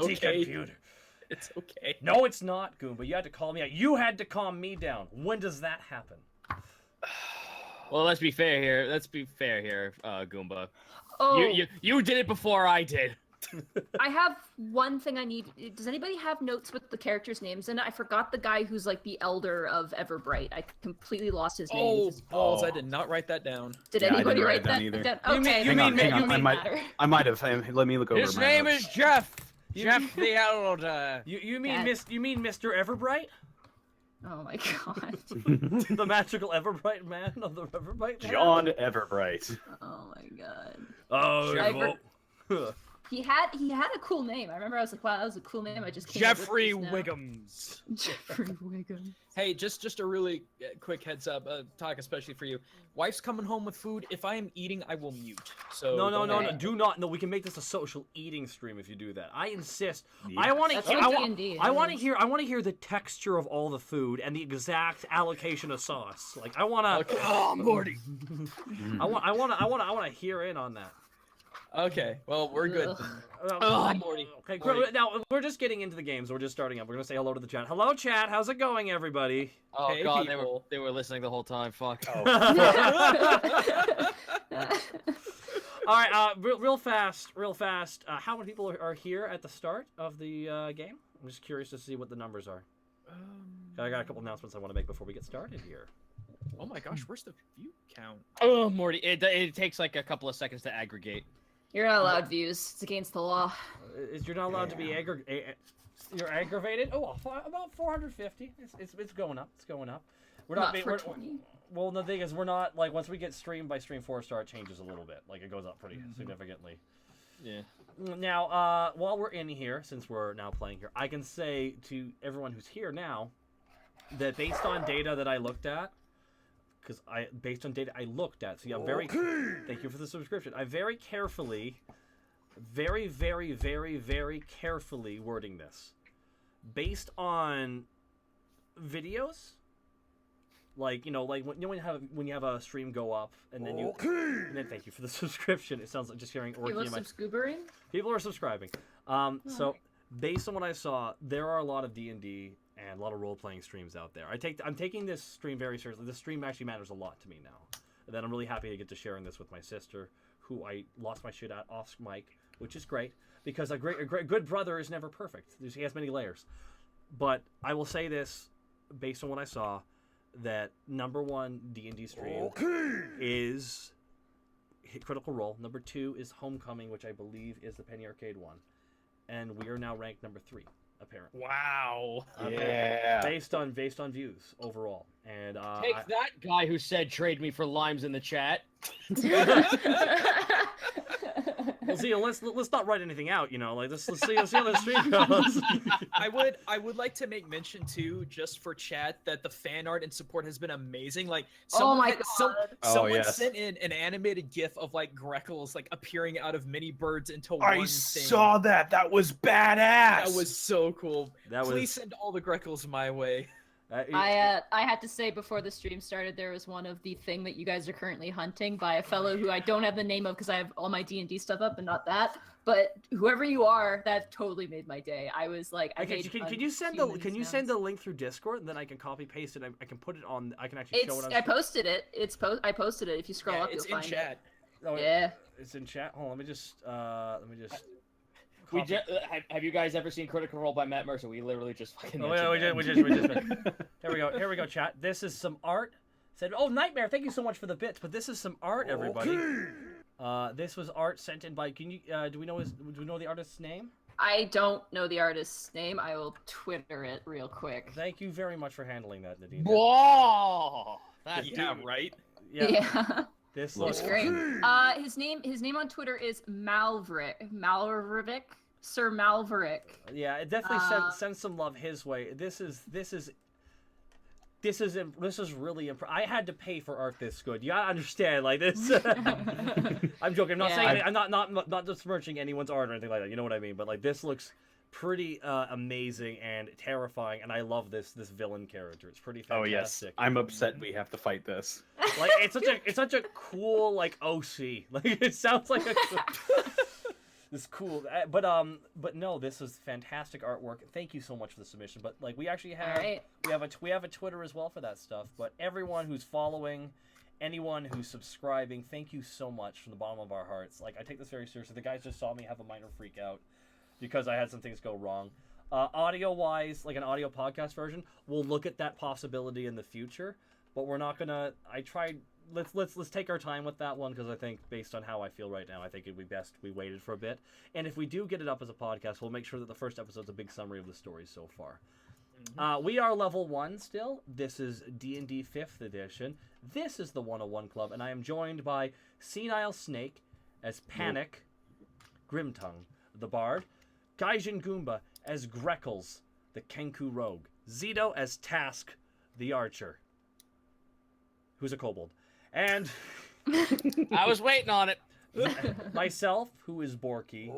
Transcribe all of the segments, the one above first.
Anti-computer. It's okay. No, it's not, Goomba. You had to call me out. You had to calm me down. When does that happen? Well, let's be fair here, Goomba. Oh, You did it before I did. I have one thing I need. Does anybody have notes with the characters' names in it? I forgot the guy who's like the elder of Everbright. I completely lost his name. Oh, balls! I did not write that down. Did Yeah, I anybody didn't write write that it down down? either. Okay, You mean I might have. Let me look over. His my name notes. is Jeff. Jeff the Elder. You mean Mr. Everbright? Oh my god. The magical Everbright man of the Everbright man? John Everbright. Oh my god. Oh, He had a cool name. I remember I was like, wow, that was a cool name. I just can't. Jeffrey Wiggums. Jeffrey Wiggum. Hey, just a really quick heads up, talk especially for you. Wife's coming home with food. If I am eating, I will mute. So no, do not. No, we can make this a social eating stream if you do that. I insist. Yeah. I want That's to. what D&D I want to is. hear. I want to hear the texture of all the food and the exact allocation of sauce. Like I want to. Okay. Oh, Morty. I want to hear in on that. Okay, well, we're good. Ugh. Oh, Morty. Okay, Morty. now we're just getting into the games. We're just starting up. We're gonna say hello to the chat. Hello, chat. How's it going, everybody? Oh Hey, god, people. they were listening the whole time. Fuck. All right, real fast. How many people are here at the start of the game? I'm just curious to see what the numbers are. I got a couple announcements I want to make before we get started here. Oh my gosh, where's the view count? Oh, Morty, it takes like a couple of seconds to aggregate. You're not allowed views. It's against the law. You're not allowed to be you're aggravated. Oh, about 450. It's going up. It's going up. We're Not for 20. Well, the thing is, we're not like once we get stream by stream 4-star, it changes a little bit. Like it goes up pretty significantly. Yeah. Now, while we're in here, since we're now playing here, I can say to everyone who's here now that based on data that I looked at, so yeah, thank you for the subscription. I very carefully, very, very, very, very carefully wording this, based on videos, like when you have a stream go up and then thank you for the subscription. It sounds like just hearing Orky in my people are subscribing. So based on what I saw, there are a lot of D&D and a lot of role-playing streams out there. I'm taking this stream very seriously. This stream actually matters a lot to me now. And then I'm really happy to get to sharing this with my sister, who I lost my shit at off mic, which is great because a good brother is never perfect. He has many layers. But I will say this, based on what I saw, that number one D&D stream is Critical Role. Number 2 is Homecoming, which I believe is the Penny Arcade one, and we are now ranked number 3. Apparently. Wow. Yeah. Based on views overall, and Take that guy who said trade me for limes in the chat. Well, see, let's not write anything out. Let's see how the stream goes. I would like to make mention too, just for chat, that the fan art and support has been amazing. Like, someone yes. sent in an animated GIF of like Greckles like appearing out of mini birds into one I thing. saw that. That was badass. That was so cool. Please send all the Greckles my way. I had to say before the stream started, there was one of the thing that you guys are currently hunting by a fellow who I don't have the name of because I have all my D&D stuff up and not that. But whoever you are, that totally made my day. I was like, can you send the link through Discord and then I can copy paste it? I can put it on. I can actually show it. I posted it. I posted it. If you scroll up, it's you'll in find chat. it. Oh, yeah. It's in chat. Hold on. Let me just. Have you guys ever seen Critical Role by Matt Mercer? We literally just fucking. We just. Here we go, chat. This is some art. Nightmare. Thank you so much for the bits. But this is some art, everybody. This was art sent in by. Can you? Do we know the artist's name? I don't know the artist's name. I will Twitter it real quick. Thank you very much for handling that, Nadine. Whoa! Right. Yeah. This looks great. His name on Twitter is Malverick. Sir Malverick. Yeah, it definitely send some love his way. This is really I had to pay for art this good. You gotta understand, like this. I'm joking. I'm not saying I'm not besmirching anyone's art or anything like that. You know what I mean? But like this looks pretty amazing and terrifying, and I love this villain character. It's pretty fantastic. Oh yes, I'm upset we have to fight this. Like it's such a cool like OC. Like it sounds like a. this cool. But no, this was fantastic artwork. Thank you so much for the submission. But like, we actually have Alright. we have a Twitter as well for that stuff. But everyone who's following, anyone who's subscribing, thank you so much from the bottom of our hearts. Like, I take this very seriously. The guys just saw me have a minor freak out because I had some things go wrong. Audio-wise, like an audio podcast version, we'll look at that possibility in the future. But we're not gonna. I tried. Let's take our time with that one, because I think, based on how I feel right now, I think it'd be best we waited for a bit. And if we do get it up as a podcast, we'll make sure that the first episode's a big summary of the story so far. We are level 1 still. This is D&D 5th edition. This is the 101 Club, and I am joined by Senile Snake as Panic, Grimtongue, the Bard, Gaijin Goomba as Greckles, the Kenku Rogue, Zito as Task, the Archer, who's a kobold, and I was waiting on it. myself, who is Borky,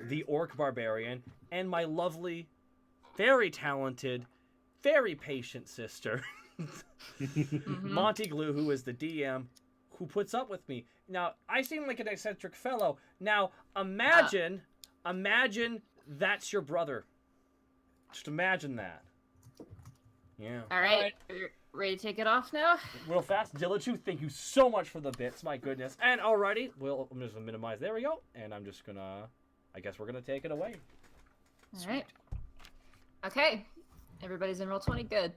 the Orc Barbarian, and my lovely, very talented, very patient sister, Monty Glue, who is the DM, who puts up with me. Now, I seem like an eccentric fellow. Now, imagine that's your brother. Just imagine that. Yeah. All right. Ready to take it off now? Real fast, Dillachu, thank you so much for the bits, my goodness. And alrighty, I'm just gonna minimize, there we go. And I'm just gonna, I guess we're gonna take it away. All right. Okay. Everybody's in Roll20, good.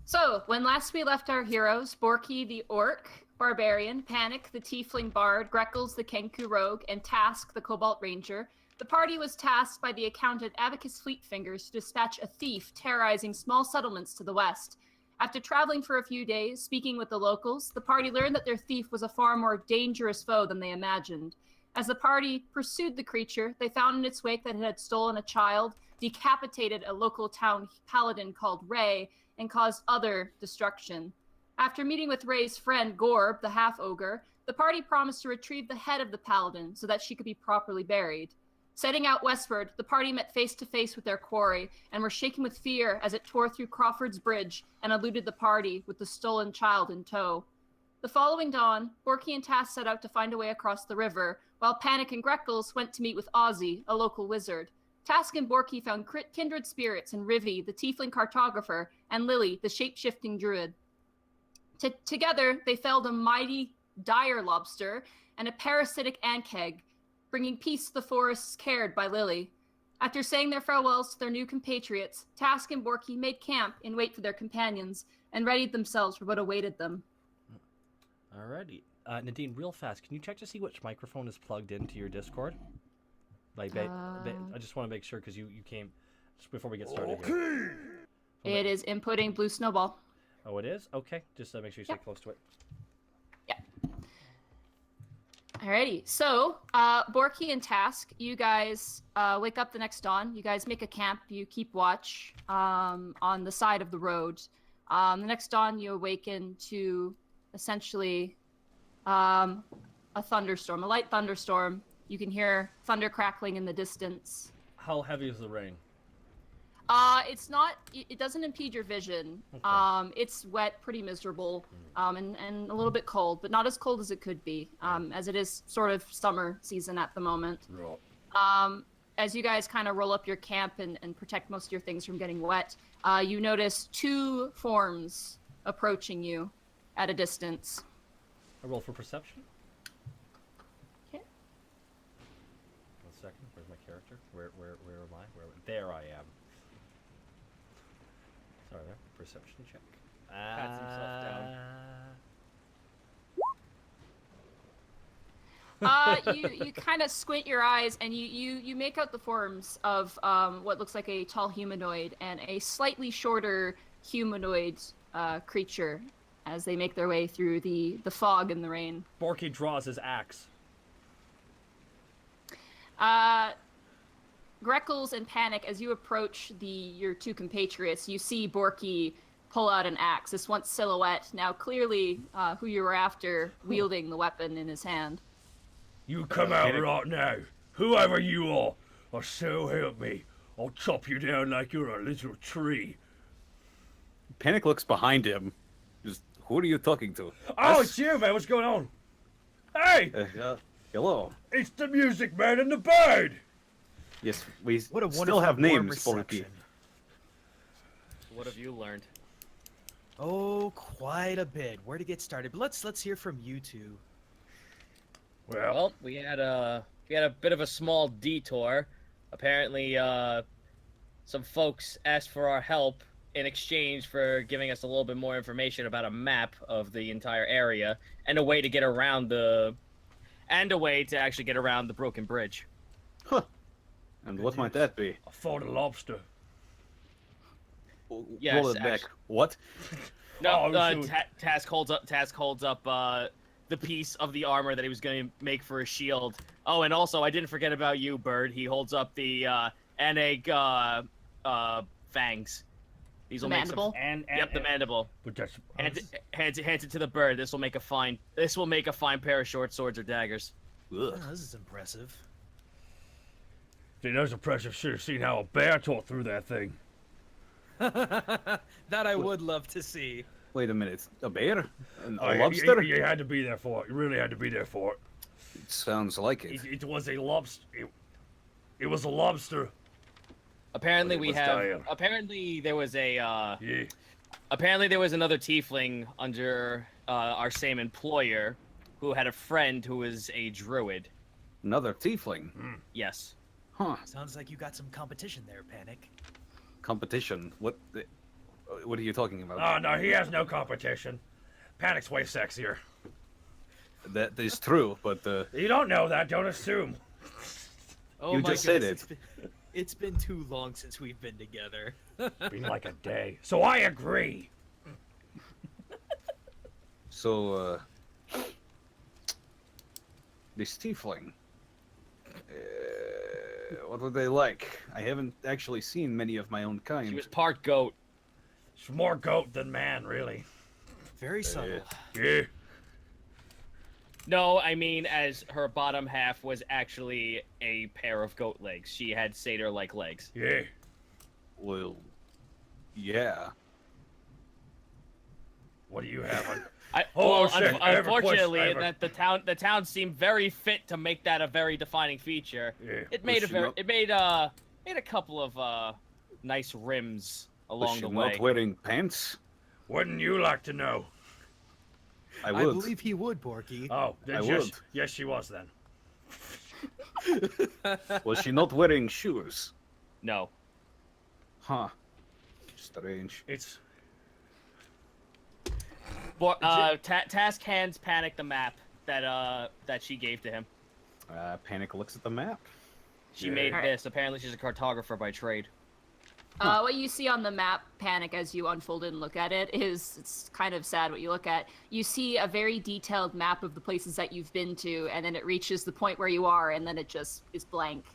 So, when last we left our heroes, Borky the Orc Barbarian, Panic the Tiefling Bard, Greckles the Kenku Rogue, and Task the Kobold Ranger, the party was tasked by the accountant Abacus Fleetfingers to dispatch a thief terrorizing small settlements to the west. After traveling for a few days, speaking with the locals, the party learned that their thief was a far more dangerous foe than they imagined. As the party pursued the creature, they found in its wake that it had stolen a child, decapitated a local town paladin called Ray, and caused other destruction. After meeting with Ray's friend Gorb, the half-ogre, the party promised to retrieve the head of the paladin so that she could be properly buried. Setting out westward, the party met face-to-face with their quarry and were shaken with fear as it tore through Crawford's Bridge and eluded the party with the stolen child in tow. The following dawn, Borky and Task set out to find a way across the river, while Panic and Greckles went to meet with Ozzy, a local wizard. Task and Borky found kindred spirits in Rivi, the tiefling cartographer, and Lily, the shape-shifting druid. Together, they felled a mighty dire lobster and a parasitic ankheg, bringing peace to the forests cared by Lily. After saying their farewells to their new compatriots, Task and Borky made camp in wait for their companions and readied themselves for what awaited them. Alrighty. Nadine, real fast, can you check to see which microphone is plugged into your Discord? Like, I just want to make sure, because you came just before we get started here. It is inputting Blue Snowball. Oh, it is? Okay, just make sure you stay close to it. Alrighty, so Borky and Task, you guys wake up the next dawn. You guys make a camp. You keep watch on the side of the road. The next dawn, you awaken to essentially a thunderstorm, a light thunderstorm. You can hear thunder crackling in the distance. How heavy is the rain? It's not. It doesn't impede your vision. Okay. It's wet, pretty miserable, and a little bit cold, but not as cold as it could be, as it is sort of summer season at the moment. Right. As you guys kind of roll up your camp and protect most of your things from getting wet, you notice two forms approaching you at a distance. I roll for perception. Okay. 1 second. Where's my character? Where am I? There I am. Sorry, there. Perception check. Pats himself down. You kind of squint your eyes and you make out the forms of what looks like a tall humanoid and a slightly shorter humanoid creature as they make their way through the fog and the rain. Borky draws his axe. Greckles and Panic, as you approach your two compatriots, you see Borky pull out an axe. This once silhouette, now clearly who you were after, wielding the weapon in his hand. You come out right now, whoever you are, or so help me, I'll chop you down like you're a little tree. Panic looks behind him. Just, who are you talking to? Oh, it's you, man. What's going on? Hey! Hello. It's the music man and the bird! Yes, we What a still wonderful have warm names, Borky. reception. What have you learned? Oh, quite a bit. Where to get started? But let's hear from you two. Well, we had a bit of a small detour. Apparently, some folks asked for our help in exchange for giving us a little bit more information about a map of the entire area and a way to get around the broken bridge. Huh. And what might that be? I fought a lobster. Yes, Roll it back. actually. What? No, Oh, shoot. Task holds up the piece of the armor that he was going to make for a shield. Oh, and also I didn't forget about you, Bird. He holds up the Aneg fangs. These will Mandible? Yep, the mandible. But that's... Hands it to the bird. This will make a fine pair of short swords or daggers. Oh, this is impressive. See, that's impressive. Should have seen how a bear tore through that thing. That I would love to see. Wait a minute. A bear? A Oh, lobster? You had to be there for it. You really had to be there for it. It sounds like it. It was a lobster. It was a lobster. Apparently But it we was have. dying. Apparently there was a. Yeah. Apparently there was another tiefling under our same employer, who had a friend who was a druid. Another tiefling. Yes. Huh. Sounds like you got some competition there, Panic. Competition. What are you talking about? Oh, no, he has no competition. Panic's way sexier. That is true, but You don't know that. Don't assume. Oh You my just said goodness, it's been too long since we've been together. Been like a day. So I agree. so this tiefling. What were they like? I haven't actually seen many of my own kind. She was part goat. She's more goat than man, really. Very subtle. Yeah. No, I mean as her bottom half was actually a pair of goat legs. She had satyr-like legs. Yeah. Well, yeah. What do you have? Well, shit, I have a unfortunately, question. that the town seemed very fit to make that a very defining feature. Yeah. It made Was a she very, not- it made a couple of nice rims Was along she the not way. wearing pants? Wouldn't you like to know? I I would. believe he would, Borky. Oh, then I yes, would. yes, she was then. Was she not wearing shoes? No. Huh. Strange. It's Task hands Panic the map that she gave to him. Panic looks at the map. She Yeah. made Alright. this. Apparently, she's a cartographer by trade. What you see on the map, Panic, as you unfold it and look at it, it's kind of sad what you look at. You see a very detailed map of the places that you've been to, and then it reaches the point where you are, and then it just is blank.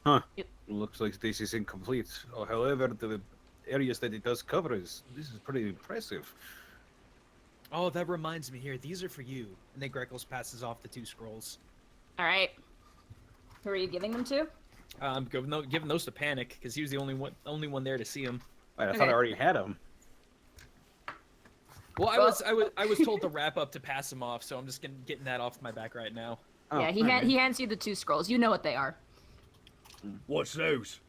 Huh. Yep. Looks like this is incomplete. Oh, however, the areas that it does cover this is pretty impressive. Oh, that reminds me here. These are for you. And then Greckles passes off the 2 scrolls. All right. Who are you giving them to? I'm giving those to Panic because he was the only one there to see him. Wait, I thought Okay. I already had them. Well, I Well- was told to wrap up to pass him off, so I'm just getting that off my back right now. Oh, Yeah, alright. he hands you the 2 scrolls. You know what they are. what's those?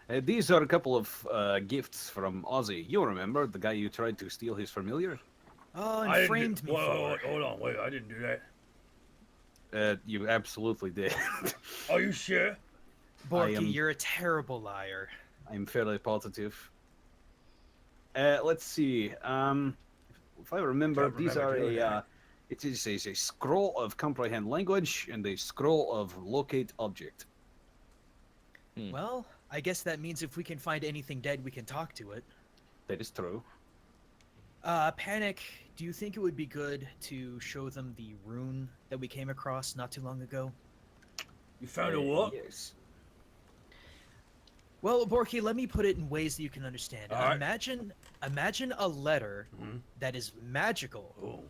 These are a couple of gifts from Ozzy. You remember the guy you tried to steal his familiar? Oh, and I didn't framed do, me whoa, for. hold on, wait, I didn't do that. You absolutely did. Are you sure? Borky, I am- you're a terrible liar. I'm fairly positive. Let's see. If I remember, Can't these remember are doing that. it is a scroll of comprehend language and a scroll of locate object. Well, I guess that means if we can find anything dead, we can talk to it. That is true. Panic, do you think it would be good to show them the rune that we came across not too long ago? You found a what? Yes. Well, Borky, let me put it in ways that you can understand. All right. Imagine a letter Mhm. that is magical Oh.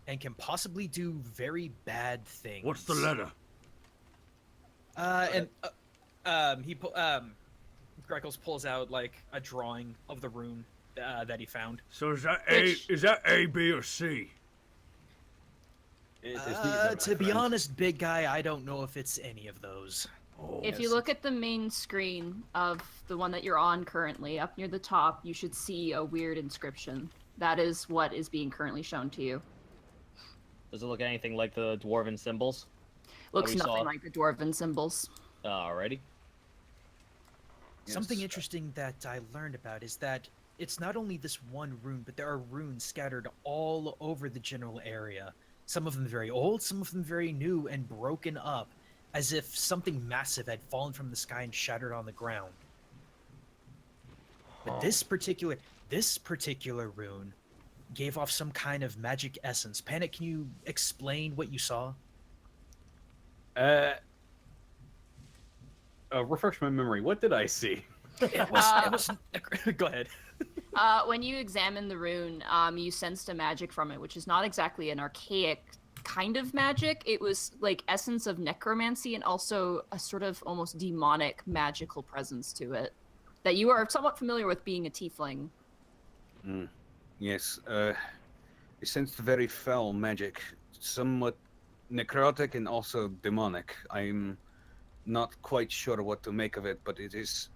and can possibly do very bad things. What's the letter? Greckles pulls out like a drawing of the rune that he found. So is that Which- A, B, or C? To be honest, big guy, I don't know if it's any of those. Oh, If you look at the main screen of the one that you're on currently, up near the top, you should see a weird inscription. That is what is being currently shown to you. Does it look anything like the dwarven symbols? Looks we nothing saw. like the dwarven symbols. Alrighty. Something Yes. interesting that I learned about is that it's not only this one rune, but there are runes scattered all over the general area. Some of them very old, some of them very new and broken up, as if something massive had fallen from the sky and shattered on the ground. But this particular rune gave off some kind of magic essence. Panic, can you explain what you saw? Refresh my memory. What did I see? It was Go ahead. When you examine the rune, you sensed a magic from it, which is not exactly an archaic kind of magic. It was like essence of necromancy and also a sort of almost demonic magical presence to it that you are somewhat familiar with being a tiefling. Yes, I sensed very foul magic, somewhat necrotic and also demonic. I'm not quite sure what to make of it, but it is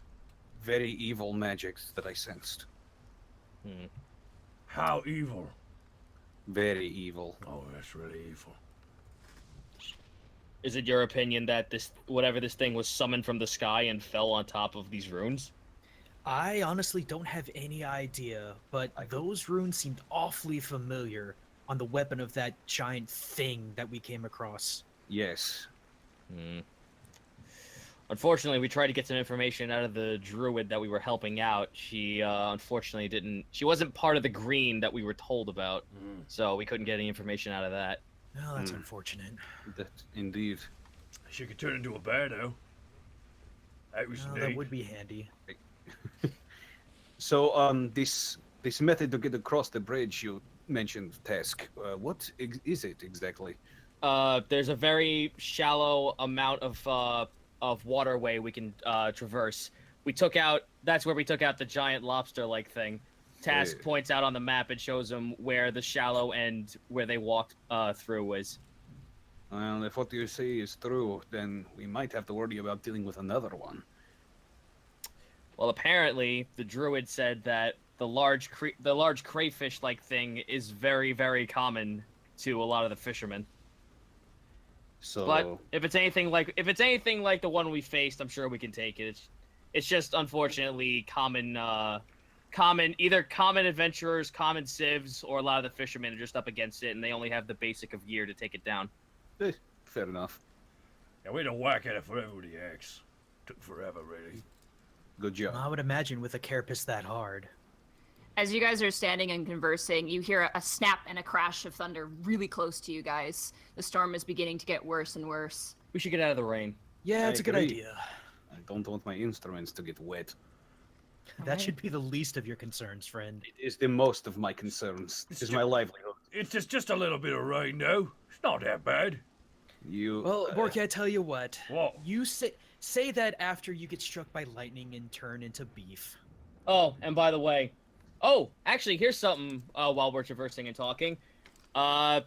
very evil magic that I sensed. How evil? Very evil. Oh, that's really evil. Is it your opinion that whatever this thing was summoned from the sky and fell on top of these runes? I honestly don't have any idea, but those runes seemed awfully familiar on the weapon of that giant thing that we came across. Yes. Unfortunately, we tried to get some information out of the druid that we were helping out. She unfortunately didn't. She wasn't part of the green that we were told about, so we couldn't get any information out of that. Oh, that's unfortunate. That indeed. She could turn into a bear, though. That was That neat. would be handy. So, this method to get across the bridge you mentioned, Task. What is it exactly? There's a very shallow amount of waterway we can traverse. That's where we took out the giant lobster-like thing. Task points out on the map and shows them where the shallow end where they walked through was. Well, if what you say is true, then we might have to worry about dealing with another one. Well, apparently the druid said that the large crayfish-like thing is very, very common to a lot of the fishermen. So, But if it's anything like the one we faced, I'm sure we can take it. It's just unfortunately common adventurers, common civs, or a lot of the fishermen are just up against it, and they only have the basic of gear to take it down. fair enough. Yeah, we had to whack at it forever with the axe. Took forever, really. Good job. I would imagine with a carapace that hard. As you guys are standing and conversing, you hear a snap and a crash of thunder really close to you guys. The storm is beginning to get worse and worse. We should get out of the rain. Yeah, I it's a good agree. idea. I don't want my instruments to get wet. That Alright. should be the least of your concerns, friend. It is the most of my concerns. This is my livelihood. It's just a little bit of rain, though. It's not that bad. You. Well, Borky, I tell you what. What? You say that after you get struck by lightning and turn into beef. Oh, and by the way, actually, here's something while we're traversing and talking. Are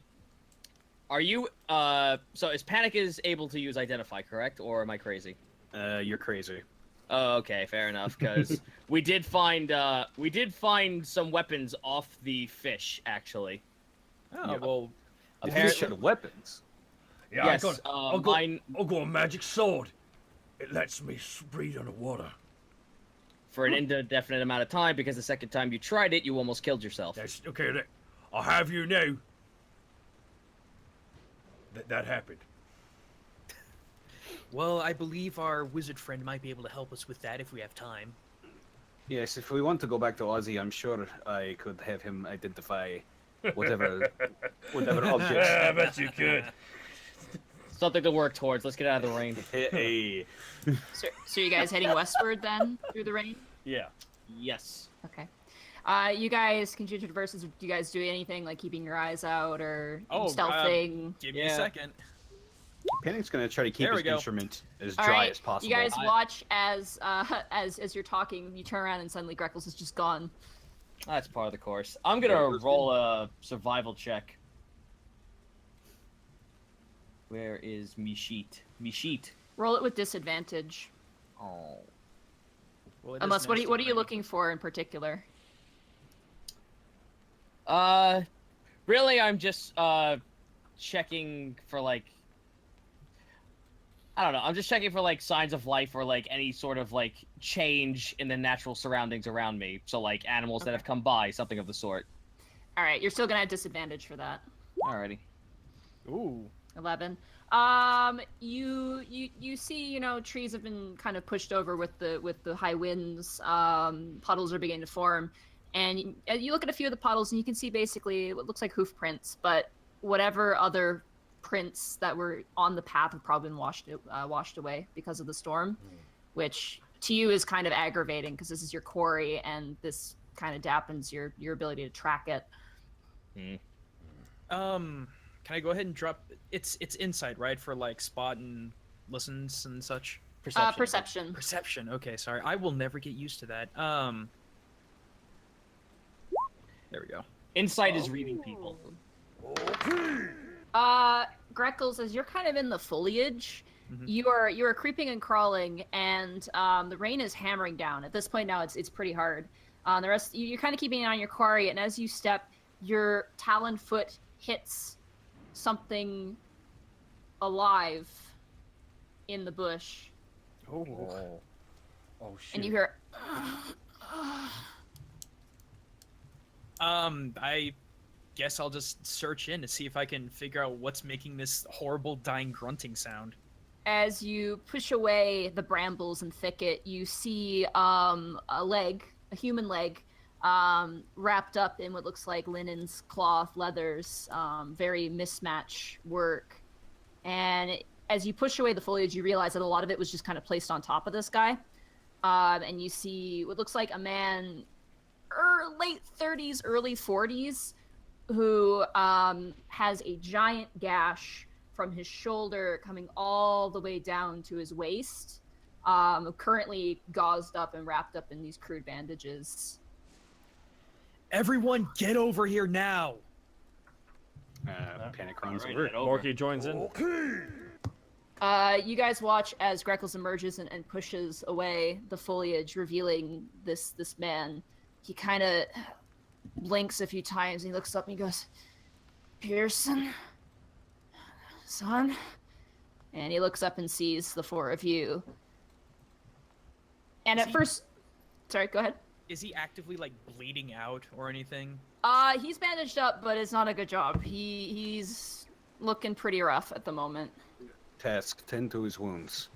you so is Panic is able to use Identify, correct? Or am I crazy? You're crazy. Oh, okay, fair enough, because we did find some weapons off the fish, actually. Oh, Yeah. well, If you Apparently, should weapons. Yeah, yes, I got a magic sword. It lets me breathe underwater. for an indefinite amount of time, because the second time you tried it, you almost killed yourself. That's okay. I'll have you know. That happened. well, I believe our wizard friend might be able to help us with that if we have time. Yes, if we want to go back to Ozzy, I'm sure I could have him identify whatever objects. I bet you could. Something to work towards. Let's get out of the rain. Hey. So you guys heading westward then through the rain? Yeah. Yes. Okay. You guys continue to traverse. Do you guys do anything like keeping your eyes out or stealthing? Give me Yeah. a second. Panic's gonna try to keep There we his go. instrument as All dry right, as possible. you guys watch as you're talking. You turn around and suddenly Greckles is just gone. That's part of the course. I'm gonna roll a survival check. Where is me sheet? Me sheet. Roll it with disadvantage. Oh. Well, it is Unless, what are nasty you rain. looking for in particular? Really, I'm just checking for like. I don't know. I'm just checking for like signs of life or like any sort of like change in the natural surroundings around me. So like animals that have come by, something of the sort. All right, you're still gonna have disadvantage for that. Alrighty. Ooh. 11. You see, trees have been kind of pushed over with the high winds. Puddles are beginning to form, and you look at a few of the puddles, and you can see basically what looks like hoof prints, but whatever other prints that were on the path have probably been washed away because of the storm, which to you is kind of aggravating because this is your quarry, and this kind of dampens your ability to track it. Can I go ahead and drop? It's insight, right, for like spot and listens and such. Perception. Perception. Okay, sorry. I will never get used to that. There we go. Insight is reading people. Greckles, as you're kind of in the foliage, Mhm. you are creeping and crawling, and the rain is hammering down. At this point now, it's pretty hard. The rest, you're kind of keeping an eye on your quarry, and as you step, your talon foot hits something alive in the bush, Oh. Oh shoot. and you hear. I guess I'll just search in to see if I can figure out what's making this horrible dying grunting sound. As you push away the brambles and thicket, you see a human leg, wrapped up in what looks like linens, cloth, leathers, very mismatched work. And as you push away the foliage, you realize that a lot of it was just kind of placed on top of this guy. And you see what looks like a man, late 30s, early 40s, who has a giant gash from his shoulder coming all the way down to his waist, currently gauzed up and wrapped up in these crude bandages. Everyone, get over here now! Panic runs Alright, over. head over. Borky joins in. You guys watch as Greckles emerges and pushes away the foliage, revealing this man. He kind of blinks a few times, and he looks up and he goes, "Pearson, son?" And he looks up and sees the four of you. And at first... Sorry, go ahead. Is he actively like bleeding out or anything? He's bandaged up, but it's not a good job. He's looking pretty rough at the moment. Task, tend to his wounds.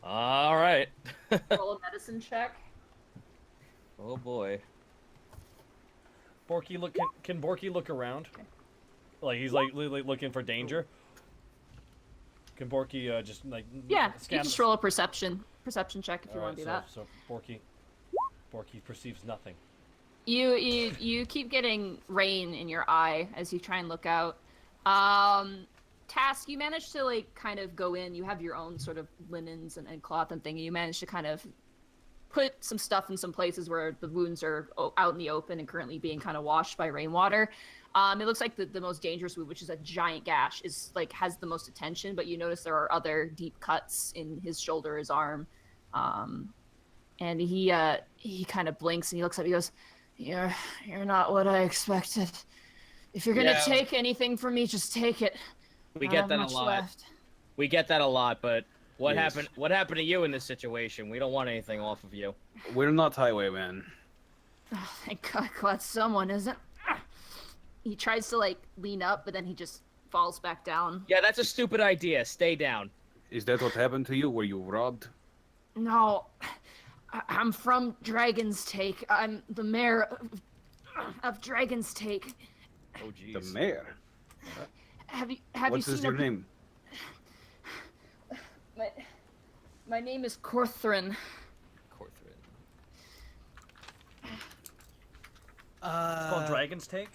All right. Roll a medicine check. Oh boy. Borky, look. Can Borky look around? Like he's like looking for danger. Can Borky just like Yeah, scan? you just roll a perception check if you want to do that. So Borky perceives nothing. You keep getting rain in your eye as you try and look out. Task, you manage to like kind of go in. You have your own sort of linens and cloth and thing. You manage to kind of put some stuff in some places where the wounds are out in the open and currently being kind of washed by rainwater. It looks like the most dangerous wound, which is a giant gash, is like has the most attention, but you notice there are other deep cuts in his shoulder, his arm. And he kind of blinks and he looks up, he goes, You're not what I expected. If you're gonna take anything from me, just take it. We I get don't that have a much lot. left." We get that a lot, but what Yes. happened? What happened to you in this situation? We don't want anything off of you. We're not highwaymen. Oh, thank God, glad someone isn't. He tries to like lean up, but then he just falls back down. Yeah, that's a stupid idea. Stay down. Is that what happened to you? Were you robbed? No, I'm from Dragon's Take. I'm the mayor of Dragon's Take. Oh jeez. The mayor? Have you What seen is your name? My name is Corthrin. Corthrin. It's called Dragon's Take.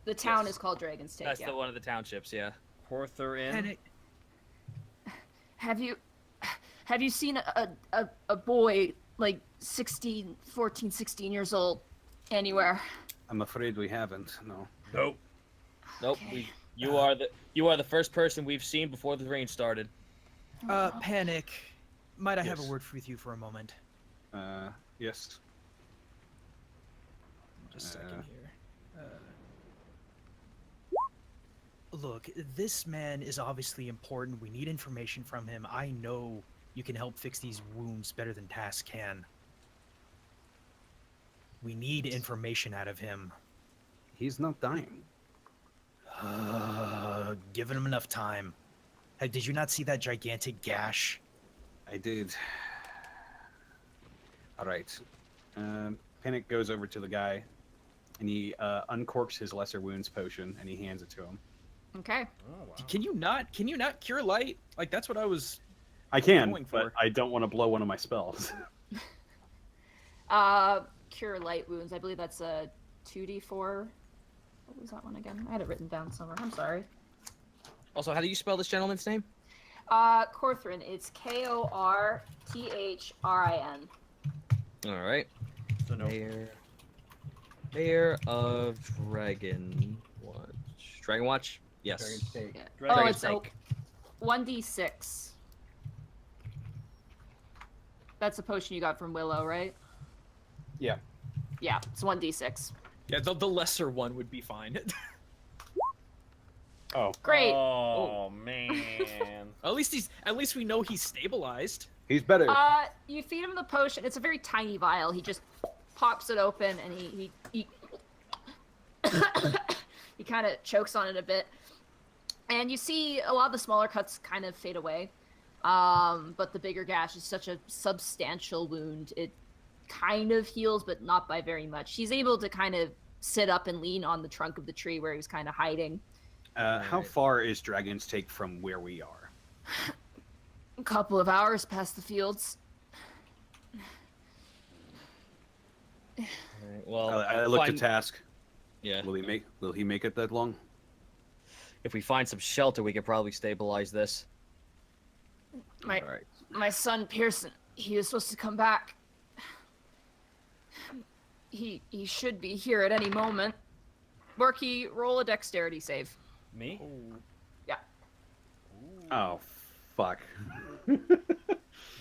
The town Yes. is called Dragon's Take. That's Yeah. the one of the townships. Yeah. Porther Inn. Panic. Have you seen a boy like 14, 16 years old anywhere? I'm afraid we haven't, no. Nope. Nope. Okay. You are the first person we've seen before the rain started. Panic. Might I have a Yes. word with you for a moment? Yes. Just a second here. Look, this man is obviously important. We need information from him. I know you can help fix these wounds better than Task can. We need information out of him. He's not dying. Given him enough time. Hey, did you not see that gigantic gash? I did. All right. Panic goes over to the guy, and he uncorks his lesser wounds potion, and he hands it to him. Okay. Oh, wow. Can you not cure light? Like that's what I was. I can, Going but for. I don't want to blow one of my spells. Cure light wounds. I believe that's a 2d4. What was that one again? I had it written down somewhere. I'm sorry. Also, how do you spell this gentleman's name? Corthrin. It's Korthrin. All right. So no. Mayor of Dragon Watch. Dragon Watch. Yes. Yeah. Dragon Oh, it's Snake. 1d6. That's a potion you got from Willow, right? Yeah. Yeah, it's 1d6. Yeah, the lesser one would be fine. Oh, Great. Oh, man. at least we know he's stabilized. he's better. You feed him the potion. It's a very tiny vial. He just pops it open and he he kind of chokes on it a bit. And you see a lot of the smaller cuts kind of fade away. But the bigger gash is such a substantial wound. It kind of heals, but not by very much. He's able to kind of sit up and lean on the trunk of the tree where he was kind of hiding. How far is Dragon's Take from where we are? A couple of hours past the fields. Well, I looked at find- Task. Yeah. Will he make it that long? If we find some shelter, we could probably stabilize this. My All right. my son Pearson, he was supposed to come back. He should be here at any moment. Borky, roll a dexterity save. Me? Yeah. Oh, fuck.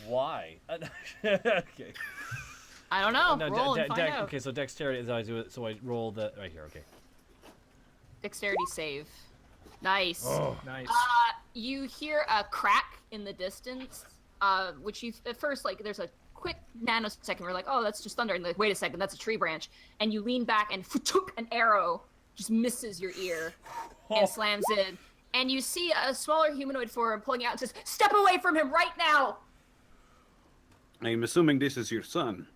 Why? Okay. I don't know. No, roll and find out. Okay, so dexterity is how I do it. So I roll the right here. Okay. Dexterity save. Nice. Oh. Nice. You hear a crack in the distance, which you at first like. There's a quick nanosecond where you're like, oh, that's just thunder, and like, wait a second, that's a tree branch, and you lean back and an arrow just misses your ear and slams in, and you see a smaller humanoid form pulling out and says, "Step away from him right now!" I'm assuming this is your son.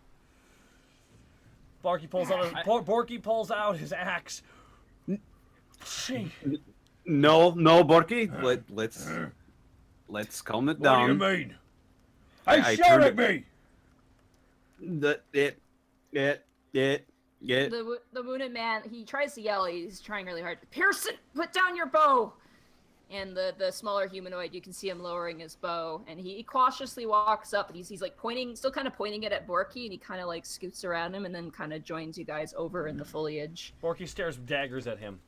Borky pulls out his axe. Gee. No, Borky. Let's calm it What do you down. mean? I Hey, shout turned at me! The wounded man, he tries to yell, he's trying really hard. Pearson, put down your bow! And the smaller humanoid, you can see him lowering his bow, and he cautiously walks up, and he's like pointing, still kind of pointing it at Borky, and he kind of like scoots around him, and then kind of joins you guys over in the foliage. Borky stares daggers at him.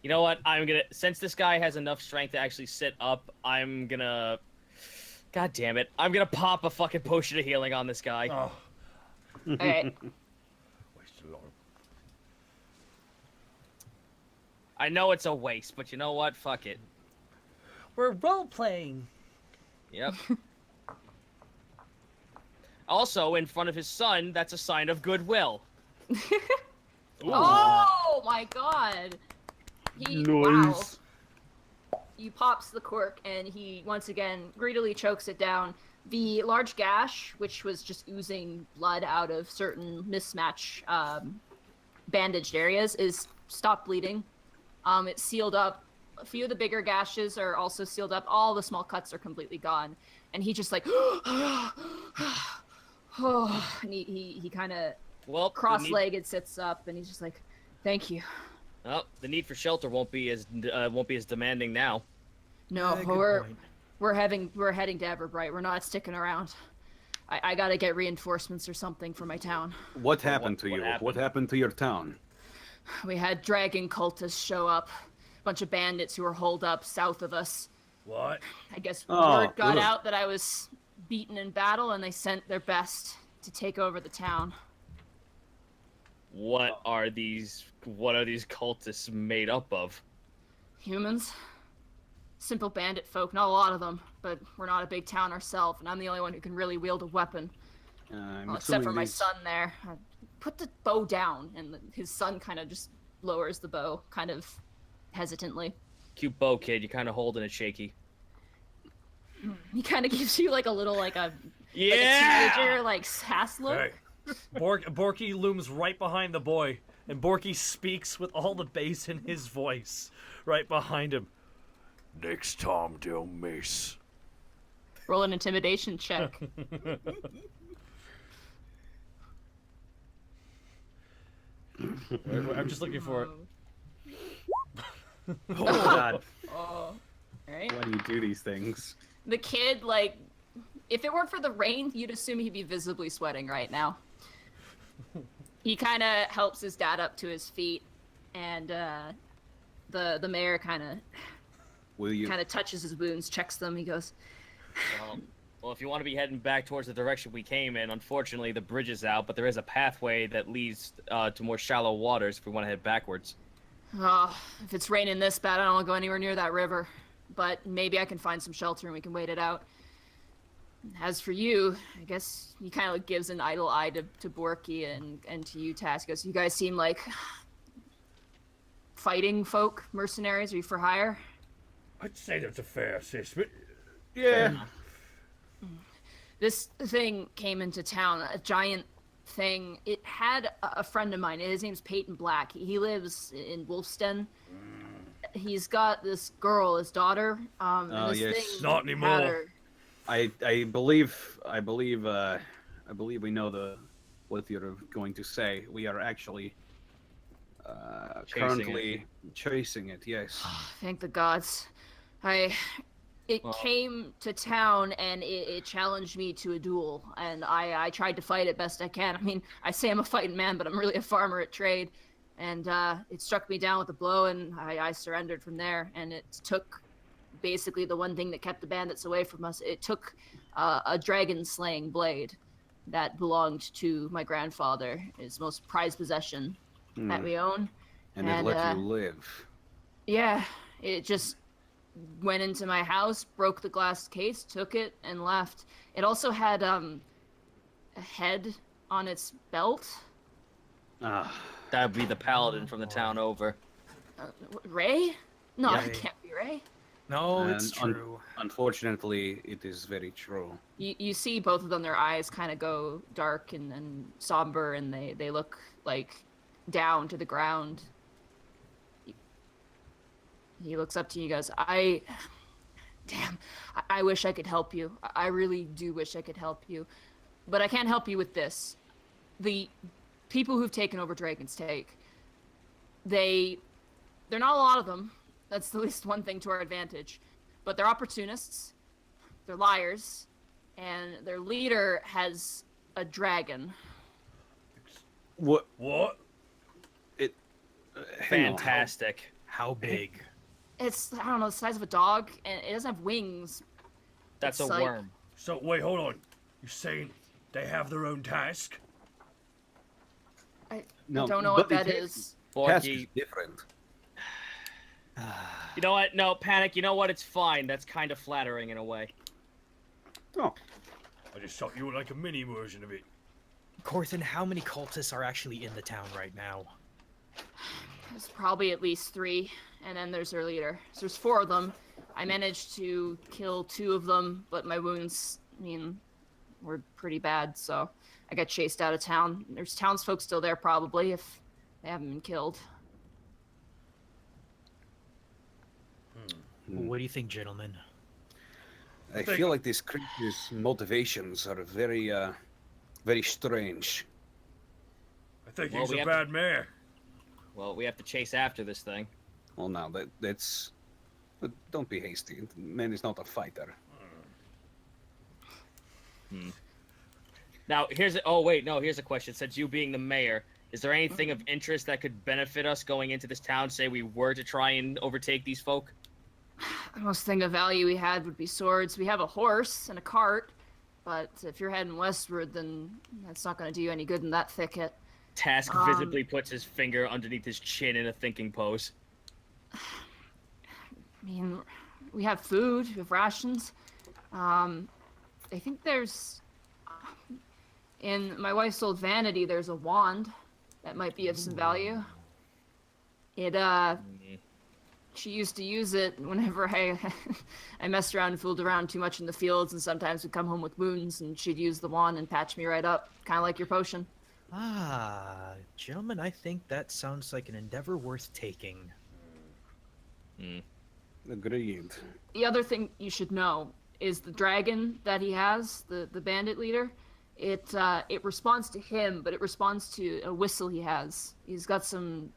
You know what? Since this guy has enough strength to actually sit up, God damn it. I'm gonna pop a fucking potion of healing on this guy. Oh. Alright. Waste a lot of... I know it's a waste, but you know what? Fuck it. We're role playing. Yep. Also, in front of his son, that's a sign of goodwill. Oh my god! Wow. He pops the cork, and he once again greedily chokes it down. The large gash, which was just oozing blood out of certain mismatch bandaged areas, is stopped bleeding. It's sealed up. A few of the bigger gashes are also sealed up. All the small cuts are completely gone. And he just like, and he kind of cross-legged sits up, and he's just like, "Thank you." Well, the need for shelter won't be as demanding now. No, Good point. we're heading to Everbright. We're not sticking around. I gotta get reinforcements or something for my town. What happened to what you? happened? What happened to your town? We had dragon cultists show up. A bunch of bandits who were holed up south of us. What? I guess Oh, word got ugh. out that I was beaten in battle, and they sent their best to take over the town. What are these cultists made up of? Humans? Simple bandit folk, not a lot of them, but we're not a big town ourselves, and I'm the only one who can really wield a weapon. I'm Well, except for assuming my these- son there. Put the bow down, and his son kind of just lowers the bow, kind of hesitantly. Cute bow, kid. You're kind of holding it shaky. He kind of gives you like a little, like a Yeah. teenager, like sass look. Hey, Borky looms right behind the boy, and Borky speaks with all the bass in his voice right behind him. next time don't miss. Roll an intimidation check. I'm just looking for it. Oh God! Oh. Alright. Why do you do these things? The kid, like, if it weren't for the rain, you'd assume he'd be visibly sweating right now. He kind of helps his dad up to his feet, and the mayor kind Will you? of touches his wounds, checks them. He goes, Well, if you want to be heading back towards the direction we came in, unfortunately the bridge is out, but there is a pathway that leads to more shallow waters if we want to head backwards. "Oh, if it's raining this bad, I don't want to go anywhere near that river. But maybe I can find some shelter and we can wait it out. As for you, I guess he kind of gives an idle eye to Borky and to you, Task. He goes, you guys seem like fighting folk, mercenaries. Are you for hire? I'd say that's a fair assessment. Yeah. This thing came into town, a giant thing. It had a friend of mine. His name's Peyton Black. He lives in Wolfston. He's got this girl, his daughter. And Oh, this yes. thing Not had anymore. her- I believe we know what you're going to say. We are actually currently chasing it. Yes. Thank the gods. It Well- came to town and it challenged me to a duel, and I tried to fight it best I can. I mean, I say I'm a fighting man, but I'm really a farmer at trade. And it struck me down with a blow, and I surrendered from there. And it took basically the one thing that kept the bandits away from us. It took a dragon-slaying blade that belonged to my grandfather, his most prized possession that we own. And it let you live. Yeah, it just went into my house, broke the glass case, took it, and left. It also had a head on its belt. Ah, That would be the paladin from the town over. Ray? No, Yeah. it can't be Ray. No, it's And true. unfortunately, it is very true. You see both of them, their eyes kind of go dark and somber, and they look like down to the ground. He looks up to you and goes, I wish I could help you. I really do wish I could help you. But I can't help you with this. The people who've taken over Dragon's Take, they're not a lot of them. That's the least one thing to our advantage. But they're opportunists, they're liars, and their leader has a dragon. What? What? Hang on. Fantastic. How big? It's, I don't know, the size of a dog, and it doesn't have wings. That's a It's like- worm. So wait, hold on. You're saying they have their own task? I No, don't know but what that it is. Task is Borky, different. you know what? No, Panic, you know what? It's fine. That's kind of flattering in a way. Oh, I just thought you were like a mini version of it. Corthan, how many cultists are actually in the town right now? There's probably at least 3, and then there's their leader. So there's 4 of them. I managed to kill 2 of them, but my wounds, were pretty bad, so I got chased out of town. There's townsfolk still there, probably, if they haven't been killed. What do you think, gentlemen? I feel like these creatures' motivations are very, very strange. I think Well, he's we a have bad mayor. Well, we have to chase after this thing. Well, now that's. Don't be hasty. Man is not a fighter. Now, here's a question. Since you being the mayor, Is there anything of interest that could benefit us going into this town, say we were to try and overtake these folk? The most thing of value we had would be swords. We have a horse and a cart, but if you're heading westward, then that's not going to do you any good in that thicket. Task visibly puts his finger underneath his chin in a thinking pose. I mean, we have food, we have rations. I think there's... In my wife's old vanity, there's a wand that might be of some value. She used to use it whenever I messed around and fooled around too much in the fields, and sometimes would come home with wounds, and she'd use the wand and patch me right up, kind of like your potion. Ah, gentlemen, I think that sounds like an endeavor worth taking. Agreed. The other thing you should know is the dragon that he has, the bandit leader. It responds to him, but it responds to a whistle he has. He's got some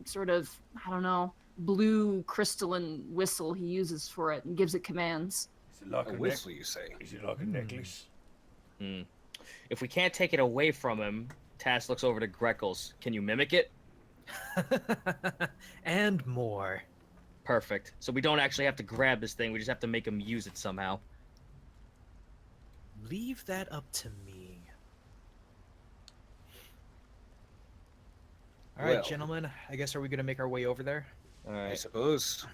sort of, I don't know, blue crystalline whistle he uses for it and gives it commands. Is it like A whistle, you say? Is it like a necklace? If we can't take it away from him, Task looks over to Greckles. Can you mimic it? And more. Perfect. So we don't actually have to grab this thing, we just have to make him use it somehow. Leave that up to me. All right, Well. gentlemen. I guess are we gonna make our way over there? All I right. suppose.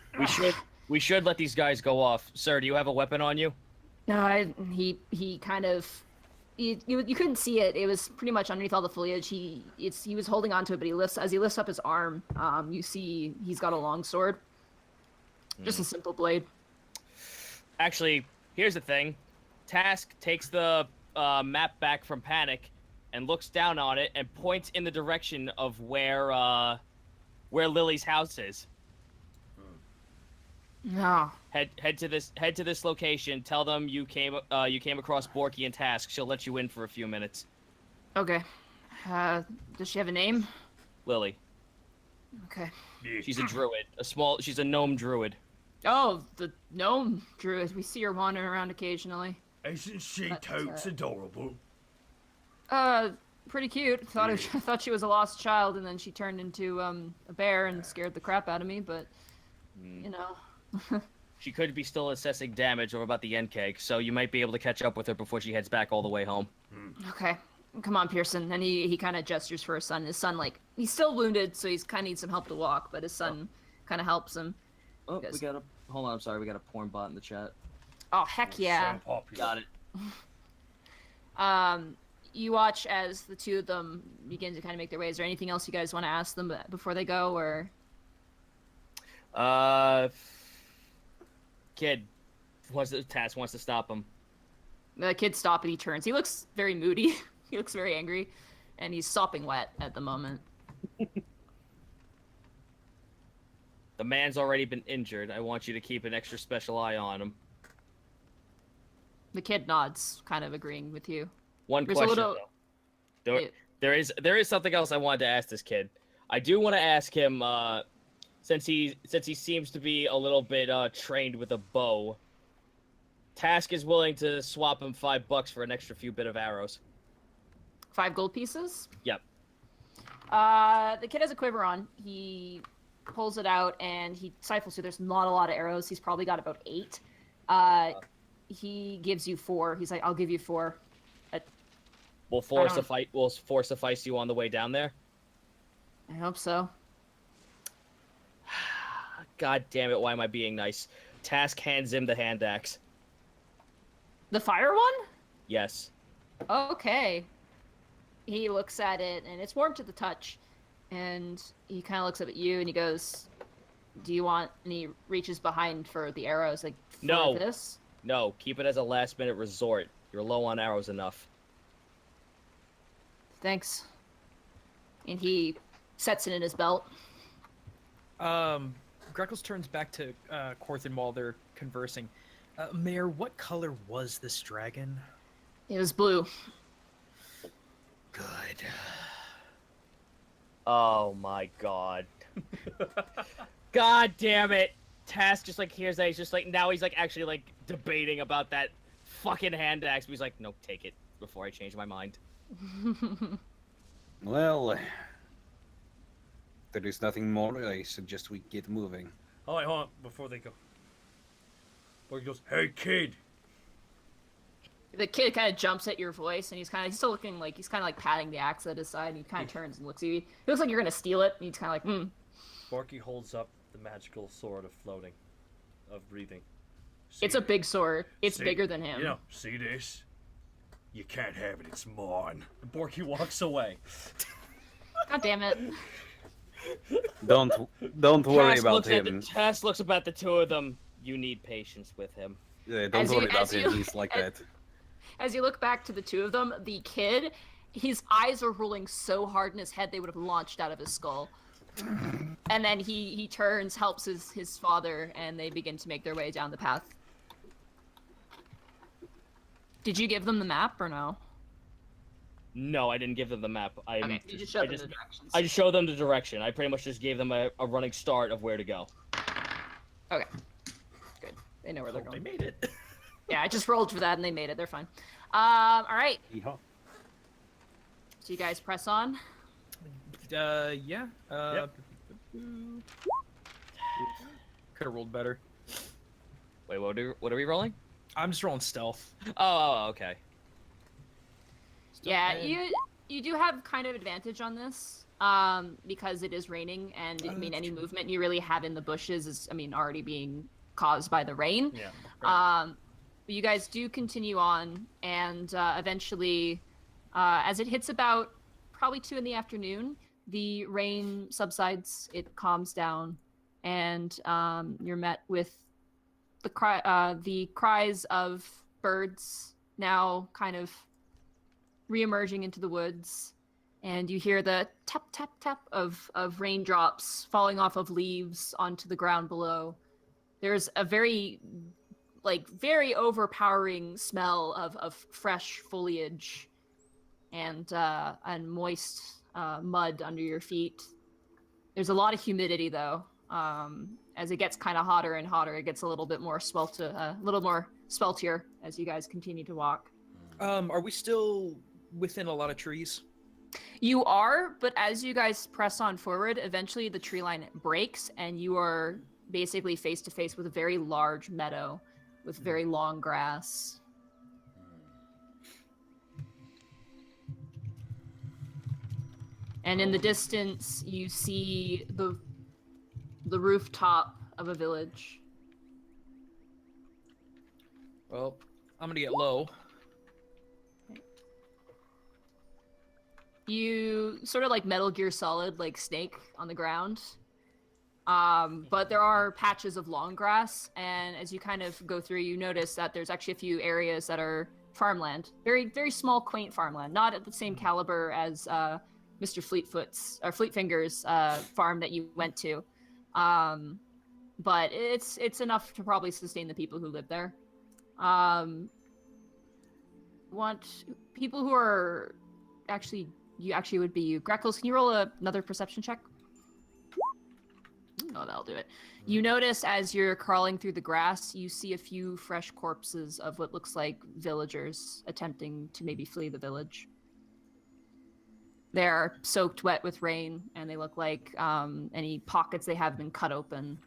We should let these guys go off. Sir, do you have a weapon on you? No, he kind of... You couldn't see it. It was pretty much underneath all the foliage. He was holding onto it, but as he lifts up his arm, you see he's got a long sword. Just a simple blade. Actually, here's the thing. Task takes the map back from Panic and looks down on it and points in the direction of where Lily's house is. No. Head to this location. Tell them you came across Borky and Task. She'll let you in for a few minutes. Okay. Does she have a name? Lily. Okay. She's a druid. She's a gnome druid. Oh, the gnome druid. We see her wandering around occasionally. Isn't she That's, totes adorable? Pretty cute. I thought she was a lost child, and then she turned into a bear and scared the crap out of me. But you know. She could be still assessing damage over about the end keg, so you might be able to catch up with her before she heads back all the way home. Okay. Come on, Pearson. And he kind of gestures for his son. His son, like, he's still wounded, so he's kind of needs some help to walk, but his son kind of helps him. Oh, Yes. hold on. I'm sorry. We got a porn bot in the chat. Oh, heck yeah. So popular. Got it. You watch as the two of them begin to kind of make their way. Is there anything else you guys want to ask them before they go, or? Kid Task wants to stop him. The kid stops and he turns. He looks very moody. He looks very angry, and he's sopping wet at the moment. The man's already been injured. I want you to keep an extra special eye on him. The kid nods, kind of agreeing with you. One There's a question, little- though. There is something else I wanted to ask this kid. I do want to ask him, since he seems to be a little bit trained with a bow. Task is willing to swap him $5 for an extra few bit of arrows. 5 gold pieces? Yep. The kid has a quiver on. He pulls it out and he sifles through. There's not a lot of arrows. He's probably got about 8. He gives you 4. He's like, I'll give you 4. Will 4 suffice you on the way down there? I hope so. God damn it, why am I being nice? Task hands him the hand axe. The fire one? Yes. Okay. He looks at it and it's warm to the touch. And he kind of looks up at you and he goes, do you want, and he reaches behind for the arrows, like, for No. this? No, keep it as a last minute resort. You're low on arrows enough. Thanks. And he sets it in his belt. Greckles turns back to Corthin while they're conversing. Mayor, what color was this dragon? It was blue. Good. Oh my god. God damn it. Task just like hears that, he's just like, now he's like actually like debating about that fucking hand axe. But he's like, nope, take it before I change my mind. Well, there is nothing more, I suggest we get moving. Oh, wait, hold on. Before they go. Borky goes, Hey, kid. The kid kind of jumps at your voice, and he's still looking like he's kind of like patting the axe at his side, and he kind of turns and looks at you. He looks like you're gonna steal it, and he's kind of like, Borky holds up the magical sword of floating, of breathing. It's a big sword. It's See- bigger than him. You know, see this? You can't have it, it's mine. And Borky walks away. God damn it. Don't worry Task about looks at him. Task looks about the two of them. You need patience with him. Yeah, don't As you- worry about as him. you- He's like that. As you look back to the two of them, the kid, his eyes are rolling so hard in his head they would have launched out of his skull. And then he turns, helps his father, and they begin to make their way down the path. Did you give them the map or no? No, I didn't give them the map. Okay, you just showed them the directions. I just showed them the direction. I pretty much just gave them a running start of where to go. Okay. Good. They know where they're They going. made it. Yeah, I just rolled for that and they made it. They're fine. Alright. Yeehaw. So you guys press on. Yeah. Yep. Could have rolled better. Wait, what are we rolling? I'm just rolling stealth. Oh, okay. Yeah, you do have kind of advantage on this, because it is raining, and I mean any movement you really have in the bushes is, already being caused by the rain. Yeah. But you guys do continue on, and eventually, as it hits about probably 2 in the afternoon, the rain subsides, it calms down, and you're met with the cries of birds now kind of re-emerging into the woods, and you hear the tap tap tap of raindrops falling off of leaves onto the ground below. There's a very overpowering smell of fresh foliage and moist mud under your feet. There's a lot of humidity though. As it gets kind of hotter and hotter, it gets a little bit more sweltier as you guys continue to walk. Are we still within a lot of trees? You are, but as you guys press on forward, eventually the tree line breaks and you are basically face to face with a very large meadow with very long grass. And in the distance, you see the rooftop of a village. Well, I'm gonna get low. You sort of like Metal Gear Solid, like Snake on the ground. But there are patches of long grass, and as you kind of go through, you notice that there's actually a few areas that are farmland. Very, very small, quaint farmland. Not at the same caliber as Mr. Fleetfinger's farm that you went to. But it's enough to probably sustain the people who live there. Want people who are actually would be you. Greckles, can you roll another perception check? Oh, that'll do it. You notice as you're crawling through the grass, you see a few fresh corpses of what looks like villagers attempting to maybe flee the village. They're soaked wet with rain, and they look like any pockets they have been cut open.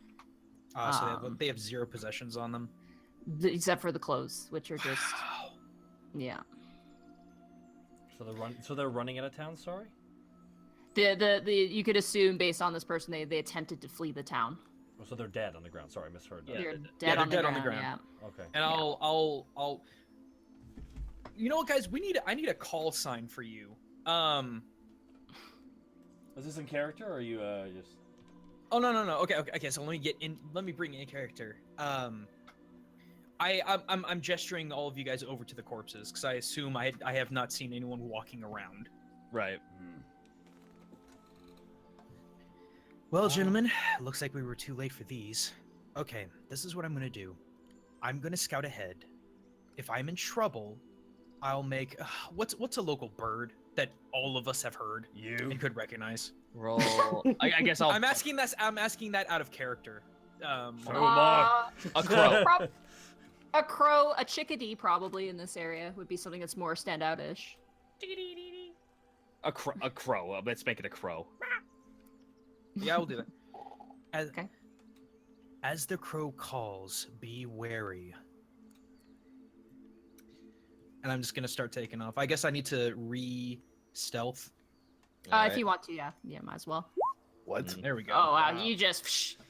So they have 0 possessions on them. Except for the clothes, which are just... Yeah. So they're running out of town, sorry? The you could assume based on this person they attempted to flee the town. Oh, so they're dead on the ground. Sorry, I misheard that. Yeah. They're they're dead, dead on the ground. Okay. And I'll you know what, guys? I need a call sign for you. Is this in character, or are you just... Oh no. Okay. So let me bring in a character. I'm gesturing all of you guys over to the corpses because I assume I have not seen anyone walking around. Right. Well, gentlemen, looks like we were too late for these. Okay, this is what I'm gonna do. I'm gonna scout ahead. If I'm in trouble, I'll make what's a local bird that all of us have heard You? and could recognize. Roll. I guess I'll. I'm asking that out of character. So am I. A crow. A crow, a chickadee probably in this area would be something that's more standout-ish. A crow. Let's make it a crow. Yeah, we'll do that. Okay. As the crow calls, be wary. And I'm just gonna start taking off. I guess I need to re-stealth. If you want to, yeah, might as well. What? There we go. Oh wow,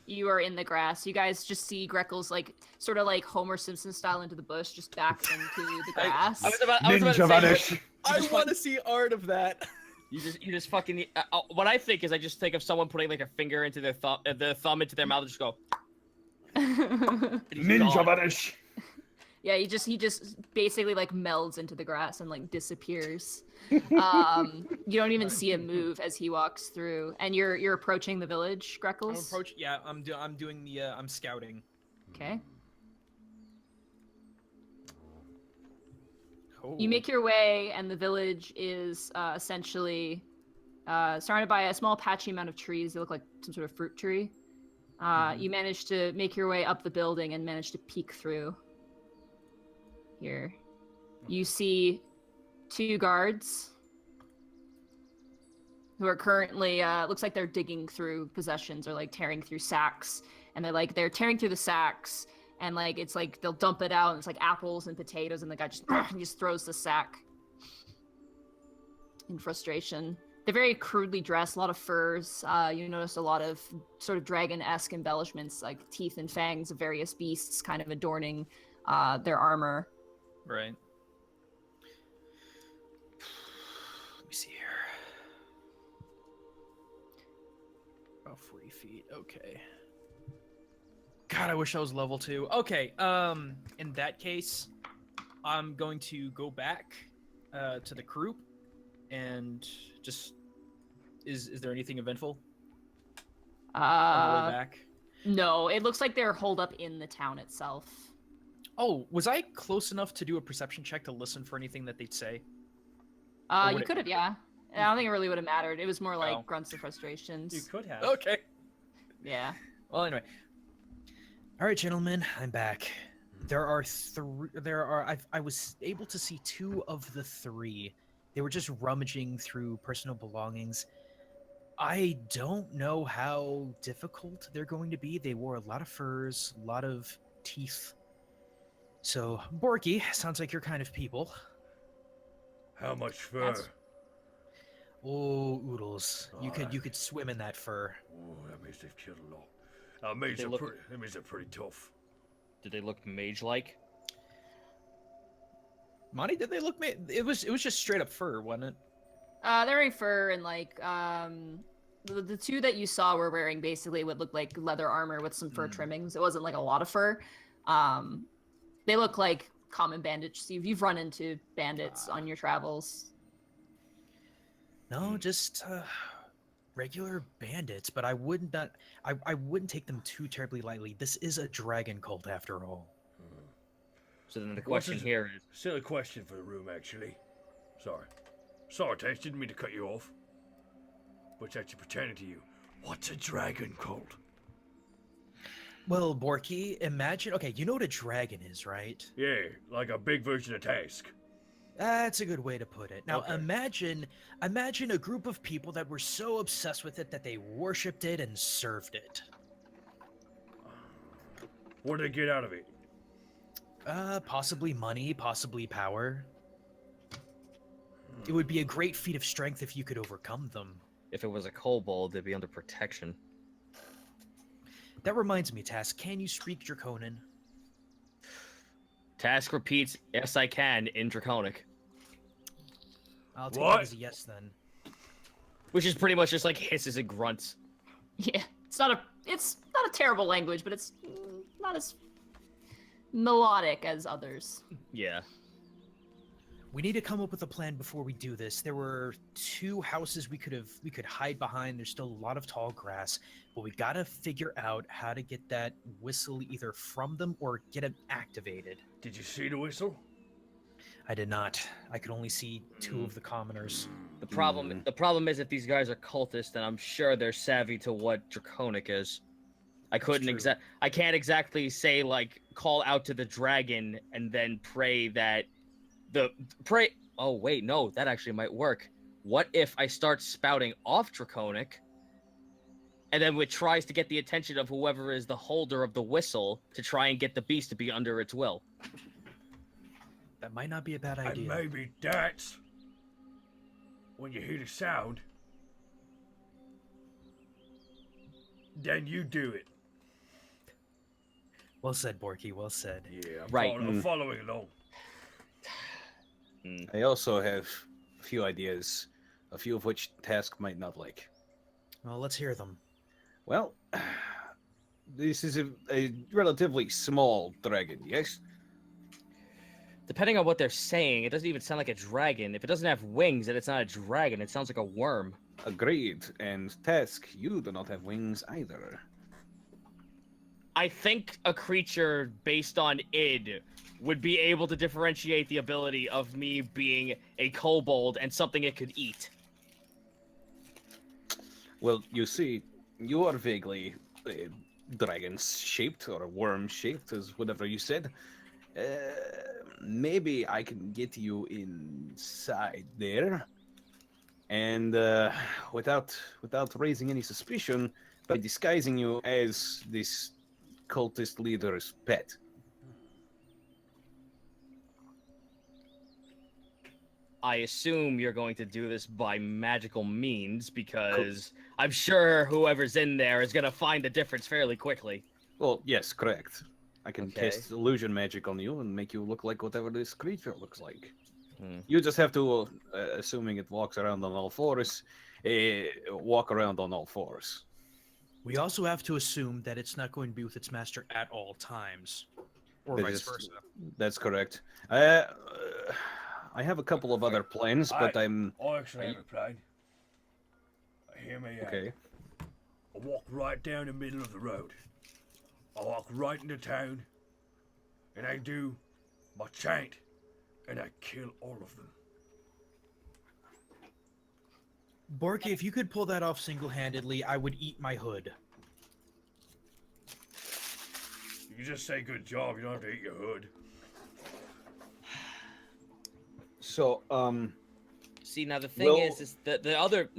you are in the grass. You guys just see Greckles sort of like Homer Simpson style into the bush, just back into the grass. I was about to Ninja say, vanish. I want to see art of that. You just fucking. What I think is, I just think of someone putting like a finger into their thumb into their mouth, and just go. And he's Ninja gone. vanish. Yeah, he just basically like melds into the grass and like disappears. You don't even see him move as he walks through, and you're approaching the village, Greckles. I'm doing the I'm scouting. Okay. Oh. You make your way, and the village is essentially surrounded by a small patchy amount of trees. They look like some sort of fruit tree. You manage to make your way up the building and manage to peek through. Here, you see 2 guards who are currently looks like they're digging through possessions or like tearing through sacks, and they're tearing through the sacks, and like it's like they'll dump it out, and it's like apples and potatoes, and the guy just throws the sack in frustration. They're very crudely dressed, a lot of furs. You notice a lot of sort of dragon-esque embellishments, like teeth and fangs of various beasts kind of adorning their armor. Right. Let me see here. About 40 feet. Okay. God, I wish I was level 2. Okay. In that case, I'm going to go back to the group and just. Is there anything eventful on the way back? No, it looks like they're holed up in the town itself. Oh, was I close enough to do a perception check to listen for anything that they'd say? You could have, yeah. I don't think it really would have mattered. It was more like Oh. grunts of frustrations. You could have. Okay. Yeah. Well, anyway. All right, gentlemen, I'm back. There are I was able to see 2 of the 3. They were just rummaging through personal belongings. I don't know how difficult they're going to be. They wore a lot of furs, a lot of teeth. So, Borky, sounds like your kind of people. How much fur? That's- Oh, oodles. You Alright. could swim in that fur. Oh, that means they've killed a lot. That means They look- they're pretty tough. Did they look mage-like? Monty, did they look it was just straight up fur, wasn't it? They're wearing fur, and like the 2 that you saw were wearing basically what looked like leather armor with some fur trimmings. It wasn't like a lot of fur. They look like common bandits. You've run into bandits on your travels. No, just regular bandits, but I wouldn't take them too terribly lightly. This is a dragon cult after all. So then the What question is it? here is, Silly question for the room, actually. Sorry, Taste, didn't mean to cut you off. But it's actually pertaining to you. What's a dragon cult? Well, Borky, imagine. Okay, you know what a dragon is, right? Yeah, like a big version of Task. That's a good way to put it. Now, Okay. imagine a group of people that were so obsessed with it that they worshipped it and served it. What did they get out of it? Possibly money, possibly power. It would be a great feat of strength if you could overcome them. if it was a kobold, they'd be under protection. That reminds me, Task, can you speak Draconian? Task repeats, yes I can, in Draconic. I'll take What? that as a yes then. Which is pretty much just like hisses and grunts. Yeah, it's not a terrible language, but it's not as melodic as others. Yeah. We need to come up with a plan before we do this. There were 2 houses we could hide behind. There's still a lot of tall grass, but we gotta figure out how to get that whistle either from them or get it activated. Did you see the whistle? I did not. I could only see 2 of the commoners. The problem is if these guys are cultists, then I'm sure they're savvy to what Draconic is. I can't exactly say like call out to the dragon and then pray that oh wait, no, that actually might work. What if I start spouting off Draconic and then it tries to get the attention of whoever is the holder of the whistle to try and get the beast to be under its will. That might not be a bad And idea. maybe that's when you hear the sound, then you do it. Well said, Borky. Well said. Yeah, Right. I'm following along. I also have a few ideas, a few of which Task might not like. Well, let's hear them. Well, this is a relatively small dragon, yes? Depending on what they're saying, it doesn't even sound like a dragon. If it doesn't have wings, then it's not a dragon. It sounds like a worm. Agreed. And Task, you do not have wings either. I think a creature based on id would be able to differentiate the ability of me being a kobold and something it could eat. Well, you see, you are vaguely dragon-shaped or worm-shaped, as whatever you said. Maybe I can get you inside there, and without raising any suspicion, by disguising you as this cultist leader's pet. I assume you're going to do this by magical means because I'm sure whoever's in there is going to find the difference fairly quickly. Well, yes, correct. I can Okay. cast illusion magic on you and make you look like whatever this creature looks like. Hmm. You just have to, assuming it walks around on all fours, walk around on all fours. We also have to assume that it's not going to be with its master at all times, or That vice is- versa. That's correct. I have a couple of other plans, but I'm I actually have a plan. Hear me out. okay. I walk right down the middle of the road. I walk right into town, and I do my chant, and I kill all of them. Borky, if you could pull that off single-handedly, I would eat my hood. You just say good job, you don't have to eat your hood. So, See, now the thing Well- is the other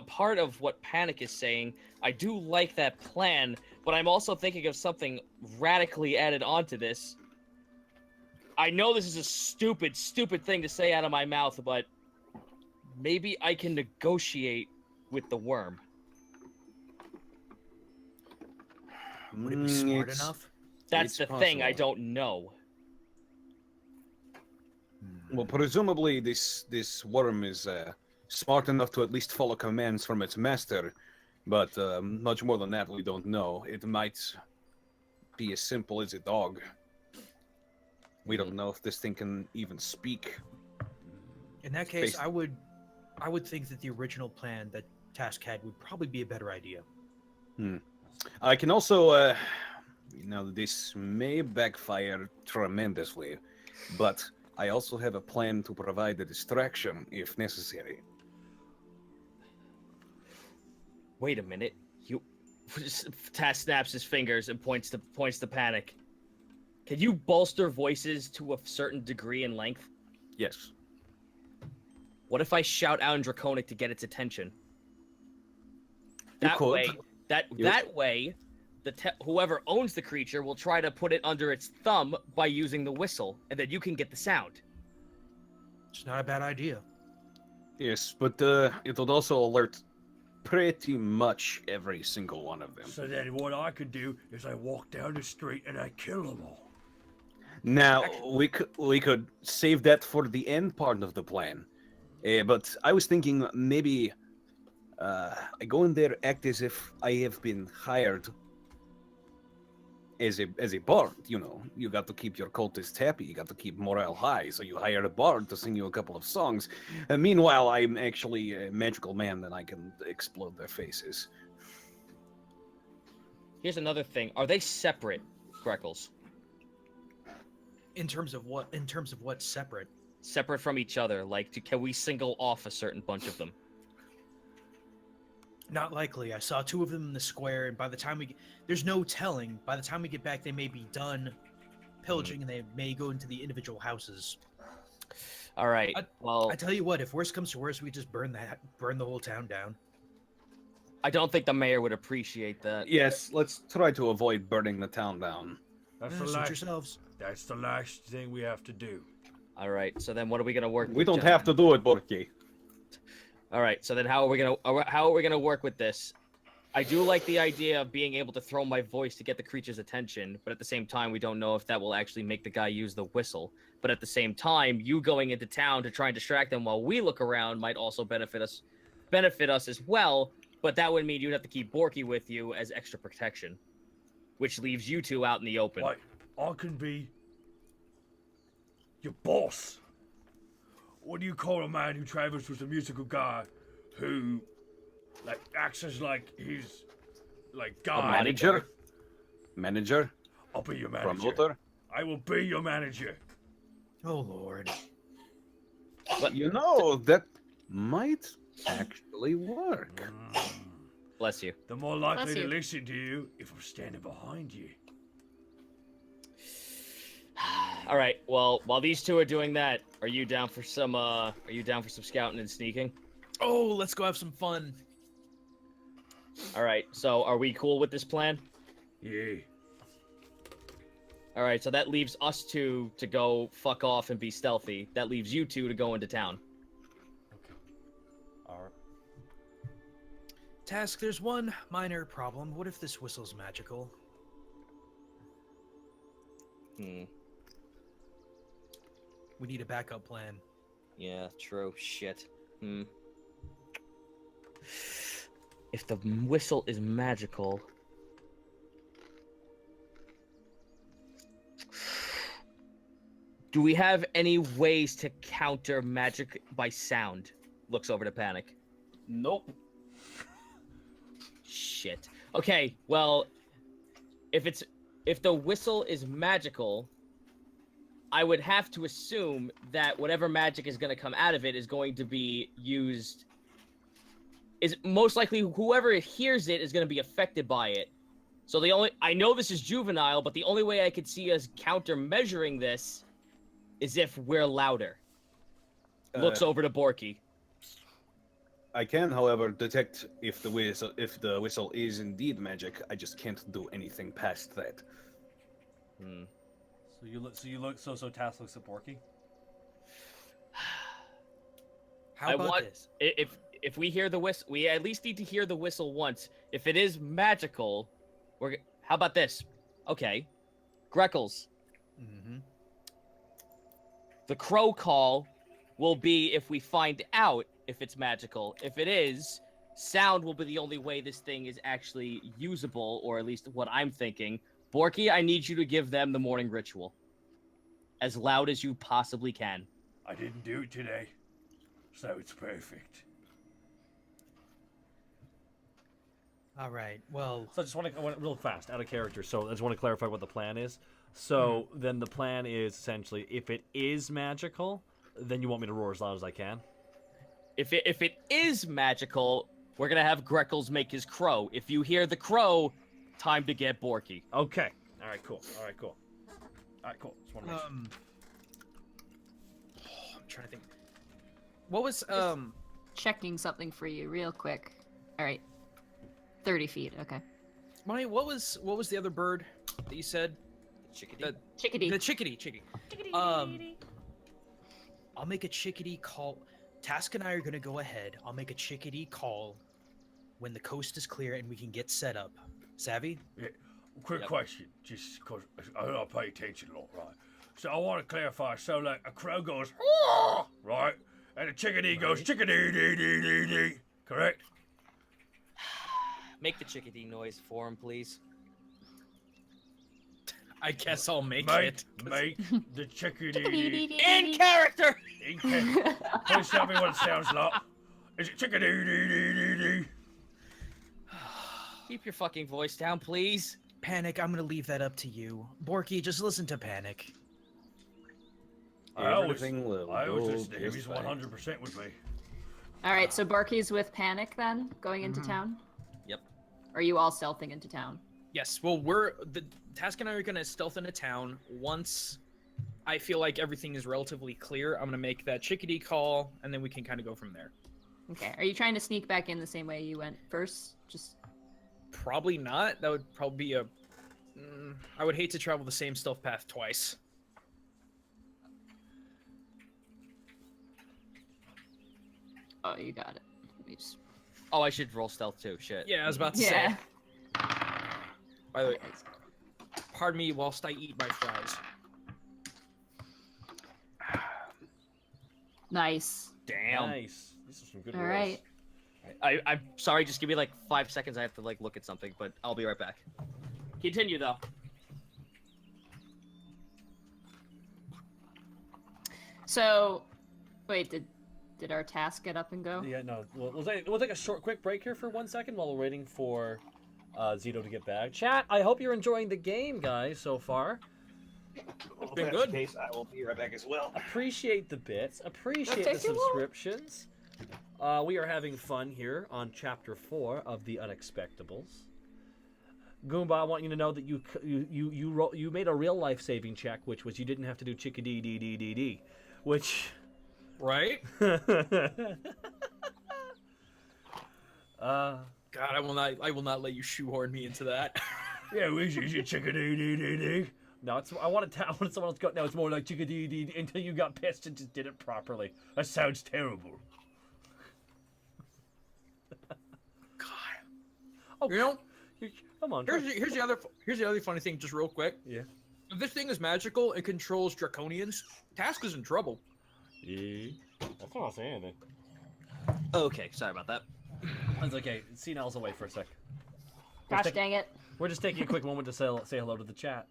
part of what Panic is saying, I do like that plan, but I'm also thinking of something radically added onto this. I know this is a stupid thing to say out of my mouth, but maybe I can negotiate with the worm. Would it be smart it's- enough? That's It's the thing I possible. don't know. Well, presumably this worm is smart enough to at least follow commands from its master, but much more than that we don't know. It might be as simple as a dog. We don't know if this thing can even speak. In that case, Based- I would think that the original plan that Task had would probably be a better idea. I can also, this may backfire tremendously, but I also have a plan to provide a distraction if necessary. Wait a minute. You Taz snaps his fingers and points to Panic. Can you bolster voices to a certain degree in length? Yes. What if I shout out in Draconic to get its attention? You That could. way, You- that way, whoever owns the creature will try to put it under its thumb by using the whistle, and then you can get the sound. It's not a bad idea. Yes, but it would also alert pretty much every single one of them. So then what I could do is I walk down the street and I kill them all. Now we could save that for the end part of the plan, but I was thinking maybe I go in there, act as if I have been hired as a bard. You know, you got to keep your cultists happy, you got to keep morale high, so you hire a bard to sing you a couple of songs. And meanwhile, I'm actually a magical man, and I can explode their faces. Here's another thing. Are they separate, Greckles? In terms of what? In terms of what's separate? Separate from each other? Like, can we single off a certain bunch of them? Not likely. I saw two of them in the square, and by the time there's no telling. By the time we get back, they may be done pillaging, and they may go into the individual houses. All right. I Well, tell you what, if worse comes to worse, we just burn the whole town down. I don't think the mayor would appreciate that. Yes, let's try to avoid burning the town down. That's Eh, the suit last. yourselves. That's the last thing we have to do. All right. So then, what are we gonna work? We with, don't have to gentlemen? do it, Borky. All right. So then, how are we gonna work with this? I do like the idea of being able to throw my voice to get the creature's attention, but at the same time, we don't know if that will actually make the guy use the whistle. But at the same time, you going into town to try and distract them while we look around might also benefit us as well. But that would mean you'd have to keep Borky with you as extra protection, which leaves you two out in the open. Wait, I can be your boss. What do you call a man who travels with a musical guy who, like, acts as like his, like, A guy? manager? Manager? I'll be your manager. Promoter? I will be your manager. Oh lord. But You know, that might actually work. bless you. The more likely Bless to you. listen to you if I'm standing behind you. All right. Well, while these two are doing that, are you down for some? Are you down for some scouting and sneaking? Oh, let's go have some fun. All right. So, are we cool with this plan? Yeah. All right. So that leaves us two to go fuck off and be stealthy. That leaves you two to go into town. All right. Task, there's one minor problem. What if this whistle's magical? Hmm. We need a backup plan. Yeah. True. Shit. Hmm. If the whistle is magical. Do we have any ways to counter magic by sound? Looks over to Panic. Nope. Shit. Okay, well, if the whistle is magical, I would have to assume that whatever magic is going to come out of it is going to be used. Is most likely whoever hears it is going to be affected by it. So I know this is juvenile, but the only way I could see us counter measuring this is if we're louder. Looks over to Borky. I can, however, detect if the whistle is indeed magic. I just can't do anything past that. Hmm. So Task looks at Borky. How I about want- this? If we hear the whistle, we at least need to hear the whistle once. If it is magical, how about this? Okay, Greckles. Mm-hmm. The crow call will be if we find out if it's magical. If it is, sound will be the only way this thing is actually usable, or at least what I'm thinking. Borky, I need you to give them the morning ritual. As loud as you possibly can. I didn't do it today, so it's perfect. All right. Well, So I want real fast, out of character. So I just want to clarify what the plan is. So then the plan is essentially, if it is magical, then you want me to roar as loud as I can. If it is magical, we're gonna have Greckles make his crow. If you hear the crow, time to get Borky. Okay. All right. Cool. All right. Cool. Just want to make sure. I'm trying to think. What was Checking something for you real quick. All right. 30 feet. Okay. Money? What was the other bird that you said? Chickadee. Chickadee. The chickadee. I'll make a chickadee call. Task and I are gonna go ahead. I'll make a chickadee call when the coast is clear and we can get set up. Savvy? Yeah. Quick Yep. question, just because I don't pay attention a lot, right? So I want to clarify. So, like, a crow goes, "Roar," right? And a chickadee goes, chickadee dee dee dee dee. Correct? Make the chickadee noise for him, please. I guess I'll make Make it. the chickadee dee. In character! Please tell me what it sounds like. Is it chickadee dee dee dee dee? Keep your fucking voice down, please. Panic, I'm gonna leave that up to you. Borky, just listen to Panic. I always Everything will go listen to him. just He's fine. 100% with me. All right. So Barky's with Panic then, going into town. Yep. Or are you all stealthing into town? Yes. Well, the Task and I are gonna stealth into town. Once I feel like everything is relatively clear, I'm gonna make that chickadee call, and then we can kind of go from there. Okay. Are you trying to sneak back in the same way you went first? Just Probably not. That would probably be a. I would hate to travel the same stealth path twice. oh, you got it. Let me just... Oh, I should roll stealth too. Shit. Yeah, I was about to Yeah. say. By the way, pardon me whilst I eat my fries. Nice. Damn. Nice. These are some good All rolls. right. I'm sorry. Just give me like 5 seconds. I have to like look at something, but I'll be right back. Continue though. So, wait, did our task get up and go? Yeah, no. We'll take a short, quick break here for 1 second while we're waiting for Zito to get back. Chat, I hope you're enjoying the game, guys, so far. It's been good. Case, I will be right back as well. Appreciate the bits. Appreciate That the takes you long. subscriptions. We are having fun here on Chapter 4 of the Unexpectables. Goomba, I want you to know that you made a real life saving check, which was you didn't have to do chickadee dee dee dee dee, which. Right? uh, God, I will not let you shoehorn me into that. Yeah, we should chickadee dee dee dee. No, I wanted someone else to go. No, it's more like chickadee dee dee until you got pissed and just did it properly. That sounds terrible. God. Oh, You know, come on. here's the other funny thing, just real quick. Yeah. If this thing is magical and controls draconians, Task is in trouble. Yeah. That's not saying anything. Okay, sorry about that. That's okay. Senil's away for a sec. Gosh dang it. We're just taking a quick moment to say hello to the chat.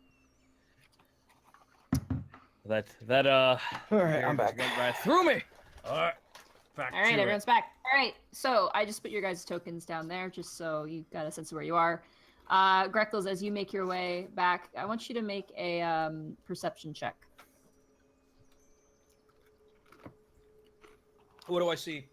That All right, I'm back. went right through me. All right, back All right, to everyone's back. All right, so I just put your guys' tokens down there just so you got a sense of where you are. Greckles, as you make your way back, I want you to make a perception check. What do I see?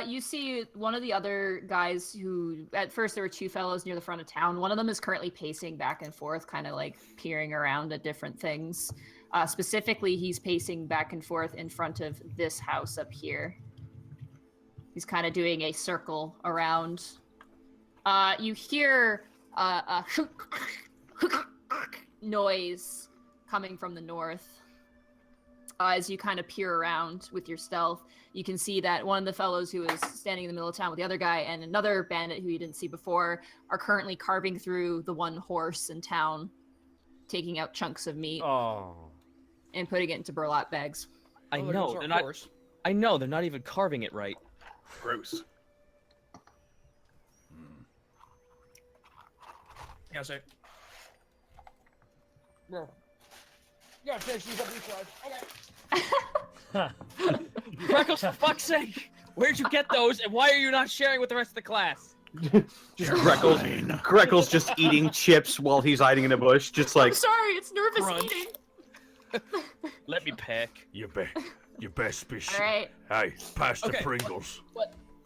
You see one of the other guys who, at first there were two fellows near the front of town. One of them is currently pacing back and forth, kind of like peering around at different things. Specifically, he's pacing back and forth in front of this house up here. He's kind of doing a circle around. You hear a noise coming from the north. As you kind of peer around with your stealth, you can see that one of the fellows who is standing in the middle of town with the other guy and another bandit who you didn't see before are currently carving through the one horse in town, taking out chunks of meat Oh. and putting it into burlap bags. I Oh, there know goes our they're not. horse. I know they're not even carving it right. Gross. Yeah, say. Bro. Yeah, finish these up these fries. Okay. Greckles, for fuck's sake! Where'd you get those, and why are you not sharing with the rest of the class? Just Greckles just eating chips while he's hiding in a bush, just like. I'm sorry, it's nervous Crunch. eating. Let me pick. You best be All right, Hey, pass the Okay. Pringles.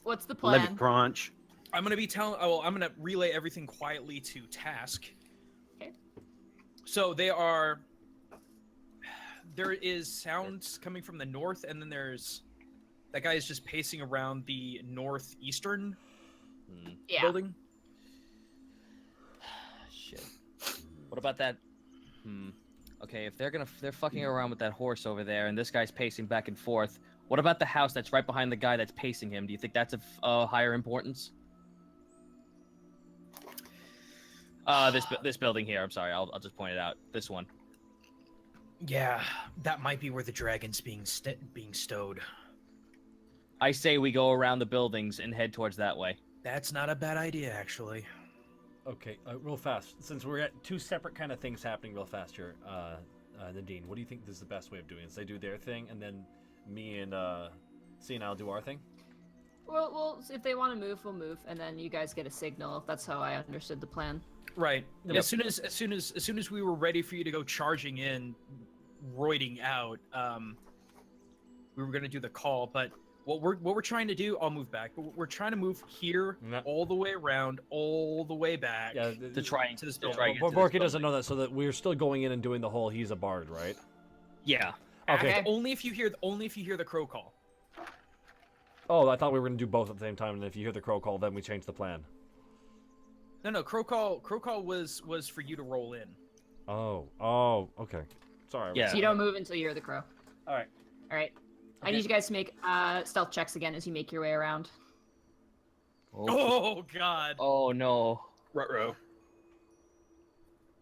what's the Let me plan? crunch. I'm gonna be telling. Oh, I'm gonna relay everything quietly to Task. Okay. So they are. There is sounds coming from the north, and then there's that guy is just pacing around the northeastern Yeah. building. Shit. What about that? Okay, if they're fucking around with that horse over there, and this guy's pacing back and forth. What about the house that's right behind the guy that's pacing him? Do you think that's of higher importance? This building here. I'm sorry. I'll just point it out. This one. Yeah, that might be where the dragon's being stowed. I say we go around the buildings and head towards that way. That's not a bad idea, actually. Okay, real fast. Since we're at two separate kind of things happening real fast here, Nadine, what do you think is the best way of doing this? They do their thing, and then me and Senile do our thing? Well, if they want to move, we'll move, and then you guys get a signal. If that's how I understood the plan. Right. Yep. As soon as we were ready for you to go charging in, roiding out, we were gonna do the call. But what we're trying to do, I'll move back. But we're trying to move here Yeah. all the way around, all the way back. Yeah, To try and To this to building. try and get to this Borky doesn't building. know that, so that we're still going in and doing the whole he's a bard, right? Yeah. Okay. Okay. Only if you hear the crow call. Oh, I thought we were gonna do both at the same time, and if you hear the crow call, then we change the plan. No, crow call was for you to roll in. Oh, okay. Sorry. Yeah. So you don't move until you hear the crow. All right. All right. I need you guys to make stealth checks again as you make your way around. Oh God. Oh no. Ruh-roh.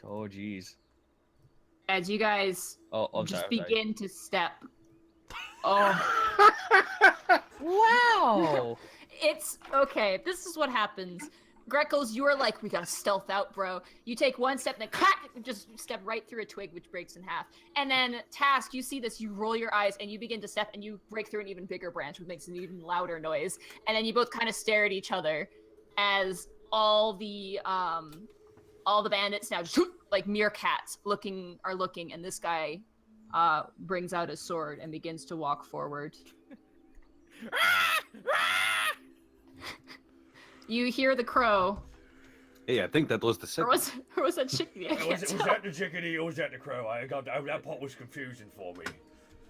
Oh jeez. As you guys I'm just sorry. begin to step. Oh. Wow. It's okay. This is what happens. Greckles, you are like, we gotta stealth out, bro. You take one step and then clack, just step right through a twig, which breaks in half. And then Task, you see this, you roll your eyes and you begin to step and you break through an even bigger branch, which makes an even louder noise. And then you both kind of stare at each other as all the bandits now just like meerkats are looking, and this guy brings out his sword and begins to walk forward. You hear the crow. Hey, I think that was the Or second. was that chickadee? I can't Was tell. that the chickadee or was that the crow? That part was confusing for me.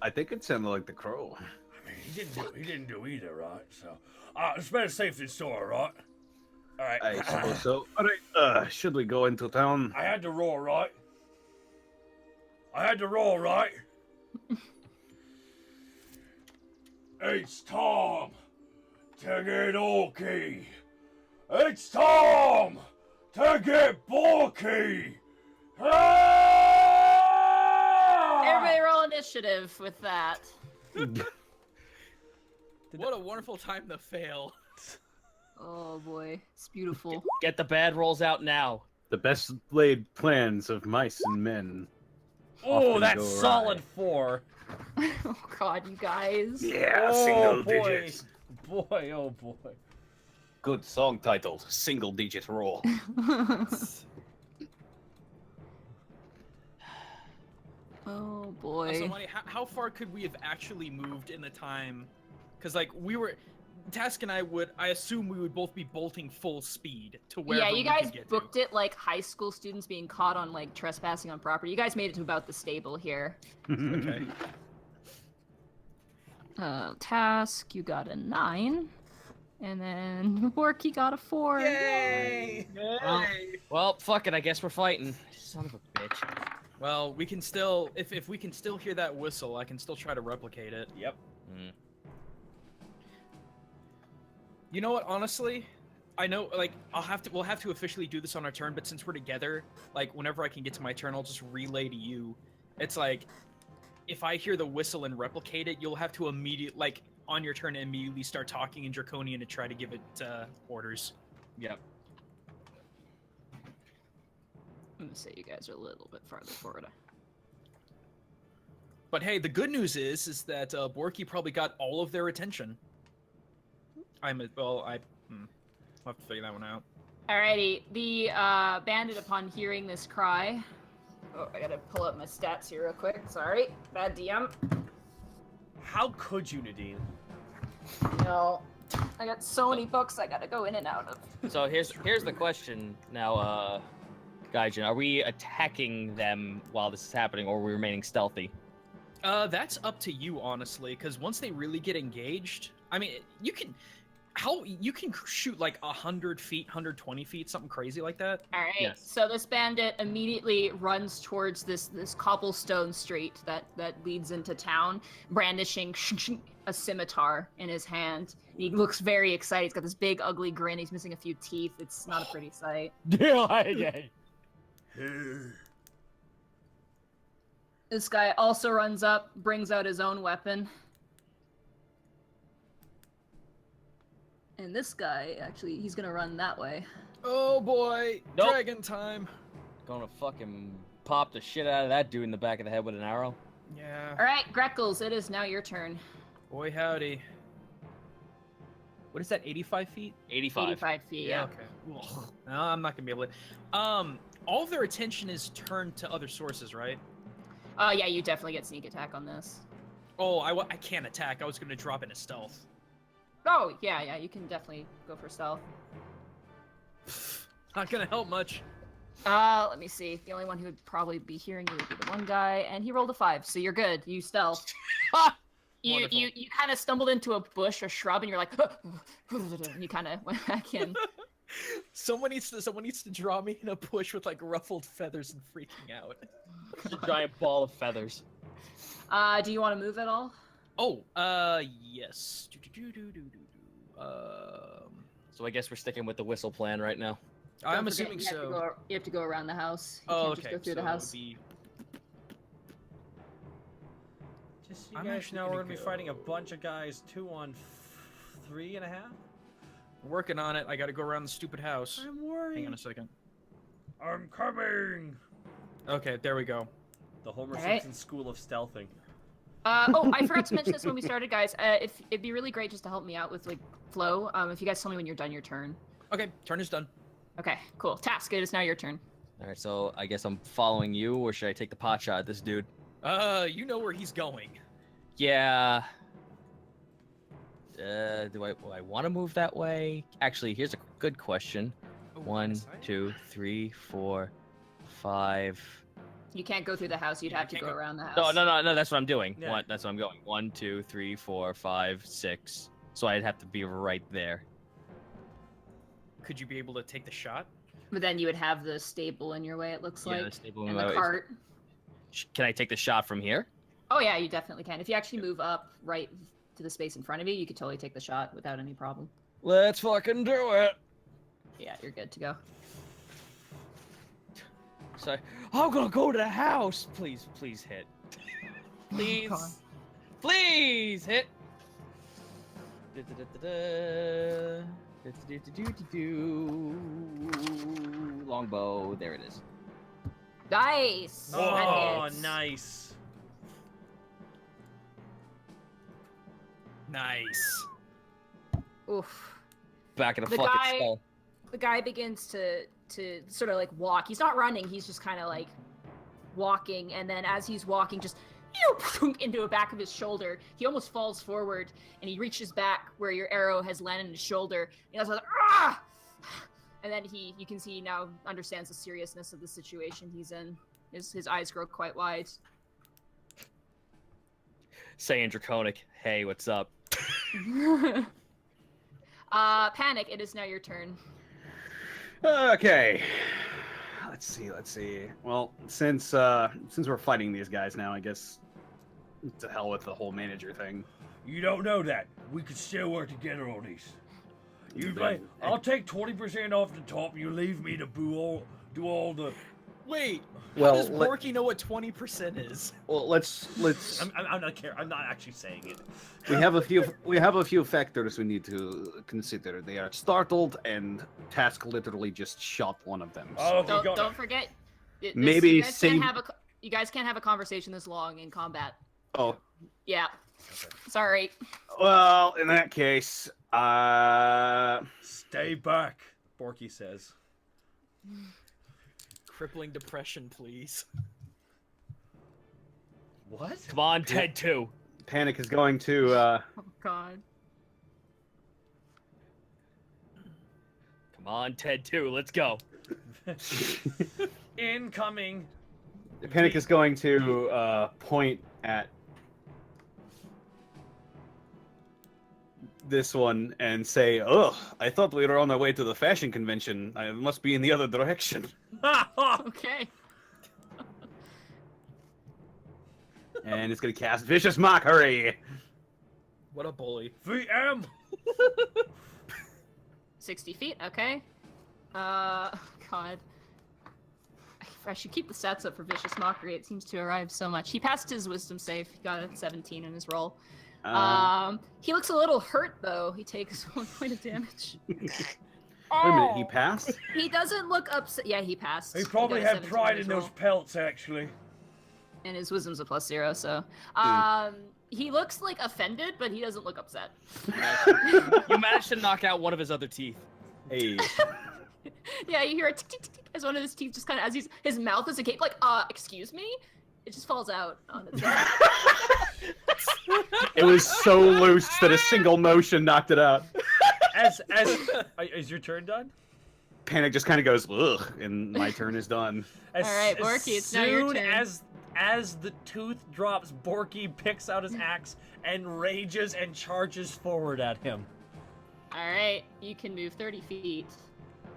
I think it sounded like the crow. I mean, he didn't do either, right? So, it's better safe than sorry, right? All right. I suppose so. All right, should we go into town? I had to roar, right? I had to roar, right? It's time to get orky. It's time to get Borky. Everybody roll initiative with that. What a wonderful time to fail. Oh boy, it's beautiful. Get the bad rolls out now. The best laid plans of mice and men. Oh, Often that's go solid awry. 4. Oh god, you guys. Yeah, Oh, single boy. digits. Boy, oh boy. Good song title, single digit roll. Oh boy. Also, Monty, how far could we have actually moved in the time? Because like Task and I assume we would both be bolting full speed to wherever Yeah, you we guys could get booked to. it like high school students being caught on like trespassing on property. You guys made it to about the stable here. Okay. Task, you got a 9. And then Borky got a 4. Yay! Well, fuck it. I guess we're fighting. Son of a bitch. Well, we can still, if we can still hear that whistle, I can still try to replicate it. Yep. You know what? Honestly, I know. Like, we'll have to officially do this on our turn. But since we're together, like, whenever I can get to my turn, I'll just relay to you. It's like, if I hear the whistle and replicate it, you'll have to on your turn, immediately start talking in Draconian to try to give it orders. Yep. I'm gonna say you guys are a little bit farther forward. But hey, the good news is that Borky probably got all of their attention. I'll have to figure that one out. Alrighty, the bandit, upon hearing this cry... Oh, I gotta pull up my stats here real quick. Sorry, bad DM. How could you, Nadine? No, I got so many books I gotta go in and out of. So here's the question now, Gaijin. Are we attacking them while this is happening, or are we remaining stealthy? That's up to you, honestly, because once they really get engaged, I mean, you can shoot like 100 feet, 120 feet, something crazy like that. All right, Yes. so this bandit immediately runs towards this cobblestone street that leads into town, brandishing a scimitar in his hand. He looks very excited. He's got this big, ugly grin. He's missing a few teeth. It's not a pretty sight. This guy also runs up, brings out his own weapon. And this guy, actually, he's gonna run that way. Oh boy, Nope. dragon time. Gonna fucking pop the shit out of that dude in the back of the head with an arrow. Yeah. All right, Greckles, it is now your turn. Boy howdy. What is that? 85 feet? 85. 85 feet, yeah. Okay. Ugh. No, I'm not gonna be able to. All of their attention is turned to other sources, right? Yeah, you definitely get sneak attack on this. Oh, I can't attack. I was gonna drop into stealth. Oh, yeah, you can definitely go for stealth. Not gonna help much. Let me see. The only one who would probably be hearing you would be the one guy, and he rolled a 5, so you're good. You stealth. You Wonderful. you kind of stumbled into a bush or shrub, and you're like, and you kind of went back in. Someone needs to draw me in a bush with like ruffled feathers and freaking out. A giant ball of feathers. Do you want to move at all? Oh, yes. So I guess we're sticking with the whistle plan right now. I'm Don't forget, assuming you have to so. you have to go around the house. You Oh, can't okay. just go through So the that house. would be... Just so you I'm guys actually know, we're gonna gonna be fighting a go- bunch of guys 2-on-3.5. Working on it. I gotta go around the stupid house. I'm worried. Hang on a second. I'm coming. Okay, there we go. The Homer Alright. Simpson school of stealthing. Oh, I forgot to mention this when we started, guys. If it'd be really great just to help me out with like flow. If you guys tell me when you're done your turn. Okay, turn is done. Okay, cool. Task, it is now your turn. All right, so I guess I'm following you, or should I take the pot shot at this dude? You know where he's going. Yeah. Do I want to move that way? Actually, here's a good question. Oh, 1, this side? 2, 3, 4, 5. You can't go through the house. You'd Yeah, have you to can't go around the house. No. That's what I'm doing. Yeah. That's what I'm going. 1, 2, 3, 4, 5, 6. So I'd have to be right there. Could you be able to take the shot? But then you would have the stable in your way. It looks Yeah, like, the stable in and my the way. cart. Can I take the shot from here? Oh yeah, you definitely can. If you actually move up right to the space in front of you, you could totally take the shot without any problem. Let's fucking do it. Yeah, you're good to go. So I'm gonna go to the house. Please hit. Please, God. please hit. Longbow. There it is. Nice. That Oh, hits. nice. Nice. Oof. Back in the The fucking guy- skull. The guy begins to sort of like walk. He's not running. He's just kind of like walking, and then as he's walking, just into the back of his shoulder. He almost falls forward, and he reaches back where your arrow has landed in his shoulder. And he's like, ah! And then you can see he now understands the seriousness of the situation he's in. His eyes grow quite wide. Saying draconic. Hey, what's up? Panic. It is now your turn. Okay. Let's see. Well, since we're fighting these guys now, I guess to hell with the whole manager thing. You don't know that. We could still work together on these. You Then- like, I'll take 20% off the top. You leave me to do all the. Wait. Well, How does let- Borky know what 20% is? Well, let's. I'm not care. I'm not actually saying it. We have a few factors we need to consider. They are startled, and Task literally just shot one of them. Oh, okay, got Don't it. forget. Maybe you guys save- you guys can't have a conversation this long in combat. Oh, Yeah. Sorry. well, in that case, Stay back. Borky says. Crippling depression, please. What? Come on, Ted 2. Panic is going to. Oh God. Come on, Ted 2. Let's go. Incoming. Panic is going to point at this one and say, "Ugh, I thought we were on our way to the fashion convention. I must be in the other direction." Okay. And it's going to cast Vicious Mockery. What a bully. VM. 60 feet. Okay. God. I should keep the stats up for Vicious Mockery. It seems to arrive so much. He passed his Wisdom save. He got a 17 in his roll. He looks a little hurt though. He takes 1 point of damage. Wait a minute, he passed? He doesn't look upset. Yeah, he passed. He probably got a had 17 pride his in those roll. pelts, actually. And his Wisdom's a +0, so. He looks like offended, but he doesn't look upset. You managed to knock out one of his other teeth. Hey. Yeah, you hear a tick, tick, tick, tick as one of his teeth just kind of, as his mouth is agape, like, excuse me? It just falls out on its own. It was so loose that a single motion knocked it out. Is your turn done? Panic just kind of goes, ugh, and my turn is done. As, All right, as Borky, it's now your soon turn. as the tooth drops, Borky picks out his axe and rages and charges forward at him. All right, you can move 30 feet.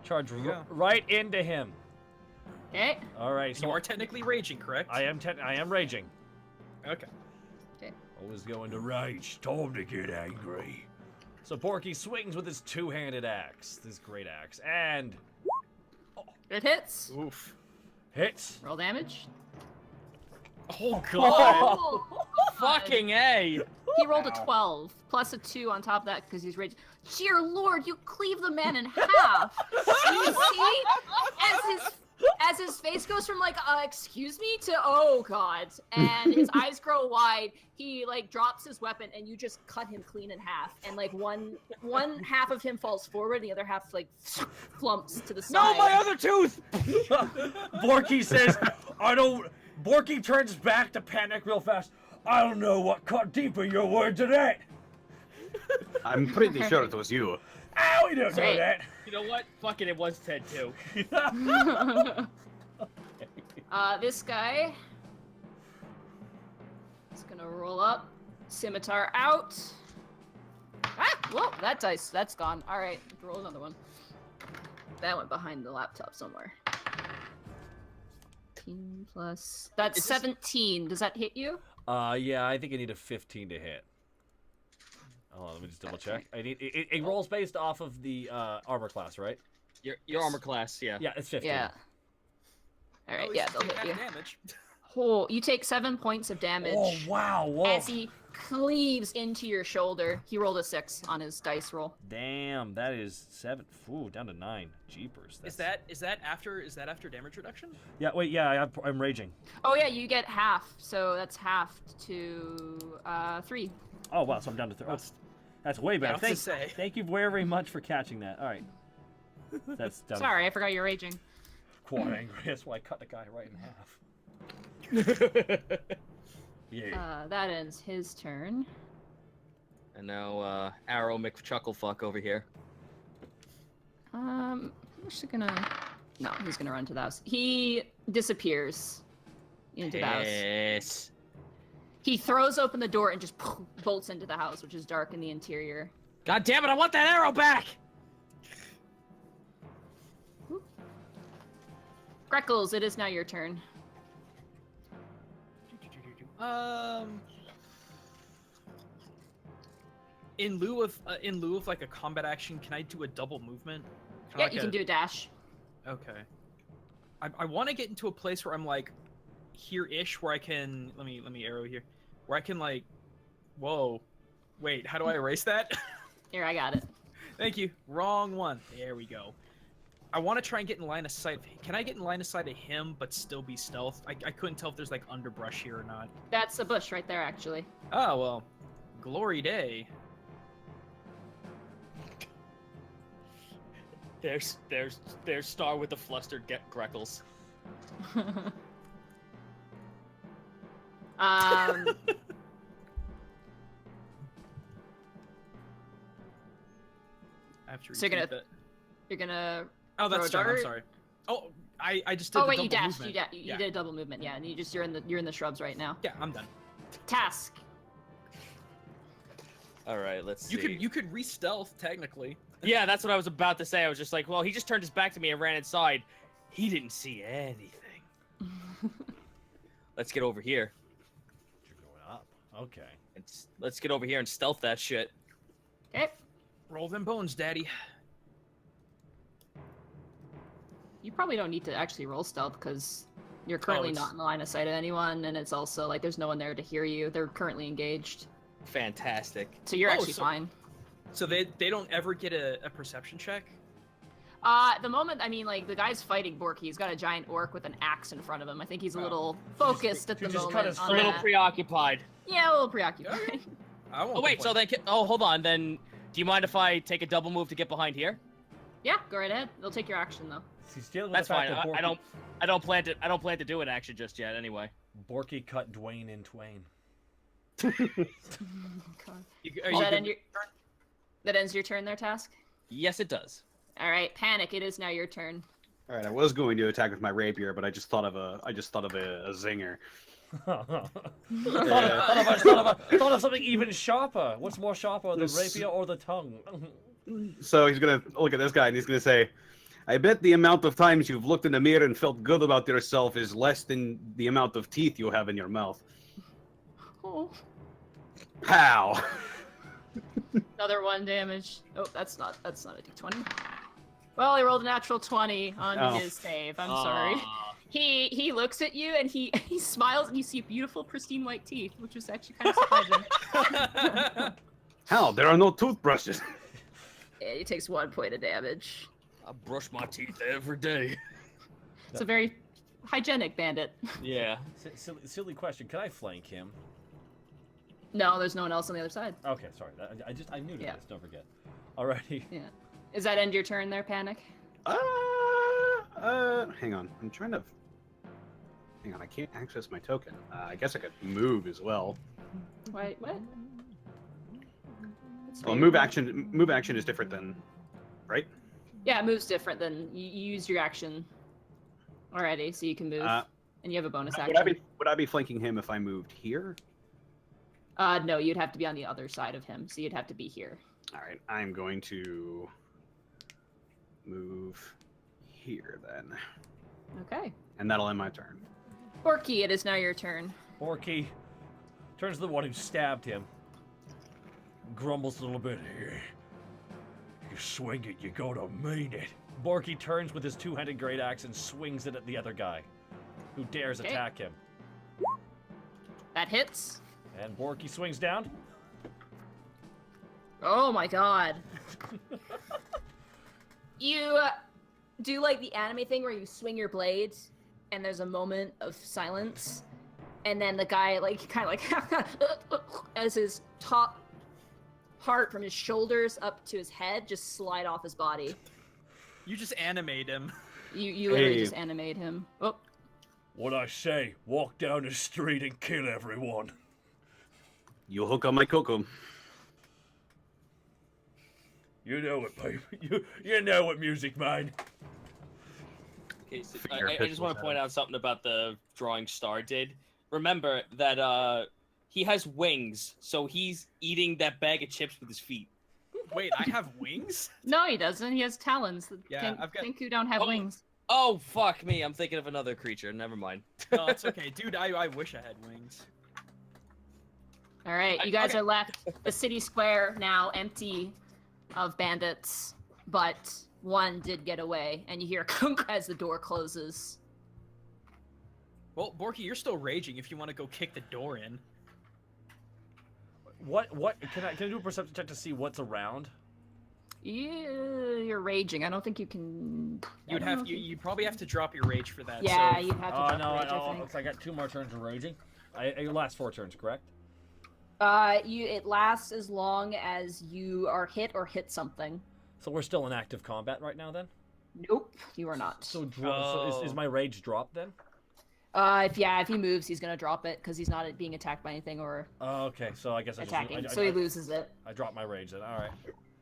Charge you go. right into him. Okay. All right, so You are technically raging, correct? I am raging. Okay. Always going to Rage, time to get angry. So Borky swings with his two-handed axe, this great axe, and It hits. Oof. hits. Roll damage. Oh god. Oh, Fucking A! He rolled a 12 plus a 2 on top of that because he's raging. Dear Lord, you cleave the man in half. You see, as his face goes from like excuse me to oh god, and his eyes grow wide. He like drops his weapon, and you just cut him clean in half. And like one half of him falls forward, and the other half like flumps to the side. No, my other tooth! Borky says, Borky turns back to panic real fast. I don't know what cut deeper your words are at. I'm pretty sure it was you. Ow, we don't know Great. that. You know what? Fuck it, it was Ted too. This guy is gonna roll up, scimitar out. Ah, whoa, that dice, that's gone. All right, roll another one. That went behind the laptop somewhere. 15 plus. That's 17. Does that hit you? Yeah, I think I need a 15 to hit. Hold on, let me just double check. I need it rolls based off of the armor class, right? Your armor class, yeah. Yeah, it's 15. Yeah. All right, Oh, yeah, he's they'll hit taking you. half damage. Oh, you take 7 points of damage. Oh wow, whoa. As he cleaves into your shoulder. He rolled a 6 on his dice roll. Damn, that is 7. Ooh, down to 9. Jeepers. Is that after damage reduction? Yeah, wait, yeah, I'm raging. Oh yeah, you get half, so that's halved to 3. Oh wow, so I'm down to 3. Oh, that's way better. Yeah, I was gonna say. Thank you very much for catching that. All right. That's done. Sorry, I forgot you're raging. Quite angry. That's why I cut the guy right in half. Yeah. That ends his turn. And now, Arrow McChucklefuck over here. I'm actually gonna. No, he's gonna run to the house. He disappears into the house. Yes. He throws open the door and just bolts into the house, which is dark in the interior. God damn it, I want that arrow back! Greckles, it is now your turn. In lieu of like a combat action, can I do a double movement? Yeah, you can do a dash. Okay. I want to get into a place where I'm like here-ish, where I can let me arrow here, where I can like, whoa, wait, how do I erase that? Here, I got it. Thank you. Wrong one. There we go. I want to try and get in line of sight. Can I get in line of sight of him, but still be stealth? I couldn't tell if there's like underbrush here or not. That's a bush right there, actually. Oh well, glory day. There's Star with the flustered Greckles. I have to So you're repeat gonna- that. You're gonna. Oh, that's throw a done. I'm dart? sorry. Oh, I just did. Oh the wait, you double dashed. movement. You Yeah. did a double movement. Yeah, and you're in the shrubs right now. Yeah, I'm done. Task. All right, let's see. You could re-stealth technically. Yeah, that's what I was about to say. I was just like, well, he just turned his back to me and ran inside. He didn't see anything. Let's get over here. You're going up. Okay. Let's get over here and stealth that shit. Okay. Roll them bones, daddy. You probably don't need to actually roll stealth because you're currently it's- not in the line of sight of anyone, and it's also like there's no one there to hear you. They're currently engaged, Fantastic. so you're Oh, actually so- fine. So they don't ever get a perception check? At the moment, I mean, like the guy's fighting Borky. He's got a giant orc with an axe in front of him. I think he's a little focused at the you just moment. cut his on A little that. preoccupied. Yeah, a little preoccupied. Alright. I won't Oh wait, so complain. then hold on. Then do you mind if I take a double move to get behind here? Yeah, go right ahead. They'll take your action though. He's dealing with That's the fact fine. that Borky, I don't plan to do an action just yet. Anyway. Borky cut Dwayne in twain. Are Does that you end your? That ends your turn there, Task. Yes, it does. All right, Panic. It is now your turn. All right, I was going to attack with my rapier, but I just thought of a zinger. Thought of something even sharper. What's more sharper, the rapier or the tongue? So he's gonna look at this guy and he's gonna say, I bet the amount of times you've looked in the mirror and felt good about yourself is less than the amount of teeth you have in your mouth. Oh. How? Another 1 damage. Oh, that's not a d20. Well, he rolled a natural 20 on his save. I'm sorry. He looks at you and he smiles and you see beautiful pristine white teeth, which is actually kind of surprising. How? There are no toothbrushes. Yeah, he takes 1 point of damage. I brush my teeth every day. It's a very hygienic bandit. Yeah. Silly question. Can I flank him? No, there's no one else on the other side. Okay, sorry. I'm new to this. Don't forget. Alrighty. Yeah. Is that end your turn there, Panic? Hang on. I'm trying to. Hang on. I can't access my token. I guess I could move as well. Wait, what? Well, move action is different than, right? Yeah, move's different than you use your action already, so you can move, and you have a bonus action. Would I be flanking him if I moved here? No, you'd have to be on the other side of him, so you'd have to be here. All right, I'm going to move here then. Okay. And that'll end my turn. Borky, it is now your turn. Borky turns to the one who stabbed him. Grumbles a little bit. You swing it, you gotta mean it. Borky turns with his two-handed great axe and swings it at the other guy, who dares attack him. That hits. And Borky swings down. Oh my god. You do like the anime thing where you swing your blades, and there's a moment of silence, and then the guy like kind of like as his top part from his shoulders up to his head just slide off his body. You just animate him. You literally just animate him. Oh. What I say, walk down the street and kill everyone. You hook on my cocoa. You know it, baby. You know it, music man. Okay, so I just want to point out something about the drawing Star did. Remember that he has wings, so he's eating that bag of chips with his feet. Wait, I have wings? No, he doesn't. He has talons. Yeah, I've got... Kenku don't have wings. Oh, fuck me. I'm thinking of another creature. Never mind. No, it's okay. Dude, I wish I had wings. All right, you guys are left. The city square now empty of bandits, but one did get away, and you hear kunk as the door closes. Well, Borky, you're still raging if you want to go kick the door in. What can I do a perception check to see what's around? You're raging. I don't think you can. You probably have to drop your rage for that. Yeah, so... you have to drop your rage, I think. I got 2 more turns of raging. It lasts 4 turns, correct? It lasts as long as you are hit or hit something. So we're still in active combat right now, then? Nope, you are not. So is my rage dropped then? If he moves, he's gonna drop it because he's not being attacked by anything or. Okay, so I guess attacking. So he loses it. I drop my rage then. All right.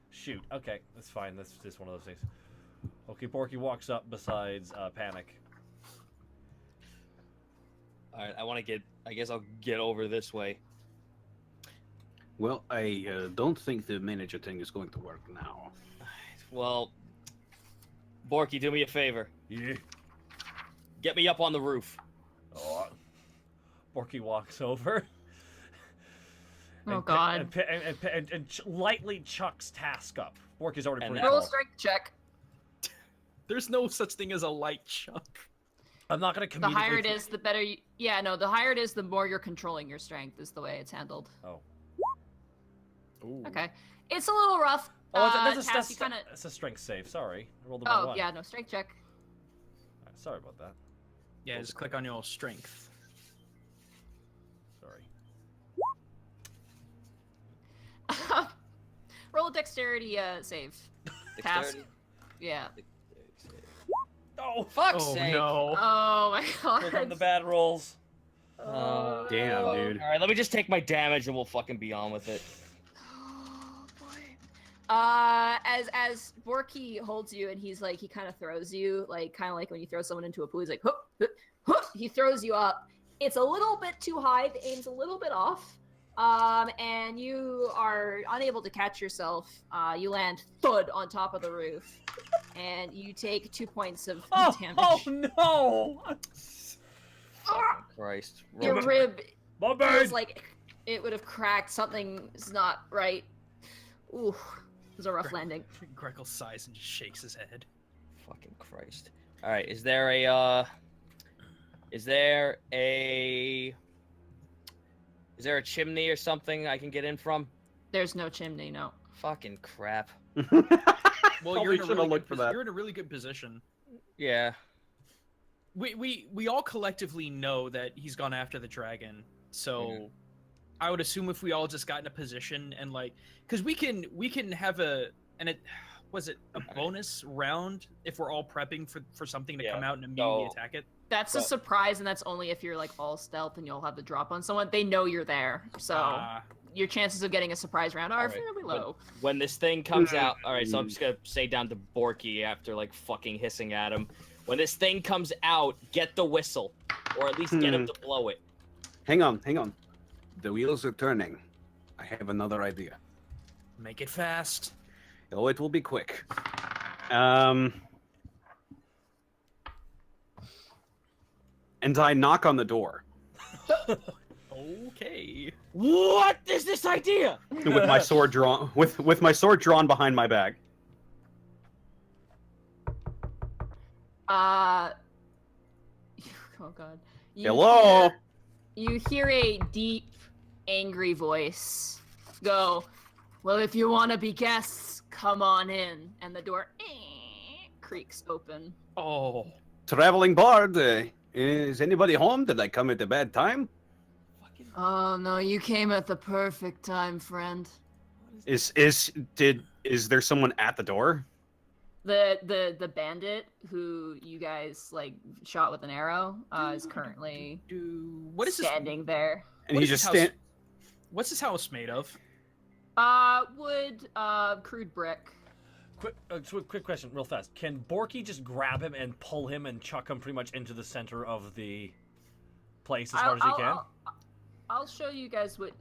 Shoot. Okay, that's fine. That's just one of those things. Okay, Borky walks up besides Panic. All right, I guess I'll get over this way. Well, I don't think the manager thing is going to work now. Well, Borky, do me a favor. Yeah. Get me up on the roof. Oh. Borky walks over. Oh God! And lightly chucks Task up. Borky's already pretty roll a tall. strength check. There's no such thing as a light chuck. I'm not gonna. The higher it is, the better. Yeah, no. The higher it is, the more you're controlling your strength. Is the way it's handled. Oh. Ooh. Okay, it's a little rough. That's a strength save. Sorry, I rolled a 1. Yeah, no strength check. Right, sorry about that. Yeah, just click on your strength. Sorry. Roll a dexterity save. Task. Yeah. Oh, Fuck's sake! No. Oh my God. Here come the bad rolls. Damn, dude. All right, let me just take my damage and we'll fucking be on with it. Oh boy. As Borky holds you and he kind of throws you, kind of like when you throw someone into a pool. He's like, hup, hup, hup. He throws you up It's a little bit too high. The aim's a little bit off. And you are unable to catch yourself. You land thud on top of the roof, and you take 2 points of damage. Oh no! Fucking Christ. Your rib My bad. feels like it would have cracked. Something's not right. Ooh, it was a rough landing. Greckles sighs and just shakes his head. Fucking Christ. All right, is there a chimney or something I can get in from? There's no chimney, no. Fucking crap. Well, Probably you're in a should've really looked good for that. You're in a really good position. Yeah. We all collectively know that he's gone after the dragon, so I would assume if we all just got in a position and like, because we can have a bonus round if we're all prepping for something to come out and immediately attack it. That's a surprise, and that's only if you're like all stealth and you'll have the drop on someone. They know you're there, so your chances of getting a surprise round are fairly low. When this thing comes out, all right, so I'm just gonna say down to Borky after like fucking hissing at him. When this thing comes out, get the whistle, or at least get him to blow it. Hang on. The wheels are turning. I have another idea. Make it fast. Oh, it will be quick. And I knock on the door Okay. What is this idea? with my sword drawn with my sword drawn behind my back. Oh god. Hello? You hear a deep, angry voice go, "Well, if you want to be guests, come on in." And the door creaks open. Oh. Traveling bard, is anybody home? Did I come at a bad time? Oh no, you came at the perfect time, friend. Is there someone at the door? The bandit who you guys like shot with an arrow is currently What is standing there. And What he is just this house- stand. What's this house made of? Wood, crude brick. Quick question, real fast. Can Borky just grab him and pull him and chuck him pretty much into the center of the place as hard as he can? I'll show you guys what.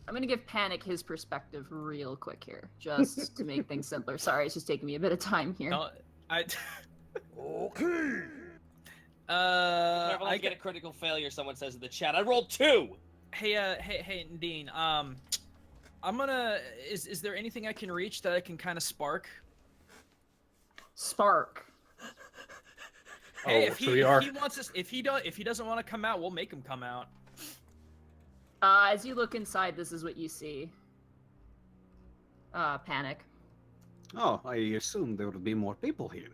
I'm gonna give Panic his perspective real quick here, just to make things simpler. Sorry, it's just taking me a bit of time here. No, I. Okay. Whenever I get a critical failure, someone says in the chat, I rolled 2! Hey, Dean. I'm gonna. Is there anything I can reach that I can kind of spark? Spark. Hey, Oh, if so he we are- wants us, if he doesn't want to come out, we'll make him come out. As you look inside, this is what you see. Panic. Oh, I assumed there would be more people here.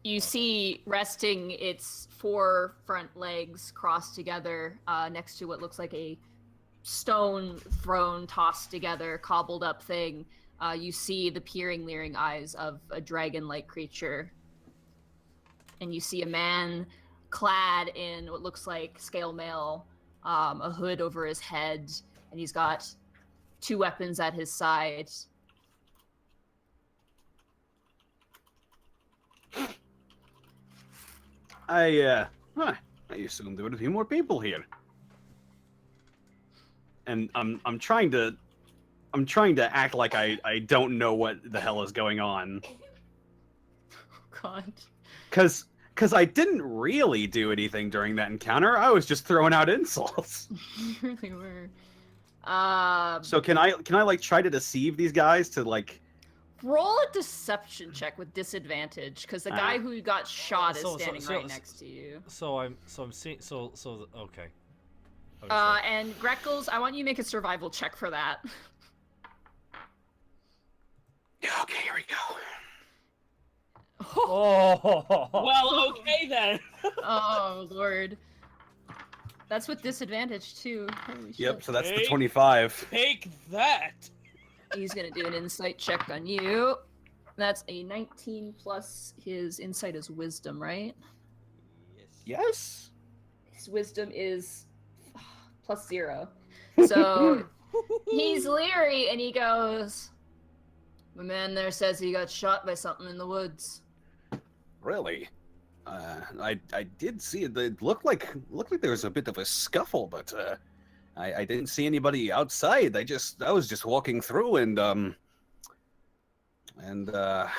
You see resting its 4 front legs crossed together next to what looks like a stone thrown, tossed together, cobbled up thing. You see the peering, leering eyes of a dragon-like creature. And you see a man clad in what looks like scale mail, a hood over his head, and he's got 2 weapons at his side. I assumed there would be more people here. And I'm trying to act like I don't know what the hell is going on. God. Cause I didn't really do anything during that encounter. I was just throwing out insults. You really were. So can I like try to deceive these guys to like Roll a deception check with disadvantage, because the guy who got shot is standing right next to you. I'm seeing okay. And Greckles, I want you to make a survival check for that. Okay, here we go. Oh. Well, okay then. Oh lord. That's with disadvantage too. Holy shit. Yep, so that's the Hey. 25. Take that. He's gonna do an insight check on you. That's a 19 plus his insight is wisdom, right? Yes? His wisdom is plus 0. So he's leery and he goes, "The man there says he got shot by something in the woods." Really? I did see it. It looked like there was a bit of a scuffle, but I didn't see anybody outside. I was just walking through, and I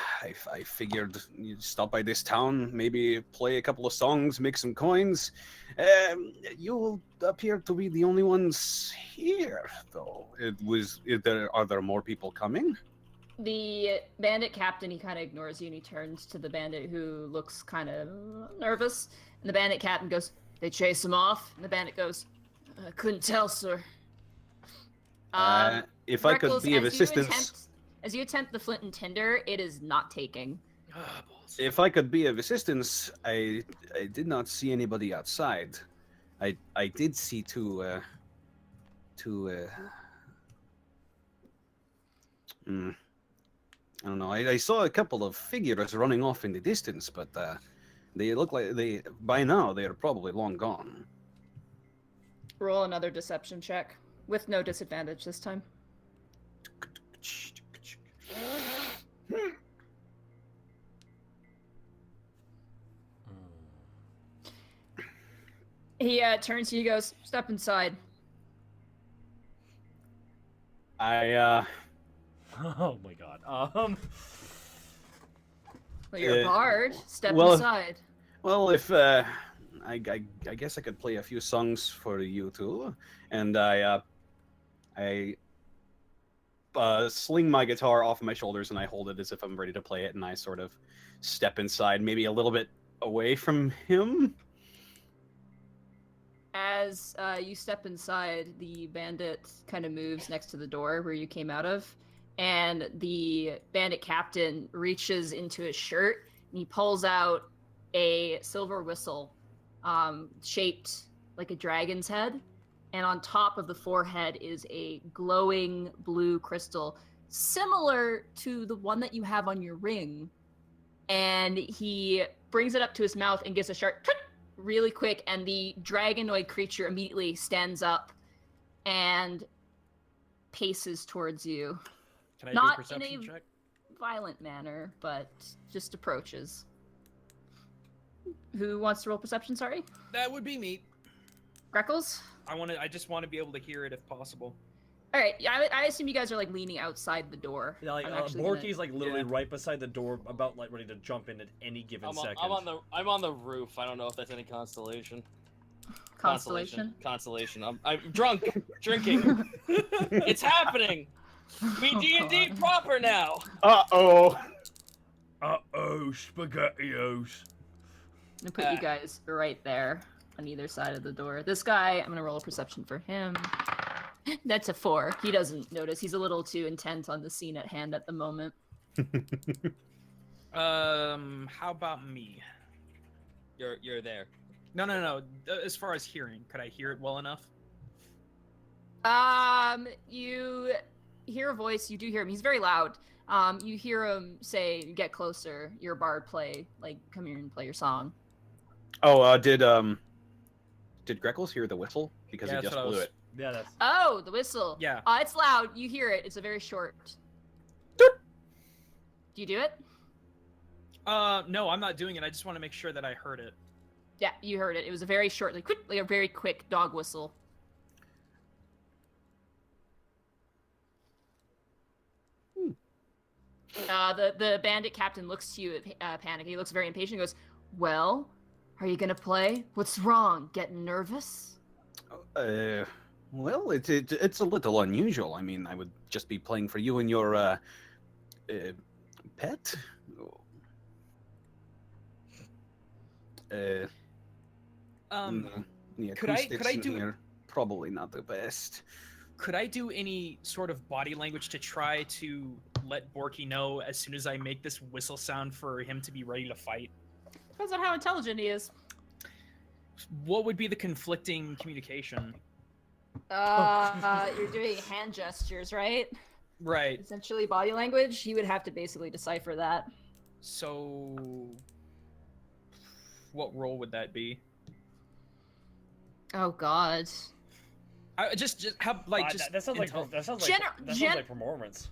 figured you'd stop by this town, maybe play a couple of songs, make some coins. You appear to be the only ones here, though. Are there more people coming? The bandit captain, he kind of ignores you and he turns to the bandit who looks kind of nervous. And the bandit captain goes, "They chase him off?" And the bandit goes, "I couldn't tell, sir." If I could Greckles, be of assistance... As you attempt the flint and tinder, it is not taking. If I could be of assistance, I did not see anybody outside. I did see two I don't know. I saw a couple of figures running off in the distance, but they look like by now they are probably long gone. Roll another deception check with no disadvantage this time. He turns to you, goes, "Step inside." Oh my god. Well, you're a bard. Step inside. Well, if I guess I could play a few songs for you too, and I sling my guitar off my shoulders and I hold it as if I'm ready to play it, and I sort of step inside, maybe a little bit away from him. As you step inside, the bandit kind of moves next to the door where you came out of, and the bandit captain reaches into his shirt and he pulls out a silver whistle shaped like a dragon's head, and on top of the forehead is a glowing blue crystal similar to the one that you have on your ring, and he brings it up to his mouth and gives a sharp really quick, and the dragonoid creature immediately stands up and paces towards you. Can I Not do a perception in a check? violent manner, but just approaches. Who wants to roll perception, sorry? That would be me. Greckles? I just want to be able to hear it if possible. Alright, I assume you guys are like leaning outside the door. Yeah, like Borky's like literally right beside the door, about like ready to jump in at any given second. I'm on the roof. I don't know if that's any constellation. Constellation? Constellation. I'm drunk, drinking. It's happening. We D&D proper now. Uh-oh, SpaghettiOs. I'm gonna put you guys right there on either side of the door. This guy, I'm gonna roll a perception for him. That's a 4. He doesn't notice. He's a little too intent on the scene at hand at the moment. How about me? You're there. No. As far as hearing, could I hear it well enough? You hear a voice. You do hear him. He's very loud. You hear him say, "Get closer." Your bard play, like, "Come here and play your song." Oh, did Greckles hear the whistle? Because he just blew it. Yeah, that's. Oh, the whistle. Yeah. It's loud. You hear it. It's a very short. Doot. Do you do it? No, I'm not doing it. I just want to make sure that I heard it. Yeah, you heard it. It was a very short, like a very quick dog whistle. The bandit captain looks to you panic. He looks very impatient. He goes, "Well, are you gonna play? What's wrong? Getting nervous?" Well, it's a little unusual. I mean, I would just be playing for you and your pet. The could I acoustics in do here probably not the best. Could I do any sort of body language to try to let Borky know as soon as I make this whistle sound for him to be ready to fight? Depends on how intelligent he is. What would be the conflicting communication? You're doing hand gestures, right? Right. Essentially body language. He would have to basically decipher that. So, what role would that be? Oh God. Just how like just that sounds like intel- that sounds like Gener- that sounds gen- like performance.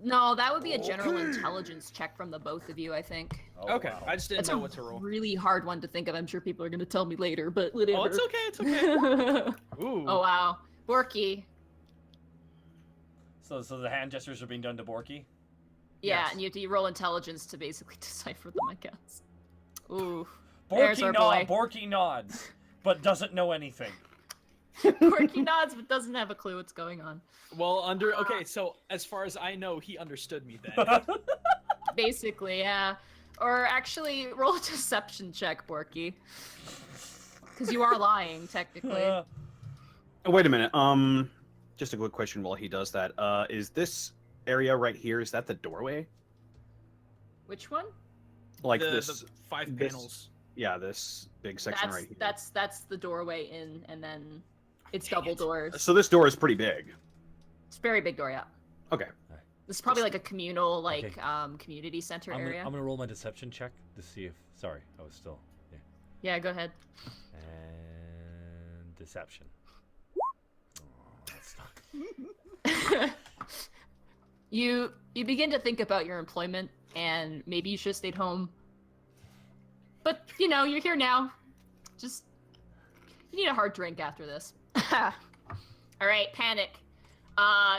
No, that would be a general intelligence check from the both of you, I think. Oh, Okay, wow. I just didn't It's know a what to roll. really hard one to think of. I'm sure people are going to tell me later, but whatever. Oh, it's okay. It's okay. Ooh. Oh, wow. Borky. So the hand gestures are being done to Borky? Yeah, Yes. and you have to roll intelligence to basically decipher them, I guess. Ooh. There's our Borky nods, but doesn't know anything. Borky nods, but doesn't have a clue what's going on. Well, okay, so as far as I know, he understood me then. Basically, yeah. Or actually, roll a deception check, Borky. Because you are lying, technically. Oh, wait a minute. Just a quick question while he does that. Is this area right here? Is that the doorway? Which one? Like the 5 this- panels. Yeah, this big section right here. That's the doorway in, and then it's double doors. So this door is pretty big. It's a very big door, yeah. Okay. This is probably like a communal, Okay. community center I'm area. gonna roll my deception check to see if. Sorry, I was still. Yeah. Yeah, go ahead. And deception. Oh, that's not. You begin to think about your employment, and maybe you should have stayed home. But you're here now. Just you need a hard drink after this. All right, panic.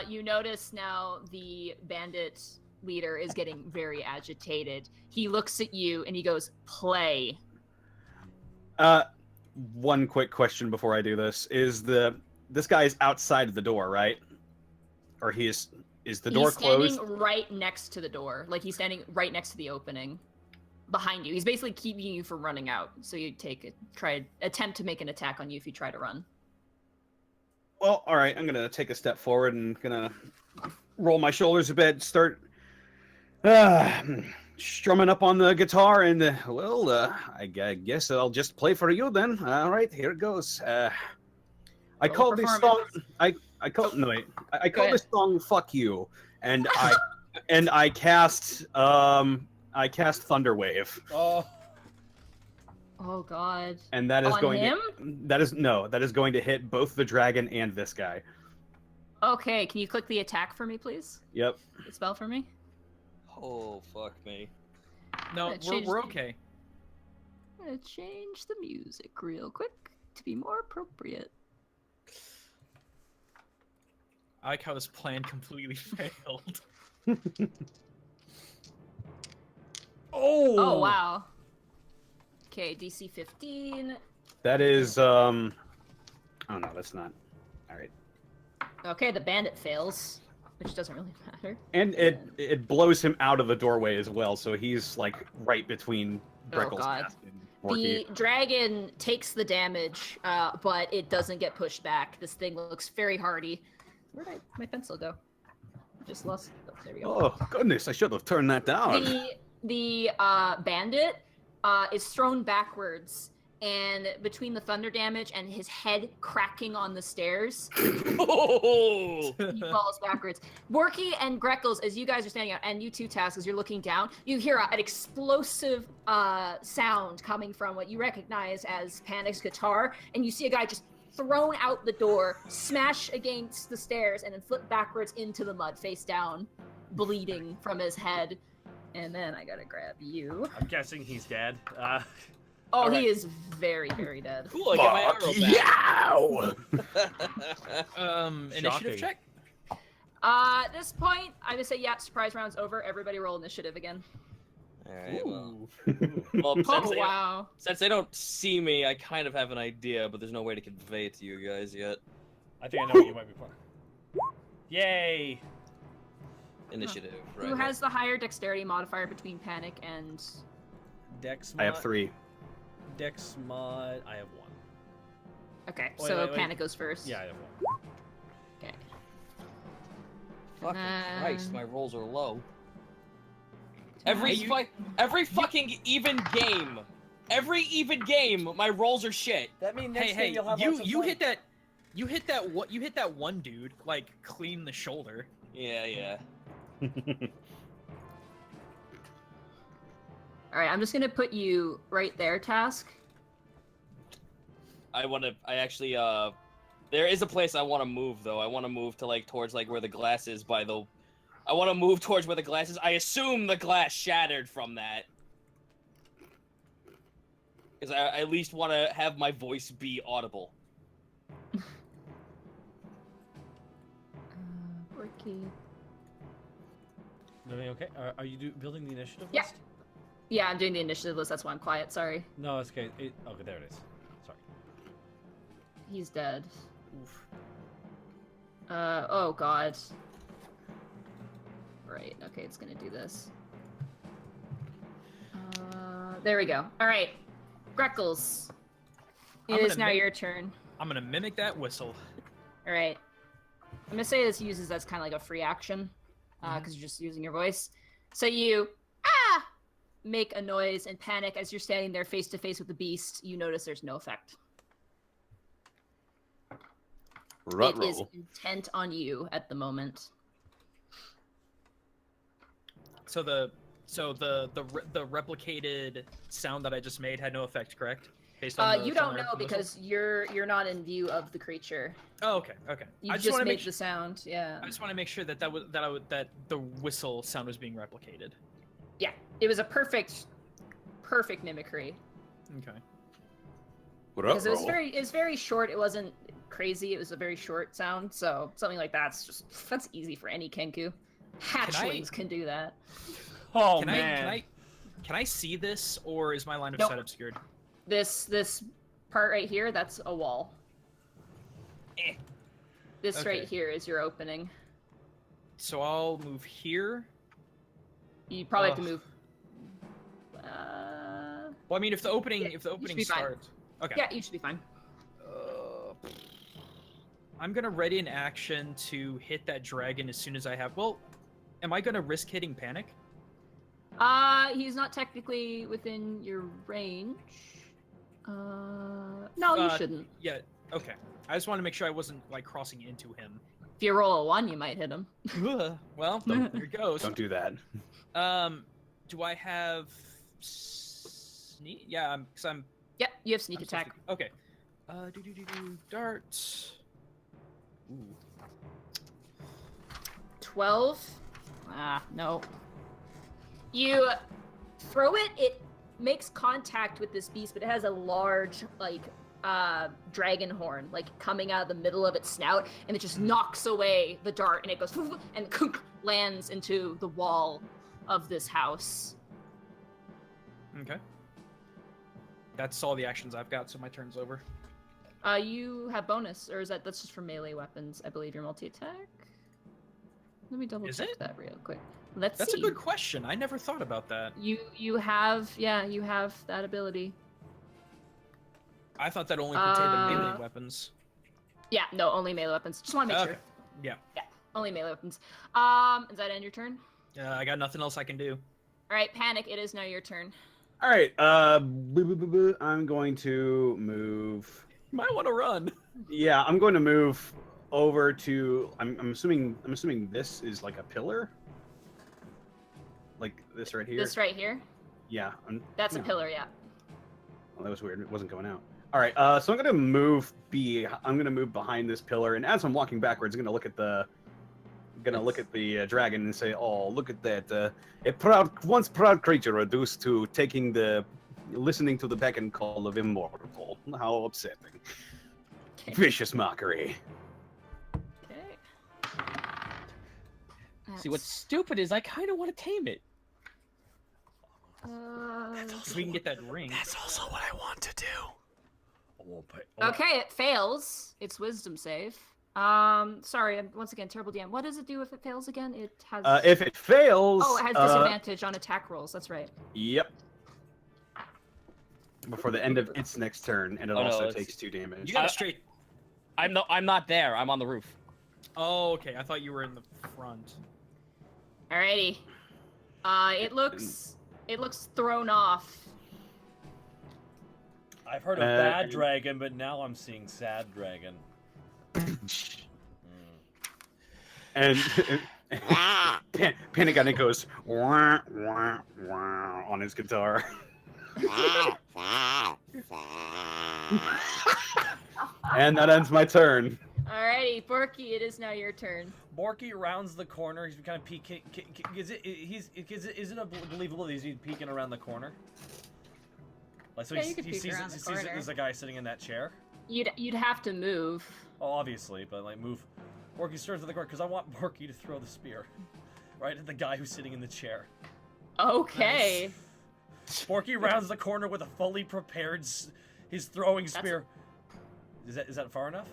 You notice now the bandit leader is getting very agitated. He looks at you and he goes, "Play." One quick question before I do this. This guy is outside of the door, right? Or is the door closed? He's standing right next to the door. Like he's standing right next to the opening. Behind you. He's basically keeping you from running out. So you attempt to make an attack on you if you try to run. Well, all right. I'm gonna take a step forward and gonna roll my shoulders a bit. Start strumming up on the guitar, and I guess I'll just play for you then. All right, here it goes. I Roll call this song. performance. I call no wait. I Go call ahead. this song "Fuck You," and I cast Thunderwave. Oh. Oh god. And that is On going him? that is going to hit both the dragon and this guy. Okay, can you click the attack for me, please? Yep. The spell for me? Oh, fuck me. No, That changed we're the- okay. I'm gonna change the music real quick to be more appropriate. I like how this plan completely failed. Oh wow. Okay, DC 15. That is oh no, that's not. All right. Okay, the bandit fails, which doesn't really matter. And it blows him out of the doorway as well, so he's like right between Greckles God. and Borky. The dragon takes the damage, but it doesn't get pushed back. This thing looks very hardy. Where'd my pencil go? Just lost. Oh, there we go. Oh goodness, I should have turned that down. The bandit is thrown backwards, and between the thunder damage and his head cracking on the stairs, Oh! he falls backwards. Borky and Greckles, as you guys are standing out, and you two, Task, as you're looking down, you hear an explosive sound coming from what you recognize as Panic's guitar, and you see a guy just thrown out the door, smash against the stairs, and then flip backwards into the mud, face down, bleeding from his head. And then I gotta grab you. I'm guessing he's dead. Oh, Alright. he is very, very dead. Cool, I get my arrow back. Yow! Initiative Shocking. check? At this point, I would say, yeah, surprise round's over. Everybody roll initiative again. Alright, well. Ooh. Well, Oh, wow. since they don't see me, I kind of have an idea, but there's no way to convey it to you guys yet. I think I know what you might be playing. Yay! Initiative, right? Who has the higher dexterity modifier between Panic and... Dex I mod. have 3. Dex mod. I have 1. Okay, Wait, so wait. Panic goes first. Yeah, I have 1. Okay. Fucking Christ, my rolls are low. Hey, Every fucking even game, my rolls are shit. That means Hey, you hit that one dude like clean the shoulder. Yeah. Alright, I'm just gonna put you right there, Task. There is a place I want to move though. I want to move to like towards like where the glass is by the I want to move towards where the glass is. I assume the glass shattered from that. Because I at least want to have my voice be audible. Borky. Okay. Are you building the initiative Yeah. list? Yeah, I'm doing the initiative list. That's why I'm quiet. Sorry. No, it's okay. Okay, there it is. Sorry. He's dead. Oof. Oh god. Right, okay, it's gonna do this. There we go. Alright. Greckles. It is now your turn. I'm gonna mimic that whistle. Alright. I'm gonna say this uses as kind of like a free action, because you're just using your voice. So you, make a noise and panic as you're standing there face to face with the beast. You notice there's no effect. It is intent on you at the moment. So the replicated sound that I just made had no effect, correct? Based on you don't know because you're not in view of the creature. Oh, okay. You just made the sound, yeah. I just want to make sure that that the whistle sound was being replicated. Yeah, it was a perfect mimicry. Okay. Because it was very short. It wasn't crazy. It was a very short sound. So something like that's easy for any Kenku. Hatchlings can do that. Oh man. Can I see this, or is my line of sight obscured? This part right here, that's a wall. This right here is your opening. So I'll move here. You probably have to move. Well, I mean, if the opening starts. Okay. Yeah, you should be fine. I'm gonna ready an action to hit that dragon as soon as I have. Well, am I gonna risk hitting panic? He's not technically within your range. No, you shouldn't. Yeah. Okay. I just want to make sure I wasn't like crossing into him. If you roll a 1, you might hit him. Well, there it goes. Don't do that. Do I have sneak? Yeah, because I'm. Yep, you have sneak attack. Okay. Darts. Ooh. 12. No. You throw it. It makes contact with this beast, but it has a large, like, dragon horn, like, coming out of the middle of its snout, and it just knocks away the dart, and it goes and lands into the wall of this house. Okay. That's all the actions I've got, so my turn's over. You have bonus, or that's just for melee weapons? I believe your multi-attack. Let me double check that real quick. Let's see. That's a good question. I never thought about that. You have that ability. I thought that only pertained to melee weapons. Yeah, no, only melee weapons. Just want to make sure. Yeah. Yeah, only melee weapons. Does that end your turn? I got nothing else I can do. All right, Panic. It is now your turn. All right. I'm going to move. You might want to run. Yeah, I'm going to move over to. I'm assuming this is like a pillar. Like this right here. This right here. Yeah. That's a pillar. Yeah. Well, that was weird. It wasn't going out. All right. So I'm gonna move. I'm gonna move behind this pillar, and as I'm walking backwards, I'm gonna look at the. Dragon and say, "Oh, look at that! Once proud creature reduced to listening to the beck and call of immortal. How upsetting! Okay. Vicious mockery." Okay. See, what's stupid is I kind of want to tame it. So we can get that ring. That's also what I want to do. Okay, it fails. It's wisdom save. Sorry, once again, terrible DM. What does it do if it fails again? It has. If it fails. Oh, it has disadvantage on attack rolls. That's right. Yep. Before the end of its next turn, and it also takes 2 damage. You got it straight. I'm not there. I'm on the roof. Oh, okay. I thought you were in the front. Alrighty. It looks thrown off. I've heard of bad dragon, but now I'm seeing sad dragon. And Panic goes wah, wah, wah, on his guitar. And that ends my turn. Alrighty, Borky, it is now your turn. Borky rounds the corner. He's kind of peeking. Is it believable that he's peeking around the corner? Like, so Yeah, he you could sees peek around the corner. there's a guy sitting in that chair. You'd have to move. Oh, obviously, but like move. Borky stirs to the corner because I want Borky to throw the spear right at the guy who's sitting in the chair. Okay. Borky rounds the corner with a fully prepared. He's throwing spear. Is that far enough?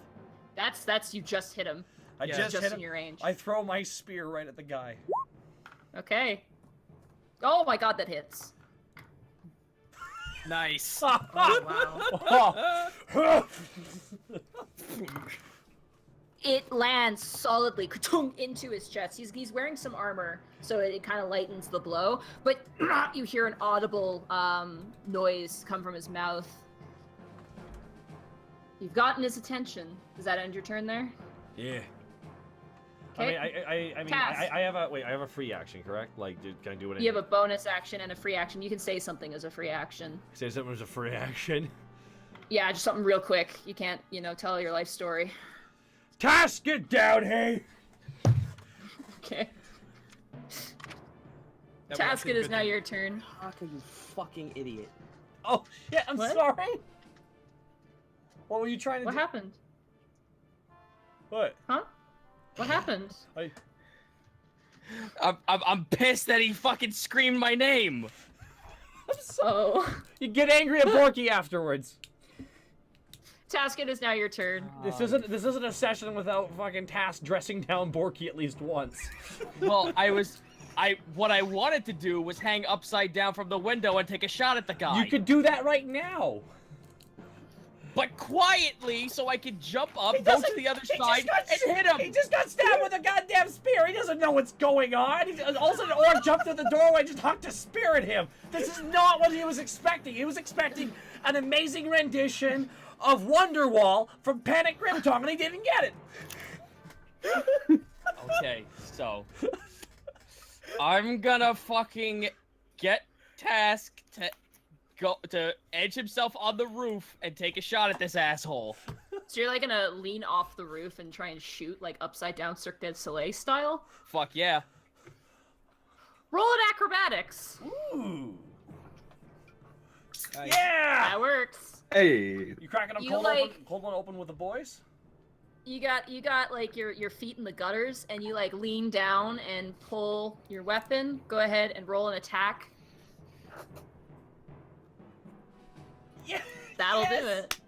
That's you just hit him. I Yeah. just hit in him. your range. I throw my spear right at the guy. Okay. Oh my god, that hits. Nice. Oh wow. It lands solidly into his chest. He's wearing some armor, so it kind of lightens the blow. But you hear an audible noise come from his mouth. You've gotten his attention. Does that end your turn there? Yeah. Okay. I mean, Task. I have a free action, correct? Like, can I do it? You have a bonus action and a free action. You can say something as a free action. Say something was a free action. Yeah, just something real quick. You can't, tell your life story. Task, get down, hey! Okay. That was Task, actually it a is good now thing. your turn. Taka, you fucking idiot. Oh shit! I'm What? sorry. What were you trying to What do? happened? What? Huh? What happened? I'm pissed that he fucking screamed my name. Oh. You get angry at Borky afterwards. Task, it is now your turn. This isn't a session without fucking Task dressing down Borky at least once. Well, what I wanted to do was hang upside down from the window and take a shot at the guy. You could do that right now. But quietly, so I could jump up, go to the other side, and hit him. He just got stabbed with a goddamn spear. He doesn't know what's going on. All of a sudden, Orc jumped through the doorway, just hucked a spear at him. This is not what he was expecting. He was expecting an amazing rendition of Wonderwall from Panic Grimtongue, and he didn't get it. Okay, so I'm gonna fucking get Task to go to edge himself on the roof and take a shot at this asshole. So you're like gonna lean off the roof and try and shoot like upside down Cirque du Soleil style? Fuck yeah. Roll an acrobatics. Ooh. Nice. Yeah! That works. Hey, You cracking You cold one open with the boys? You got like your feet in the gutters and you like lean down and pull your weapon. Go ahead and roll an attack. Yeah. That'll do it.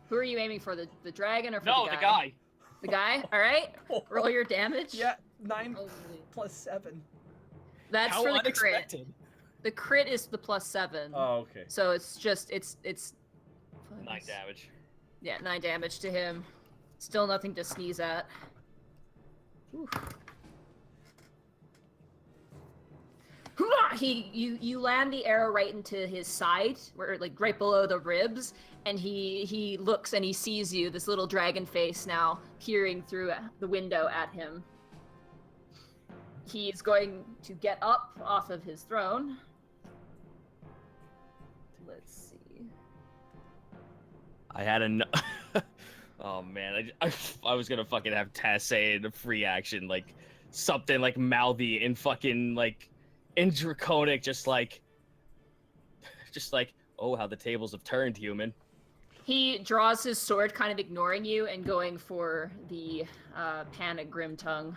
Who are you aiming for? The dragon or for No, the the guy? guy. The guy? Alright. Roll your damage. Yeah, 9 Holy. plus 7. That's How for the unexpected. crit. The crit is the +7. Oh, okay. So it's 9 damage. Yeah, 9 damage to him. Still nothing to sneeze at. Oof. You land the arrow right into his side, where like right below the ribs, and he looks and he sees you, this little dragon face now peering through the window at him. He's going to get up off of his throne. Let's see. I had a. Oh man, I was gonna fucking have Tess say in a free action like something like mouthy and fucking like in draconic, just like oh how the tables have turned, human. He draws his sword, kind of ignoring you, and going for the panic Grimtongue.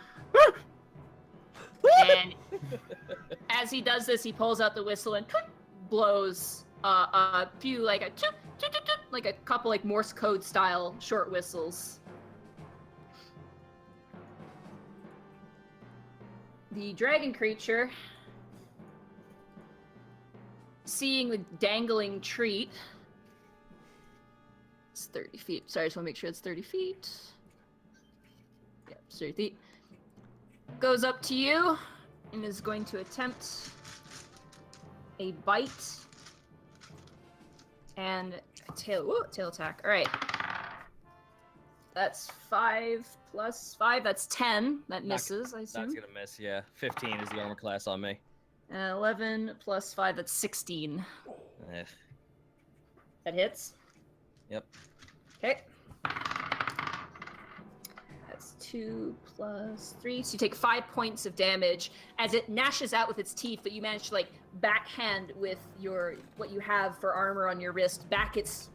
And as he does this, he pulls out the whistle and blows a few, like a couple like Morse code style short whistles. The dragon creature, seeing the dangling treat, it's 30 feet. Sorry, I just want to make sure it's 30 feet. Yep, it's 30 feet. Goes up to you and is going to attempt a bite and a tail attack. All right. That's 5 plus 5. That's 10. That misses, I assume. That's gonna miss. Yeah, 15 is the armor class on me. 11 plus 5. That's 16. Eh. That hits. Yep. Okay. 2 plus 3. So you take 5 points of damage as it gnashes out with its teeth, but you manage to like backhand with what you have for armor on your wrist, back its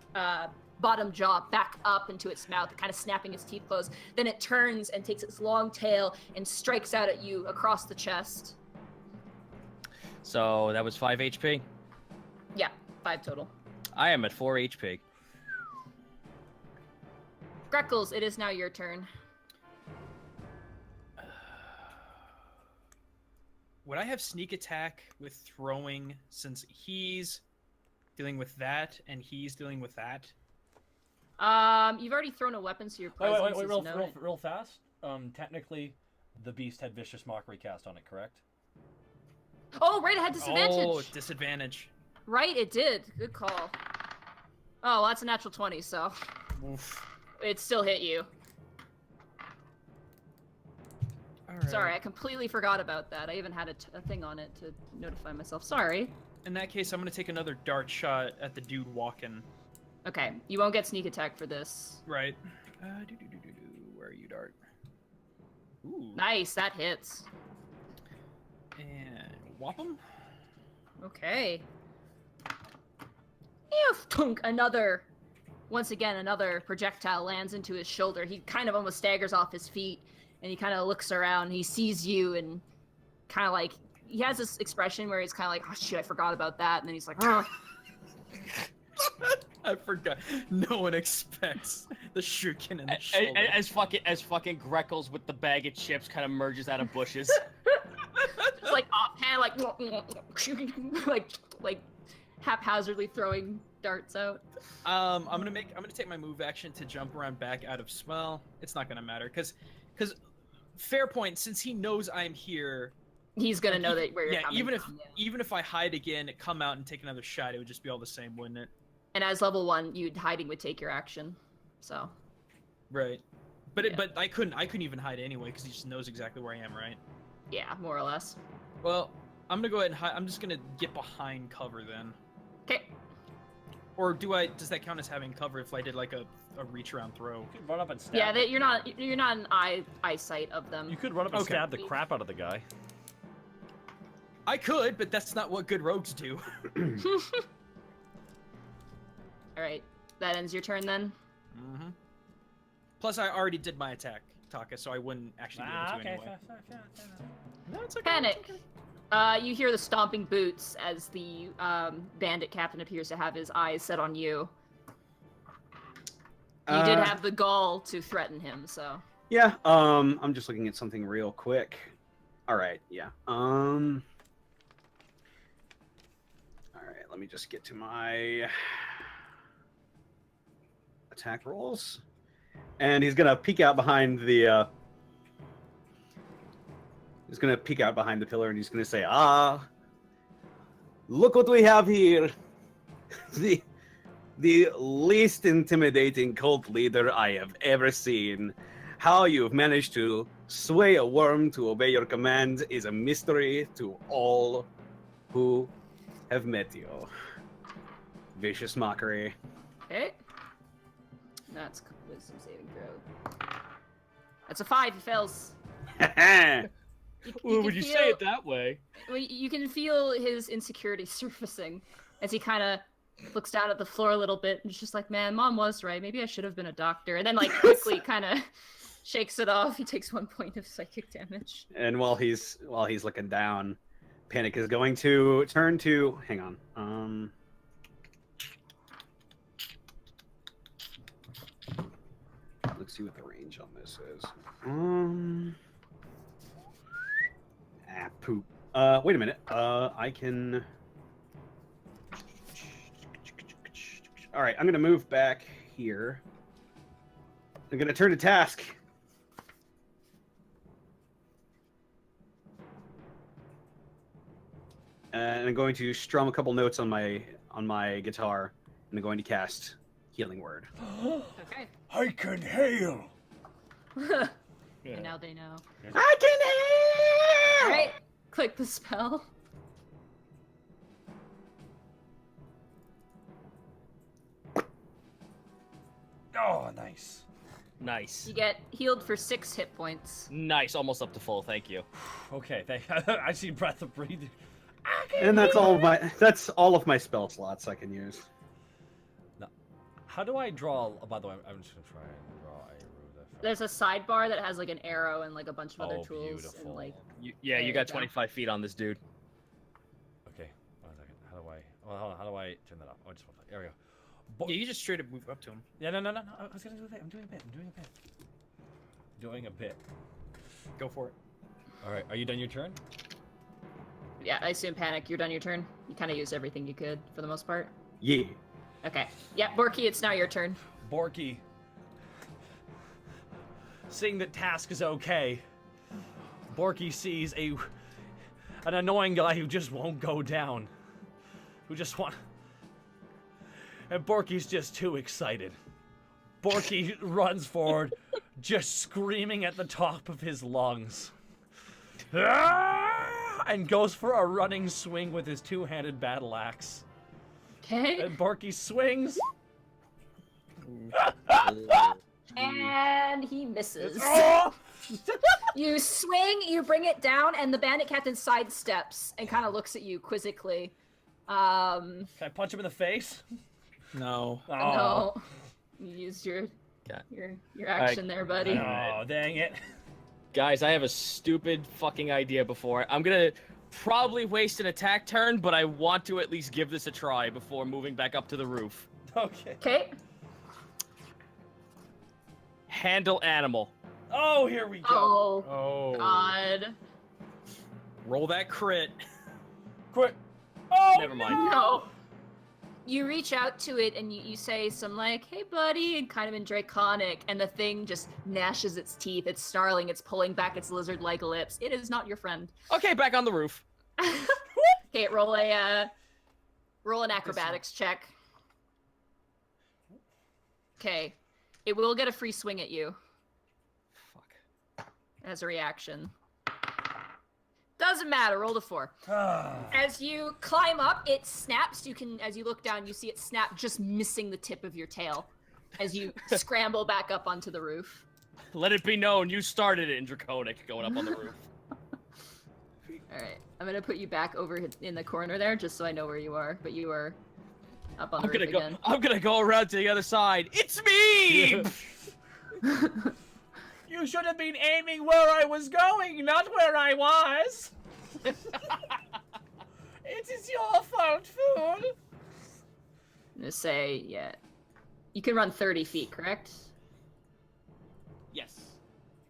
bottom jaw back up into its mouth, kind of snapping its teeth closed. Then it turns and takes its long tail and strikes out at you across the chest. So that was 5 HP. Yeah, 5 total. I am at 4 HP. Greckles, it is now your turn. Would I have sneak attack with throwing since he's dealing with that and he's dealing with that? You've already thrown a weapon, so your presence Wait, is known. real fast. Technically, the beast had Vicious Mockery cast on it, correct? Oh, right, it had disadvantage. Oh, disadvantage. Right, it did. Good call. Oh, well, that's a natural 20, so Oof. it still hit you. All right. Sorry, I completely forgot about that. I even had a thing on it to notify myself. Sorry. In that case, I'm gonna take another dart shot at the dude walking. Okay, you won't get sneak attack for this. Right. Where are you, dart? Ooh. Nice, that hits. And whop him. Okay. Ew, thunk, once again, another projectile lands into his shoulder. He kind of almost staggers off his feet, and he kind of looks around. He sees you, and kind of like, he has this expression where he's kind of like, oh shit, I forgot about that. And then he's like, oh. I forgot. No one expects the shuriken in the shoulder. As fucking Greckles with the bag of chips kind of merges out of bushes. Just like offhand, like haphazardly throwing darts out. I'm gonna take my move action to jump around back out of smell. It's not gonna matter because fair point, since he knows I'm here. He's gonna know that where you're coming from. Even if I hide again, come out and take another shot, it would just be all the same, wouldn't it? And as level 1, hiding would take your action. So. Right. But I couldn't even hide anyway because he just knows exactly where I am, right? Yeah, more or less. Well, I'm gonna go ahead and hide. I'm just gonna get behind cover then. Okay. Or does that count as having cover if I did like a reach around throw? You could run up and stab. Yeah, you're not in eyesight of them. You could run up and stab the crap out of the guy. I could, but that's not what good rogues do. All right, that ends your turn then. Mm-hmm. Plus, I already did my attack, Taka, so I wouldn't actually be able to anyway. No, it's okay. Panic. It's okay. You hear the stomping boots as the bandit captain appears to have his eyes set on you. You did have the gall to threaten him, so. Yeah. I'm just looking at something real quick. All right. Yeah. All right. Let me just get to my attack rolls. And he's gonna peek out behind the. He's gonna peek out behind the pillar, and he's gonna say, "Ah, look what we have here! the least intimidating cult leader I have ever seen. How you've managed to sway a worm to obey your command is a mystery to all who have met you." Vicious mockery. Okay. That's wisdom saving throw. That's a 5. He fails. Would you say it that way? You can feel his insecurity surfacing as he kind of looks down at the floor a little bit and is just like, man, Mom was right. Maybe I should have been a doctor. And then, like, quickly kind of shakes it off. He takes 1 point of psychic damage. And while he's looking down, Panic is going to turn to. Hang on. Let's see what the range on this is. Poop. Wait a minute. I can. All right, I'm gonna move back here. I'm gonna turn to Task. And I'm going to strum a couple notes on my guitar, and I'm going to cast Healing Word. Okay. I can hail. And now they know. I can hail! All right, click the spell. Oh, nice. Nice. You get healed for 6 hit points. Nice, almost up to full. Thank you. Okay, I see breath of breathing. And that's all of my spell slots I can use. How do I draw? Oh, by the way, I'm just gonna try and draw a rune. There's a sidebar that has like an arrow and like a bunch of other Oh, tools beautiful. and like. You There you got go. 25 feet on this dude. Okay, 1 second. How do I? Well, hold on. How do I turn that off? Oh, just one second. There we go. Yeah, you just straight up move up to him. Yeah, no. I was gonna do a bit. I'm doing a bit. Doing a bit. Go for it. All right. Are you done your turn? Yeah, I assume Panic. You're done your turn. You kind of used everything you could for the most part. Yeah. Okay. Yeah, Borky, it's now your turn. Borky, seeing that Task is okay, Borky sees an annoying guy who just won't go down. And Borky's just too excited. Borky runs forward, just screaming at the top of his lungs. And goes for a running swing with his 2-handed battle axe. Okay. And Borky swings. And he misses. Oh! You swing, you bring it down, and the bandit captain sidesteps and kind of looks at you quizzically. Can I punch him in the face? No. Oh. No. You used your action there, buddy. Oh, dang it. Guys, I have a stupid fucking idea before. I'm gonna probably waste an attack turn, but I want to at least give this a try before moving back up to the roof. Okay. Okay. Handle animal. Oh, here we go. Oh, Oh. God. Roll that crit. Quick. Oh, Never mind. No. You reach out to it and you say some like, hey buddy, and kind of in Draconic, and the thing just gnashes its teeth. It's snarling, it's pulling back its lizard-like lips. It is not your friend. Okay, back on the roof. Okay, roll an acrobatics check. Okay. It will get a free swing at you Fuck. as a reaction. Doesn't matter, roll a 4. As you climb up, it snaps. As you look down, you see it snap, just missing the tip of your tail as you scramble back up onto the roof. Let it be known, you started it in Draconic going up on the roof. Alright, I'm gonna put you back over in the corner there, just so I know where you are, but you are up on the roof again. I'm gonna go around to the other side. It's me! You should have been aiming where I was going, not where I was. It is your fault, fool. I'm gonna say, yeah. You can run 30 feet, correct? Yes.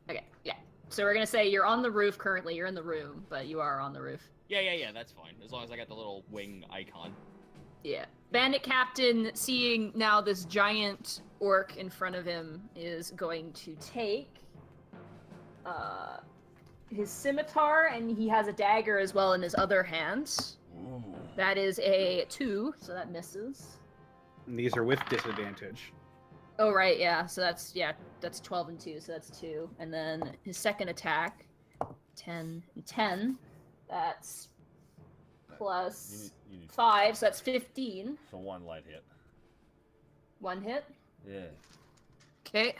Okay, yeah. So we're gonna say you're on the roof currently, you're in the room, but you are on the roof. Yeah, that's fine. As long as I got the little wing icon. Yeah. Bandit Captain, seeing now this giant orc in front of him, is going to take his scimitar, and he has a dagger as well in his other hand. Ooh. That is a 2, so that misses. And these are with disadvantage. Oh, right, yeah. So that's 12 and 2, so that's 2. And then his second attack, 10 and 10, that's plus You need 5, so that's 15. so 1 light hit. 1 hit. Yeah. Okay.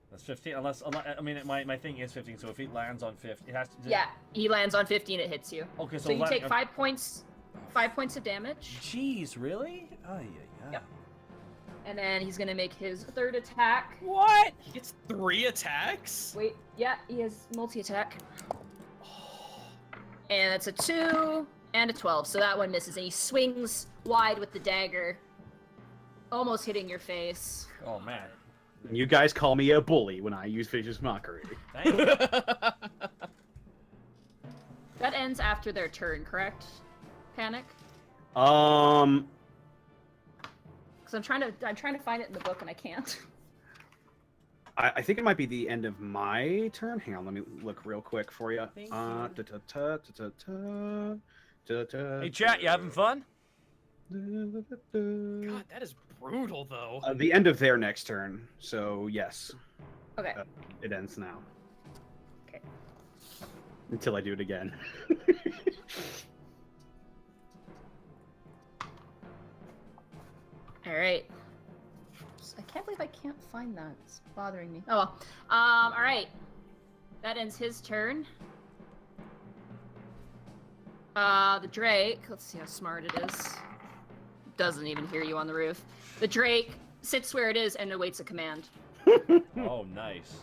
That's 15. Unless I mean, my thing is 15. So if he lands on 15, it has to. Yeah, he lands on 15, it hits you. Okay, So you take 5 points. 5 points of damage. Jeez, really? Oh yeah. Yep. And then he's gonna make his third attack. What? He gets 3 attacks? Wait, yeah, he has multi-attack. And that's a 2 and a 12, so that one misses. And he swings wide with the dagger, almost hitting your face. Oh man. You guys call me a bully when I use vicious mockery. Thank you. That ends after their turn, correct? Panic? Um, Because I'm trying to find it in the book and I can't. I think it might be the end of my turn. Hang on, let me look real quick for you. Thank you. Hey, Hey chat, you having fun? God, that is brutal, though. The end of their next turn. So yes, Okay. it ends now. Okay. Until I do it again. Alright. can't believe I can't find that. It's bothering me. Oh well. All right. That ends his turn. The Drake. Let's see how smart it is. Doesn't even hear you on the roof. The Drake sits where it is and awaits a command. Oh, nice.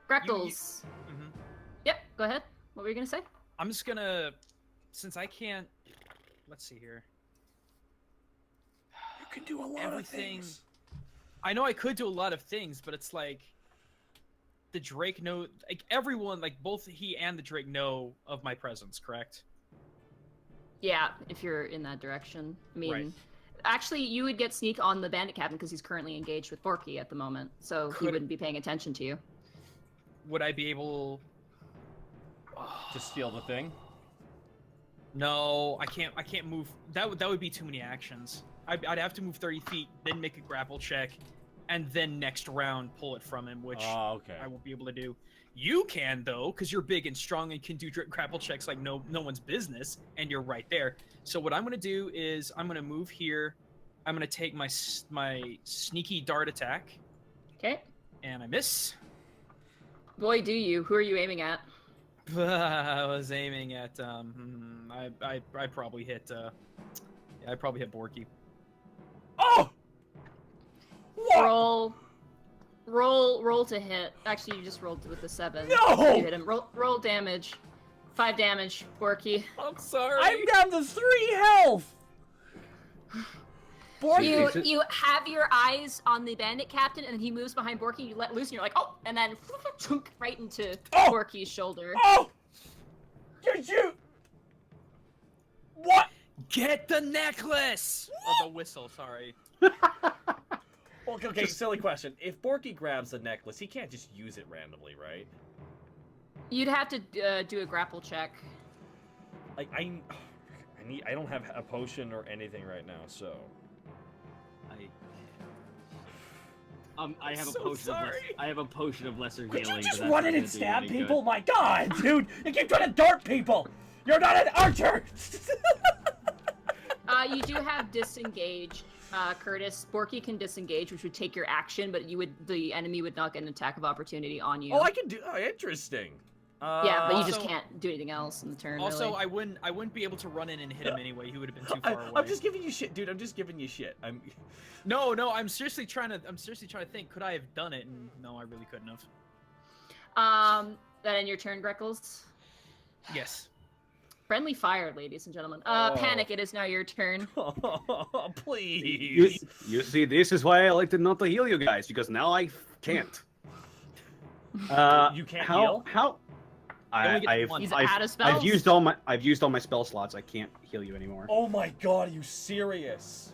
Greckles. Mhm. Yep. Go ahead. What were you gonna say? I'm just gonna, since I can't. Let's see here. You can do a lot Everything. of things. I know I could do a lot of things, but it's like the Drake know, like everyone, like both he and the Drake know of my presence, correct? Yeah, if you're in that direction. I mean, Right. actually, you would get sneak on the bandit captain because he's currently engaged with Borky at the moment, so he Could- wouldn't be paying attention to you. Would I be able? To steal the thing. No, I can't. I can't move. That would be too many actions. I'd have to move 30 feet, then make a grapple check, and then next round pull it from him, which Oh, okay. I won't be able to do. You can though, because you're big and strong and can do grapple checks like no one's business, and you're right there. So what I'm gonna do is I'm gonna move here. I'm gonna take my sneaky dart attack, Okay. and I miss. Boy, do you. Who are you aiming at? I was aiming at I probably hit I probably hit Borky. Oh! What? Roll to hit. Actually, you just rolled with the 7. No! You hit him. Roll damage. 5 damage, Borky. I'm sorry. I'm down to 3 health! Borky! You have your eyes on the bandit captain, and he moves behind Borky. You let loose, and you're like, oh, and then chunk right into Oh! Borky's shoulder. Oh! You! What? Get the necklace! Or the whistle, sorry. Okay, silly question. If Borky grabs the necklace, he can't just use it randomly, right? You'd have to do a grapple check. Like, I don't have a potion or anything right now, so... I have so a potion of sorry. I have a potion of lesser Could healing. you just but that's run not in and gonna do stab any people? good. My god, dude! You keep trying to dart people! You're not an archer! You do have disengage, Curtis. Borky can disengage, which would take your action, but the enemy would not get an attack of opportunity on you. Oh, I can do... Oh, interesting. Yeah, but you just Also- can't do anything else in the turn. Also, really. I wouldn't be able to run in and hit him anyway. He would have been too far away. I'm just giving you shit, dude. I'm just giving you shit. No, I'm seriously trying to think. Could I have done it? And no, I really couldn't have. That in your turn, Greckles. Yes. Friendly fire, ladies and gentlemen. Oh. Panic. It is now your turn. Oh, You, please. you see, this is why I like to not to heal you guys, because now I can't. You can't how, heal? How? only get I've, one. He's I've, out of spells. I've used all my spell slots. I can't heal you anymore. Oh my god, are you serious?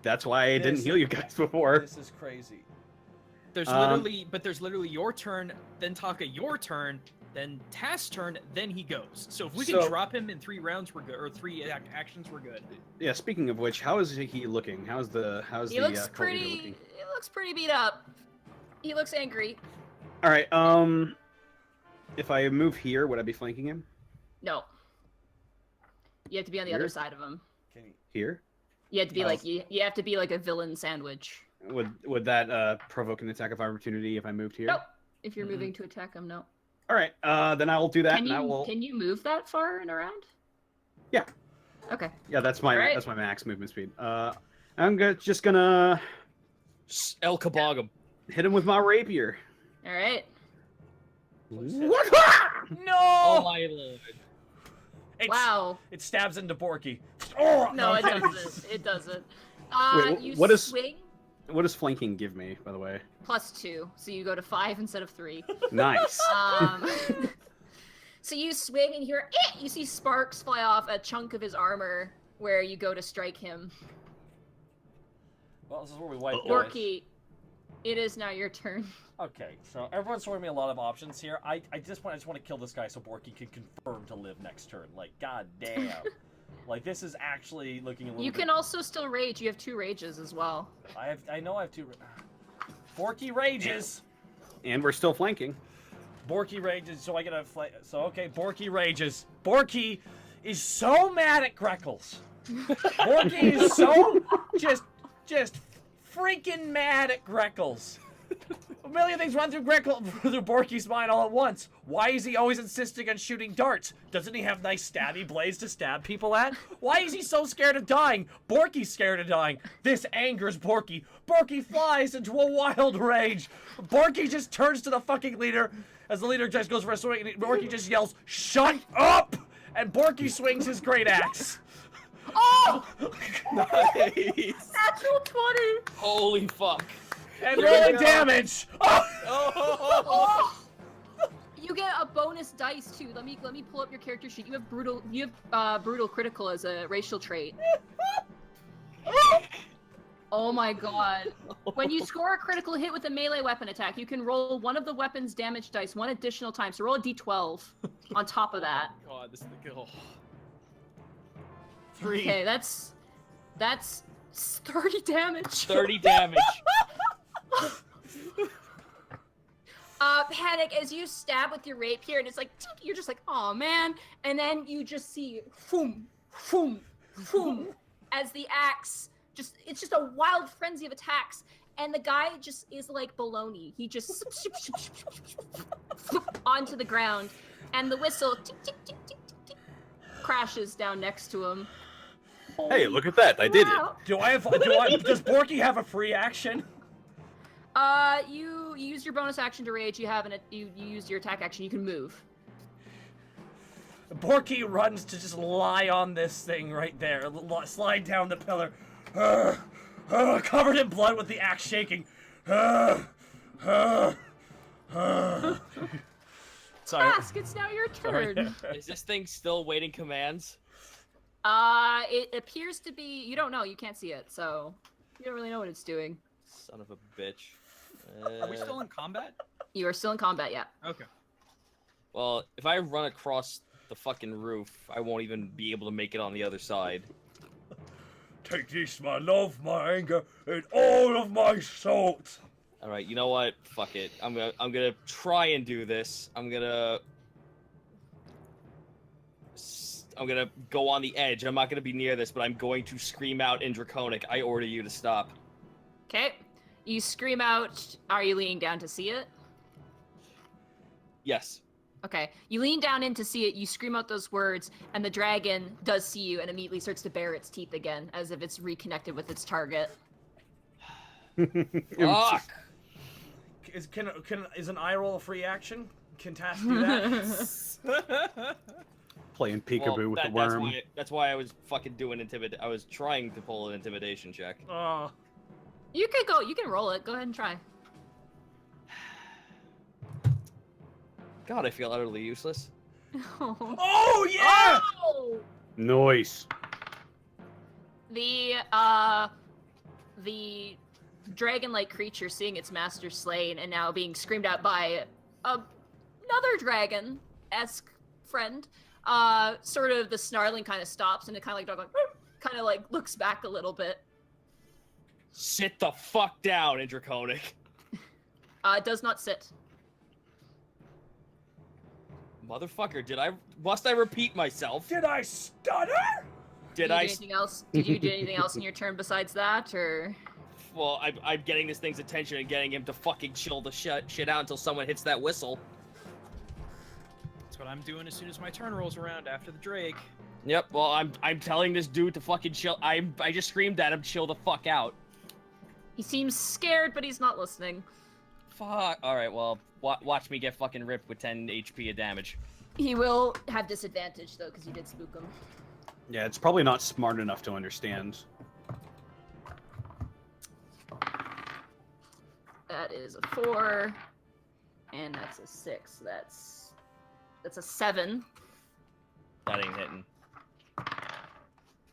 That's why I didn't This- heal you guys before. This is crazy. There's Um, literally your turn, then Taka your turn, then Task's turn, then he goes. So if we can So- drop him in 3 rounds, we're good, or 3 actions, we're good. Yeah. Speaking of which, how is he looking? How's the He looks cult leader pretty. looking? He looks pretty beat up. He looks angry. All right. If I move here, would I be flanking him? No. You have to be on the Here? other side of him. Can you... Here? You have to be No. like you have to be like a villain sandwich. Would that provoke an attack of opportunity if I moved here? Nope. If you're Mhm. moving to attack him, no. All right. Then I will do that. Can and I will. you move that far and around? Yeah. Okay. Yeah, that's my Alright. that's my max movement speed. Just gonna El Kabogum. hit him with my rapier. All right. What? No! Oh my lord. Wow. It stabs into Borky. Oh, No, it I'm kidding. doesn't. It doesn't. Wait, You what is- swing What does flanking give me, by the way? +2, so you go to 5 instead of 3. Nice. So you swing and you see sparks fly off a chunk of his armor where you go to strike him. Well, this is where we wipe guys. Borky, it is now your turn. Okay, so everyone's throwing me a lot of options here. I just want to kill this guy so Borky can confirm to live next turn. Like, god damn. Like, this is actually looking a little You bit... can also still rage. You have 2 rages as well. I know I have 2... Borky rages! And we're still flanking. Borky rages, so I get a... So, okay, Borky rages. Borky is so mad at Greckles. Borky is so... just freaking mad at Greckles. A million things run through through Borky's mind all at once. Why is he always insisting on shooting darts? Doesn't he have nice stabby blades to stab people at? Why is he so scared of dying? Borky's scared of dying. This angers Borky. Borky flies into a wild rage. Borky just turns to the fucking leader as the leader just goes for a swing, and Borky just yells, "Shut up!" And Borky swings his great axe. Oh! Nice. Natural 20! Holy fuck. And rolling damage. Oh! You get a bonus dice too. Let me pull up your character sheet. You have brutal critical as a racial trait. Oh my god. When you score a critical hit with a melee weapon attack, you can roll one of the weapon's damage dice one additional time. So roll a d12 on top of that. God, this thing. Oh. 3. Okay, that's 30 damage. 30 damage. Panic as you stab with your rapier, and it's like, you're just like, oh man, and then you just see, boom, boom, boom, as the axe it's just a wild frenzy of attacks, and the guy just is like baloney. He just onto the ground, and the whistle tick, tick, tick, tick, tick, tick, crashes down next to him. Hey, look at that! I did it. Wow. Does Borky have a free action? You use your bonus action to rage. You use your attack action. You can move. Borky runs to just lie on this thing right there, slide down the pillar, covered in blood with the axe shaking. Sorry. Task, it's now your turn. Is this thing still waiting commands? It appears to be. You don't know. You can't see it, so you don't really know what it's doing. Son of a bitch. Are we still in combat? You are still in combat, yeah. Okay. Well, if I run across the fucking roof, I won't even be able to make it on the other side. Take this, my love, my anger, and all of my salt. All right, you know what? Fuck it. I'm gonna try and do this. I'm gonna go on the edge. I'm not gonna be near this, but I'm going to scream out in Draconic. I order you to stop. Okay. You scream out. Are you leaning down to see it? Yes. Okay. You lean down in to see it. You scream out those words, and the dragon does see you and immediately starts to bare its teeth again, as if it's reconnected with its target. Fuck. Is an eye roll a free action? Can Task do that? Playing peekaboo with the worm. That's why I was fucking doing I was trying to pull an intimidation check. You could go. You can roll it. Go ahead and try. God, I feel utterly useless. Oh yeah! Oh! Nice. The dragon-like creature, seeing its master slain and now being screamed at by another dragon-esque friend, sort of the snarling kind of stops, and it kind of like dog kind of like looks back a little bit. Sit the fuck down, in Draconic. It does not sit. Motherfucker, must I repeat myself? Did I stutter? Did you I? do anything else? Did you do anything else in your turn besides that, or? Well, I'm getting this thing's attention and getting him to fucking chill the shit out until someone hits that whistle. That's what I'm doing as soon as my turn rolls around after the Drake. Yep. Well, I'm telling this dude to fucking chill. I just screamed at him, chill the fuck out. He seems scared, but he's not listening. Fuck. All right. Well, watch me get fucking ripped with 10 HP of damage. He will have disadvantage though, because you did spook him. Yeah, it's probably not smart enough to understand. That is a 4, and that's a 6. That's a 7. That ain't hitting.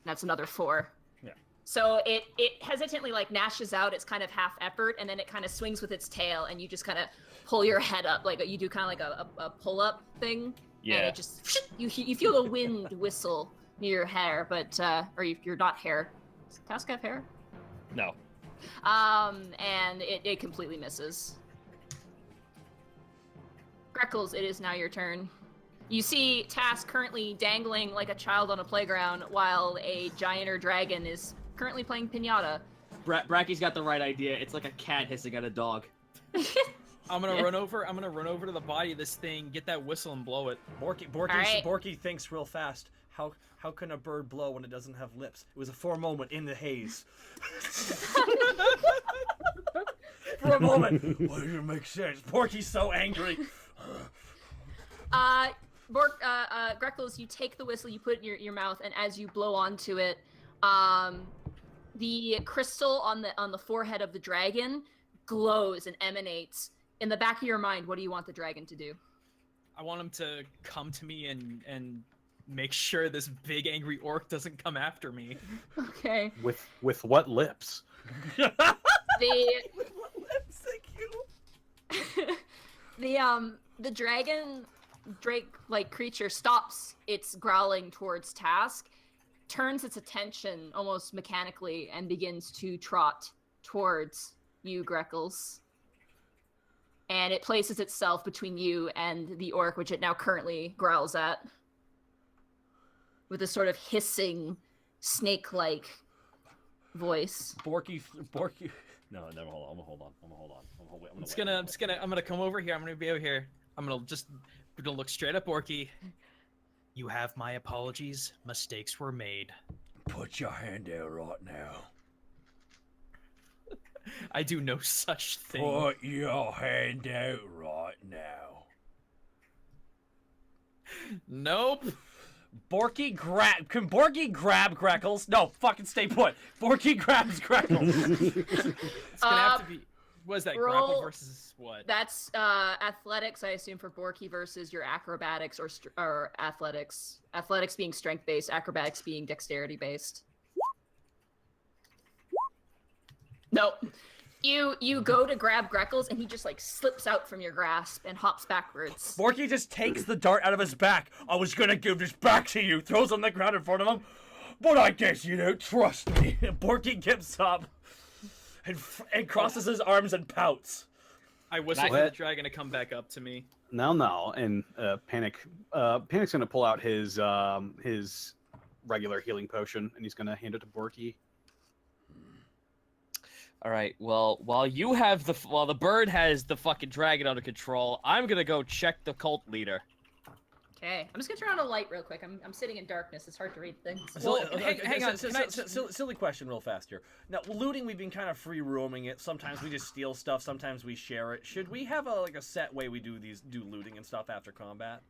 That's another 4. Yeah. So it hesitantly like gnashes out its kind of half effort, and then it kind of swings with its tail, and you just kind of pull your head up, like you do kind of like a pull up thing. Yeah. And it just you feel the wind whistle near your hair, but or you're not hair. Does Task have hair? No. And it completely misses. Greckles, it is now your turn. You see Task currently dangling like a child on a playground while a giant or dragon is currently playing piñata. Bracky's got the right idea. It's like a cat hissing at a dog. I'm gonna run over. I'm gonna run over to the body of this thing, get that whistle, and blow it. Borky thinks real fast. How can a bird blow when it doesn't have lips? It was for a moment in the haze. For a moment. Why doesn't it make sense? Borky's so angry. Greckles, you take the whistle, you put it in your mouth, and as you blow onto it, the crystal on the forehead of the dragon glows and emanates. In the back of your mind, what do you want the dragon to do? I want him to come to me and make sure this big angry orc doesn't come after me. Okay. With what lips? The the dragon drake-like creature stops its growling towards Task, turns its attention almost mechanically, and begins to trot towards you, Greckles. And it places itself between you and the orc, which it now currently growls at, with a sort of hissing, snake-like voice. Borky. No, never. Hold on. I'm gonna come over here. I'm gonna be over here. I'm gonna look straight up Borky. You have my apologies. Mistakes were made. Put your hand out right now. I do no such thing. Put your hand out right now. Nope. Can Borky grab Greckles? No, fucking stay put. Borky grabs Greckles. It's gonna have to be. What is that? Grapple versus what? That's athletics, I assume, for Borky versus your acrobatics or athletics. Athletics being strength based, acrobatics being dexterity based. No. You go to grab Greckles and he just like slips out from your grasp and hops backwards. Borky just takes the dart out of his back. I was gonna give this back to you. Throws on the ground in front of him. But I guess you don't trust me. Borky gets up and crosses his arms and pouts. I whistle for the dragon to come back up to me. Now, and Panic's gonna pull out his regular healing potion and he's gonna hand it to Borky. All right. Well, while the bird has the fucking dragon under control, I'm gonna go check the cult leader. Okay, I'm just gonna turn on a light real quick. I'm sitting in darkness. It's hard to read things. Hang on. Silly question, real fast here. Now, looting, we've been kind of free roaming it. Sometimes we just steal stuff. Sometimes we share it. Should we have a set way we do looting and stuff after combat?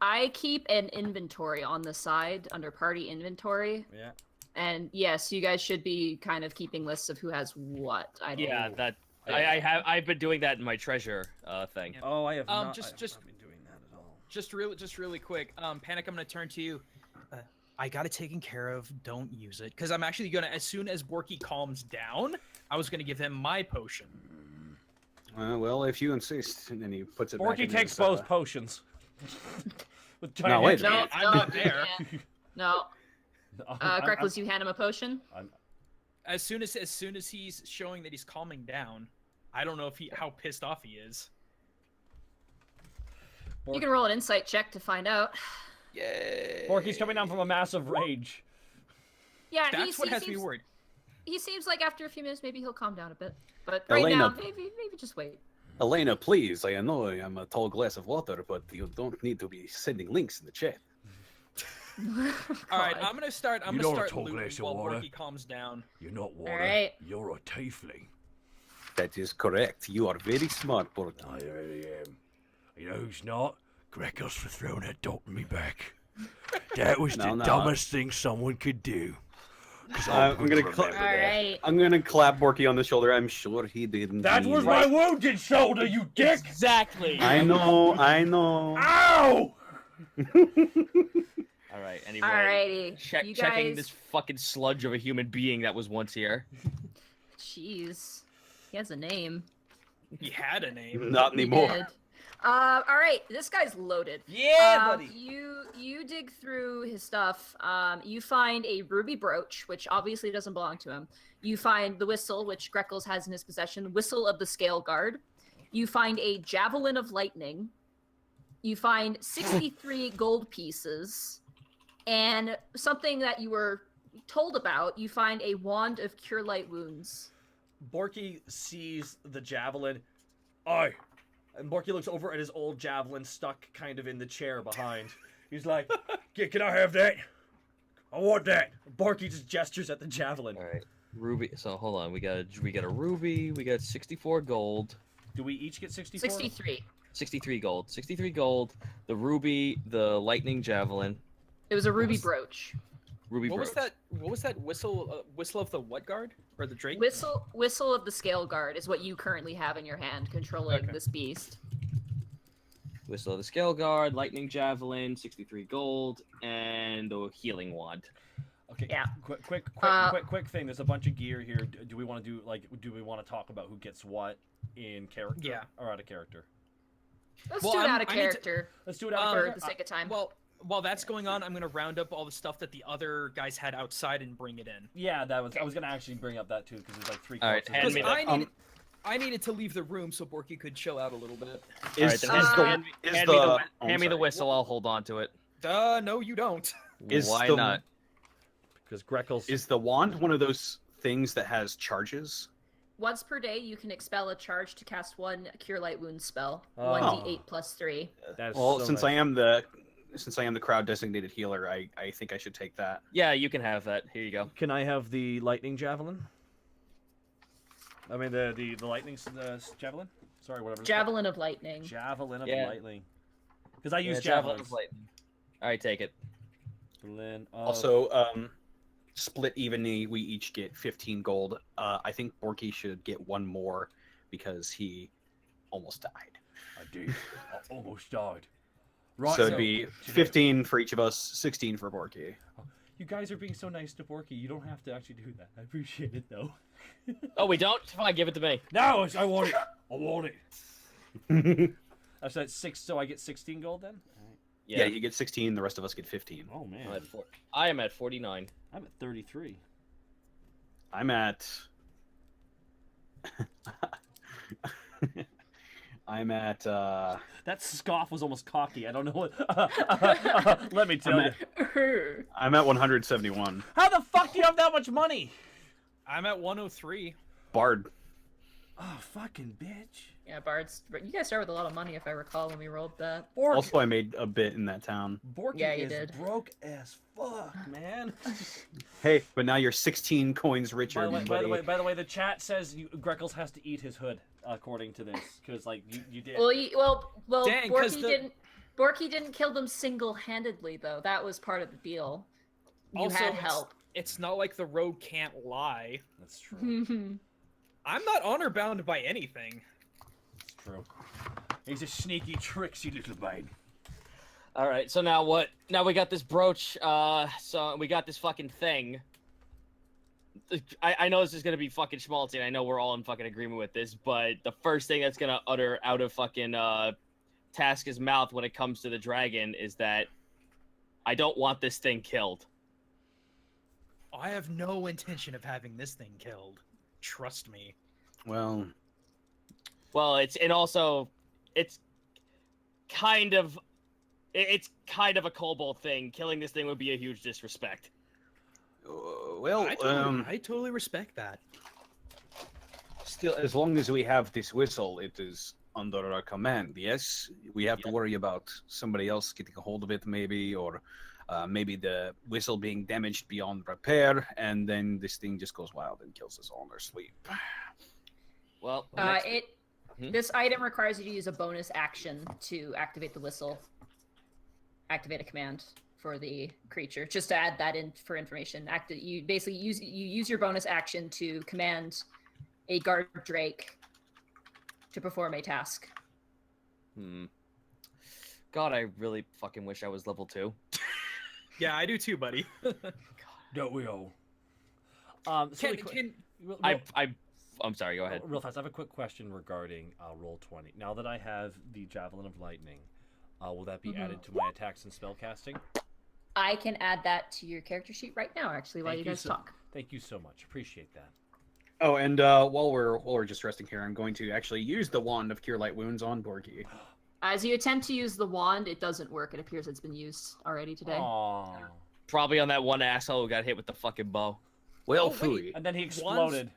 I keep an inventory on the side under party inventory. Yeah. And yes, you guys should be kind of keeping lists of who has what. I've been doing that in my treasure thing. Oh, I have not. Just been doing that at all. Just really quick. Panic, I'm gonna turn to you. I got it taken care of. Don't use it, because I'm actually gonna. As soon as Borky calms down, I was gonna give him my potion. Well, if you insist, and then he puts it. Borky takes both potions. With No, wait. No, I'm not there. No. Greckles, you hand him a potion? As soon as he's showing that he's calming down, I don't know how pissed off he is. You can roll an insight check to find out. Yay! Borky's coming down from a massive rage. Yeah, That's what has me worried. He seems like after a few minutes, maybe he'll calm down a bit. But right now, maybe just wait. Elena, please. I know I'm a tall glass of water, but you don't need to be sending links in the chat. All right, I'm gonna start looting while water. Borky calms down. You're not water. All right. You're a tiefling. That is correct. You are very smart, Borky. I really am. You know who's not? Greckles for throwing that dot in me back. That was the dumbest thing someone could do. I'm gonna clap Borky on the shoulder. I'm sure he didn't. That was my wounded shoulder, you dick! Exactly. I know. Ow! All right. Anyway. Alrighty. Checking this fucking sludge of a human being that was once here. Jeez. He has a name. He had a name. Not anymore. He did. All right, this guy's loaded. Yeah, buddy. You dig through his stuff. You find a ruby brooch, which obviously doesn't belong to him. You find the whistle, which Greckles has in his possession, whistle of the Scale Guard. You find a javelin of lightning. You find 63 gold pieces, and something that you were told about, you find a wand of cure light wounds. Borky sees the javelin. Aye. And Borky looks over at his old javelin stuck kind of in the chair behind. He's like, can I have that? I want that. Borky just gestures at the javelin. All right, ruby. So hold on, we got a ruby. We got 64 gold. Do we each get 64? 63. 63 gold. 63 gold. The ruby, the lightning javelin. It was a ruby brooch. Ruby. What was brooch. that? What was that whistle? Whistle of the what guard or the drake? Whistle of the Scale Guard is what you currently have in your hand, controlling Okay. this beast. Whistle of the scale guard, lightning javelin, 63 gold, and the healing wand. Okay. Yeah. Quick thing. There's a bunch of gear here. Do we want to do we want to talk about who gets what in character? Yeah. Or out of character? Let's Well, do it I'm- out of I need to- character Let's do it out of for character. the sake of time. Well, while that's going on, I'm gonna round up all the stuff that the other guys had outside and bring it in. Yeah, that was. I was gonna actually bring up that too because there's like 3 All right, corpses. hand Because me that. I needed to leave the room so Borky could chill out a little bit. Alright, then hand me the whistle. I'll hold on to it. No, you don't. Why the- not? Because Greckles Is the wand one of those things that has charges? Once per day, you can expel a charge to cast one Cure Light Wounds spell. Oh. 1d8 plus 3. That's Well, so since nice. I am the crowd designated healer, I think I should take that. Yeah, you can have that. Here you go. Can I have the lightning javelin? I mean the lightning javelin. Sorry, whatever. it's called. Javelin of Lightning. Javelin of Yeah. lightning. Because I use Yeah, javelin javelins. of lightning. All right, take it. Javelin of- Also, split evenly, we each get 15 gold. I think Borky should get one more because he almost died. I did. I almost died. Right. So it'd be 15 for each of us, 16 for Borky. You guys are being so nice to Borky. You don't have to actually do that. I appreciate it though. Oh, we don't? Fine, give it to me. No, I want it. I want it. I said 6, so I get 16 gold then. Yeah, you get 16. The rest of us get 15. Oh man, I'm at I am at 49. I'm at 33. I'm at. I'm at. That scoff was almost cocky. I don't know what. Let me tell you. I'm at 171. How the fuck do you have that much money? I'm at 103. Bard. Oh, fucking bitch. Yeah, Bards. You guys start with a lot of money, if I recall, when we rolled that. Also, I made a bit in that town. Borky Yeah, you is did. broke as fuck, man. Hey, but now you're 16 coins richer. By the way, the chat says Greckles has to eat his hood, according to this, because like you did. Well, Dang, 'cause Borky didn't kill them single-handedly, though. That was part of the deal. You Also, had it's- help. It's not like the road can't lie. That's true. I'm not honor bound by anything. That's true. He's a sneaky, tricksy little man. All right, so now what? Now we got this brooch. So we got this fucking thing. I know this is gonna be fucking schmaltzy, and I know we're all in fucking agreement with this, but the first thing that's gonna utter out of fucking Task's mouth when it comes to the dragon is that I don't want this thing killed. I have no intention of having this thing killed. Trust me. Well, Well, it's kind of a kobold thing. Killing this thing would be a huge disrespect. I totally respect that. Still, as long as we have this whistle, it is under our command. Yes, we have to worry about somebody else getting a hold of it, maybe, or maybe the whistle being damaged beyond repair, and then this thing just goes wild and kills us all in our sleep. Well, This item requires you to use a bonus action to activate the whistle. Activate a command for the creature. Just to add that in for information. You basically use your bonus action to command a guard drake to perform a task. God, I really fucking wish I was level 2. Yeah, I do too, buddy. Don't we all? I'm sorry. Go ahead. Real fast, I have a quick question regarding Roll20. Now that I have the Javelin of Lightning, will that be added to my attacks and spellcasting? I can add that to your character sheet right now, actually, while you guys talk. Thank you so much. Appreciate that. Oh, and while we're just resting here, I'm going to actually use the wand of Cure Light Wounds on Borky. As you attempt to use the wand, it doesn't work. It appears it's been used already today. Aww. Probably on that one asshole who got hit with the fucking bow. Well, Oh, wait. phooey. And then he exploded.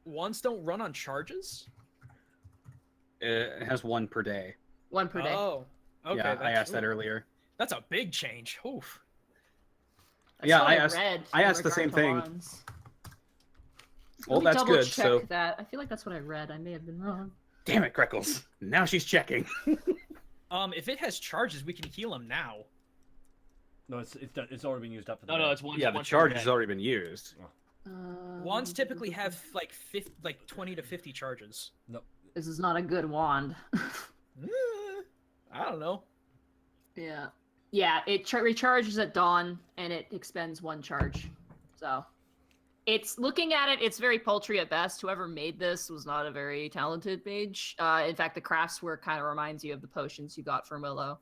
Wands don't run on charges? It has one per day. One per day. Oh, okay. Yeah, I asked that earlier. That's a big change. Oof. That's yeah, what I asked- read I in asked the regard same to thing. wands. Well, Let me that's double good. check So, that. I feel like that's what I read. I may have been wrong. damn it, Greckles. Now she's checking. If it has charges, we can heal him now. No, it's already been used up for the No, day. no, it's one. Yeah, the once per charge day. has already been used. Wands typically have like 20 to 50 charges. This is not a good wand. I don't know. Yeah. Yeah, it recharges at dawn, and it expends one charge. So, it's looking at it, it's very paltry at best. Whoever made this was not a very talented mage. In fact, the craftswork kind of reminds you of the potions you got from Willow.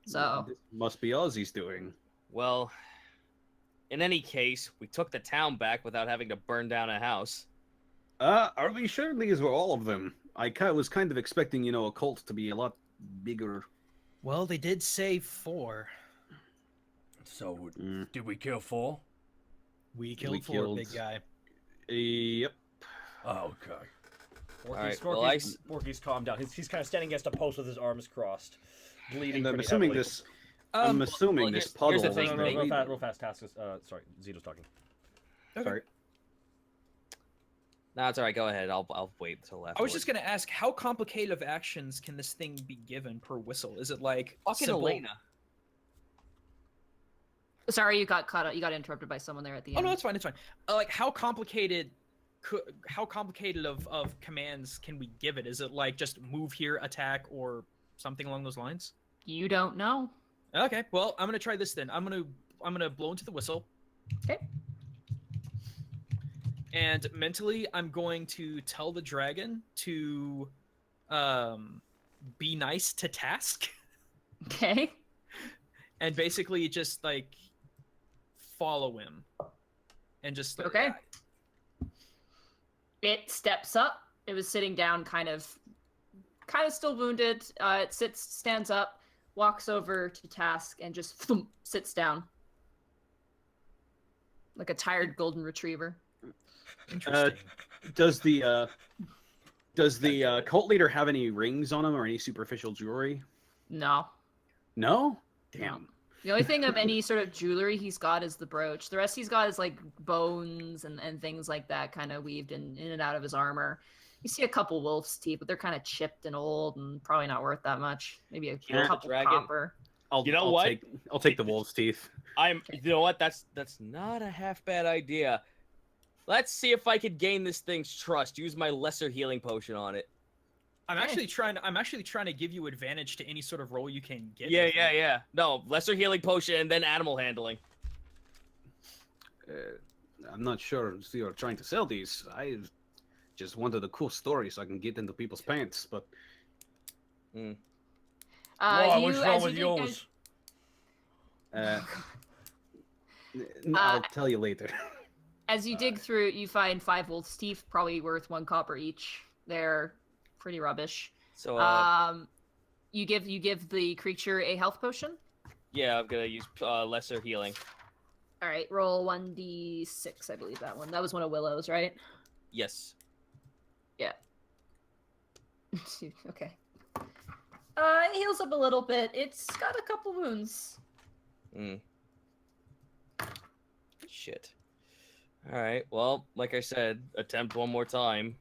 So, This must be Ozzy's doing. Well, in any case, we took the town back without having to burn down a house. Are we sure these were all of them? I was kind of expecting, a cult to be a lot bigger. Well, they did say 4. So, Mm. did we kill 4? We killed 4, killed- big guy. Yep. Oh, okay. Alright, Borky's calmed down. He's kind of standing against a post with his arms crossed, bleeding. And I'm pretty assuming heavily. this. I'm assuming well, this here's puddle. the was thing, No, mate. maybe- real fast. Task is. Sorry, Zito's talking. Sorry. No, it's alright. Go ahead. I'll wait until after. I was just gonna ask, how complicated of actions can this thing be given per whistle? Is it like fucking simple- Elena. sorry you got cut out. You got interrupted by someone there at the Oh end. no, it's fine. It's fine. Like, how complicated of commands can we give it? Is it like just move here, attack, or something along those lines? You don't know. Okay, well, I'm gonna try this then. I'm gonna blow into the whistle. Okay. And mentally, I'm going to tell the dragon to be nice to Task, Okay. and basically just like follow him, and just like, Okay. It steps up. It was sitting down, kind of still wounded. It stands up, walks over to Task, and just thump, sits down like a tired golden retriever. Interesting. Does the cult leader have any rings on him or any superficial jewelry? No. No. Damn. The only thing of any sort of jewelry he's got is the brooch. The rest he's got is like bones and things like that, kind of weaved in and out of his armor. You see a couple wolf's teeth, but they're kind of chipped and old and probably not worth that much. Maybe a Kill the couple dragon. copper. You know what? I'll take the wolf's teeth. You know what? That's not a half bad idea. Let's see if I could gain this thing's trust. Use my lesser healing potion on it. I'm actually trying to give you advantage to any sort of roll you can get. Yeah, with it. yeah. No, lesser healing potion and then animal handling. I'm not sure you're trying to sell these. I just wanted a cool story so I can get into people's pants, but Why, You, what's wrong as with you yours? I'll tell you later. As you dig through, you find 5 wolf's teeth, probably worth 1 copper each. They're pretty rubbish. So, You give the creature a health potion. yeah, I'm gonna use lesser healing. All right, roll 1d6. I believe that one. That was one of Willow's, right? Yes. Yeah. Okay. It heals up a little bit. It's got a couple wounds. Shit. Alright, well, like I said, attempt one more time.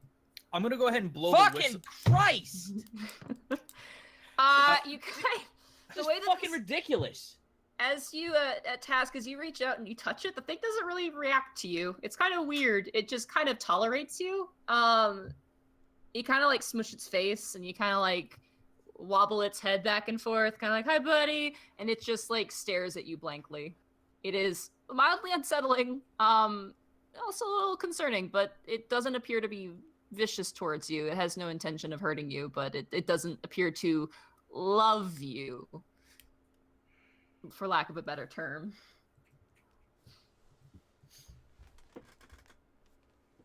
I'm gonna go ahead and blow the whistle. Fucking Christ! You kind the This way is that fucking ridiculous. as you at Task, as you reach out and you touch it, the thing doesn't really react to you. It's kind of weird. It just kind of tolerates you. You kind of like smush its face and you kind of like wobble its head back and forth, kind of like, "Hi, buddy," and it just like stares at you blankly. It is mildly unsettling, also a little concerning, but it doesn't appear to be vicious towards you. It has no intention of hurting you, but it doesn't appear to love you, for lack of a better term.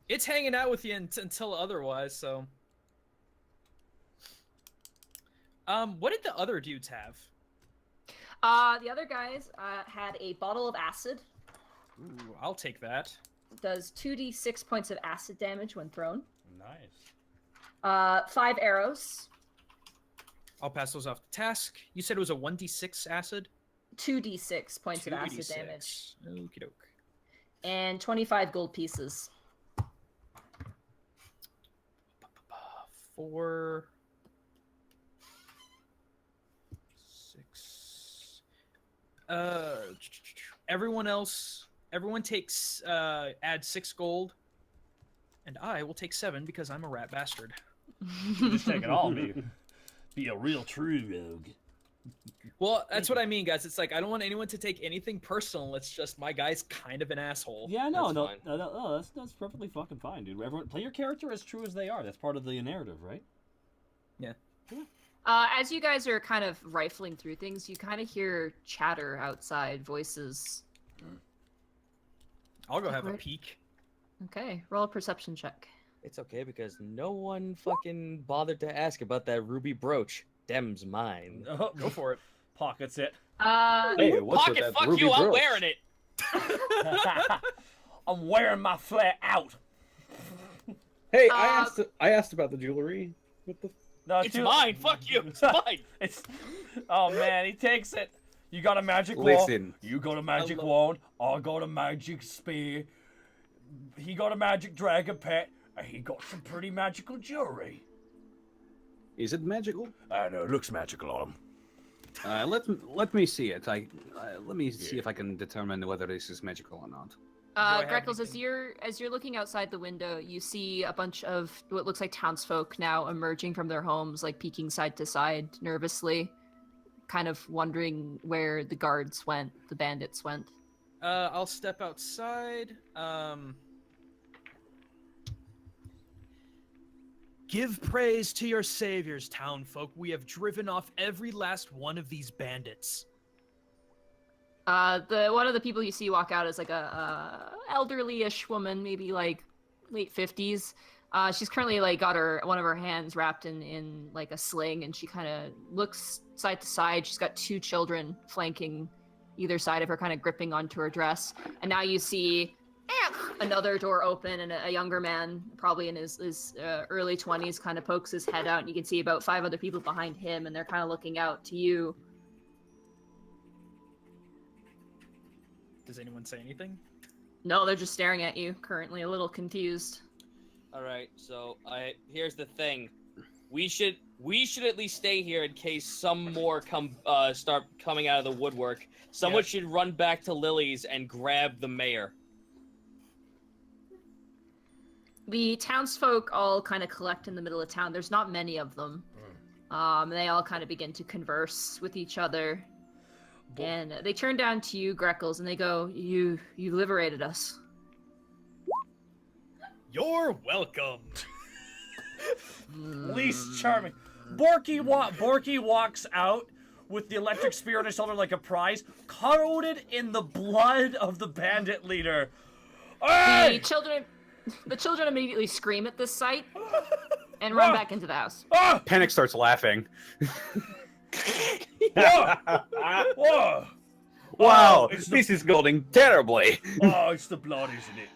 It's hanging out with you until otherwise. So, what did the other dudes have? The other guys had a bottle of acid. Ooh, I'll take that. Does 2d6 points of acid damage when thrown. Nice. 5 arrows. I'll pass those off to Task. You said it was a 1d6 acid? 2d6 points of acid 2d6. damage. Okie doke. And 25 gold pieces. 4, 6. Everyone takes add 6 gold, and I will take 7 because I'm a rat bastard. Just take it all, maybe. Be a real true rogue. Well, that's what I mean, guys. It's like I don't want anyone to take anything personal. It's just my guy's kind of an asshole. Yeah, no, That's fine. that's perfectly fucking fine, dude. Everyone, play your character as true as they are. That's part of the narrative, right? Yeah. As you guys are kind of rifling through things, you kind of hear chatter outside, voices. I'll go have a Right. peek. Okay, roll a perception check. It's okay because no one fucking bothered to ask about that ruby brooch. Dem's mine. Oh, Go for it. pockets it. Hey, what's with Pocket, that fuck ruby you! I'm brooch? wearing it. I'm wearing my flair out. Hey, I asked about the jewelry. What the? No, It's mine. Fuck you. It's mine. It's. Oh man, he takes it. You got a magic wand. Listen, You got a magic wand. I got a magic spear. He got a magic dragon pet. And he got some pretty magical jewelry. is it magical? I know, it looks magical on him. Let me see it. Let me see if I can determine whether this is magical or not. I have Greckles, as anything? you're looking outside the window, you see a bunch of what looks like townsfolk now emerging from their homes, like peeking side to side nervously, kind of wondering where the guards went, the bandits went. I'll step outside. Give praise to your saviors, townfolk. We have driven off every last one of these bandits. The one of the people you see walk out is like a elderly-ish woman, maybe like late 50s. She's currently like got one of her hands wrapped in like a sling, and she kind of looks side to side. She's got 2 children flanking either side of her, kind of gripping onto her dress. And now you see another door open, and a younger man, probably in his early 20s, kind of pokes his head out, and you can see about 5 other people behind him, and they're kind of looking out to you. Does anyone say anything? No, they're just staring at you, currently a little confused. All right. So here's the thing. We should at least stay here in case some more start coming out of the woodwork. Someone should run back to Lily's and grab the mayor. The townsfolk all kind of collect in the middle of town. There's not many of them. They all kind of begin to converse with each other. And they turn down to you, Greckles, and they go, You liberated us. You're welcome. Least charming. Borky walks out with the electric spear on his shoulder like a prize, coated in the blood of the bandit leader. Hey! The children immediately scream at this sight and run back into the house. Ah! Panic starts laughing. Whoa! Whoa! Wow, it's this is going terribly. Oh, it's the blood, isn't it?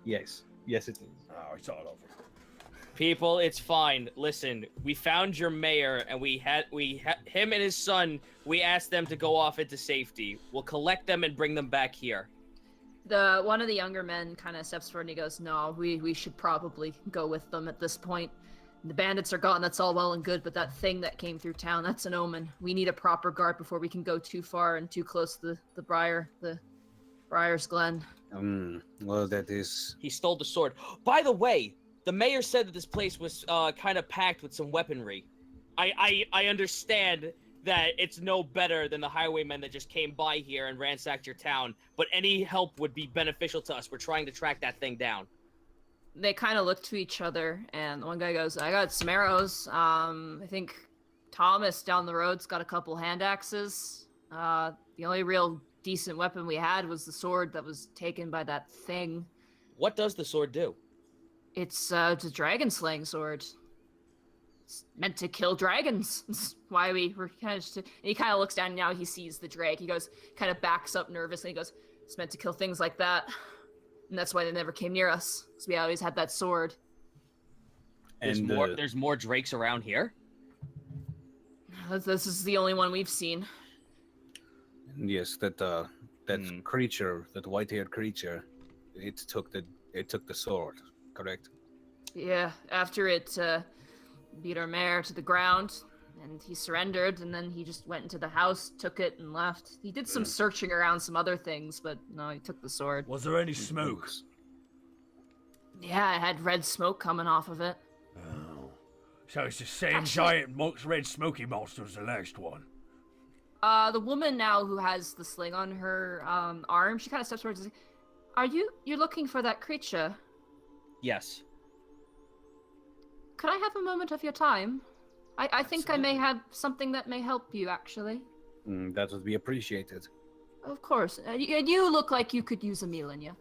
Yes, it is. Oh, it's all over. People, it's fine. Listen, we found your mayor, and we had him and his son. We asked them to go off into safety. We'll collect them and bring them back here. One of the younger men kind of steps forward and he goes, No, we should probably go with them at this point. The bandits are gone, that's all well and good, but that thing that came through town, that's an omen. We need a proper guard before we can go too far and too close to the Briar's Glen. Well, that is... He stole the sword. By the way, the mayor said that this place was kind of packed with some weaponry. I understand that it's no better than the highwaymen that just came by here and ransacked your town, but any help would be beneficial to us. We're trying to track that thing down. They kind of look to each other, and one guy goes, I got some arrows. I think Thomas down the road's got a couple hand axes. The only real decent weapon we had was the sword that was taken by that thing. What does the sword do? It's a dragon slaying sword. It's meant to kill dragons. That's why we're kind of just... And he kind of looks down and now he sees the drake. He goes, kind of backs up nervously. He goes, it's meant to kill things like that. And that's why they never came near us. Because we always had that sword. And There's more drakes around here? This is the only one we've seen. Yes, that creature, that white-haired creature, it took the sword, correct? Yeah, after it beat our mare to the ground, and he surrendered, and then he just went into the house, took it, and left. He did some searching around some other things, but no, he took the sword. Was there any smoke? Yeah, it had red smoke coming off of it. Oh. So it's the same giant red smoky monster as the last one. The woman now who has the sling on her arm, she kind of steps forward and says, you're looking for that creature? Yes. Could I have a moment of your time? I think I may have something that may help you, actually. That would be appreciated. Of course. You look like you could use a meal in you.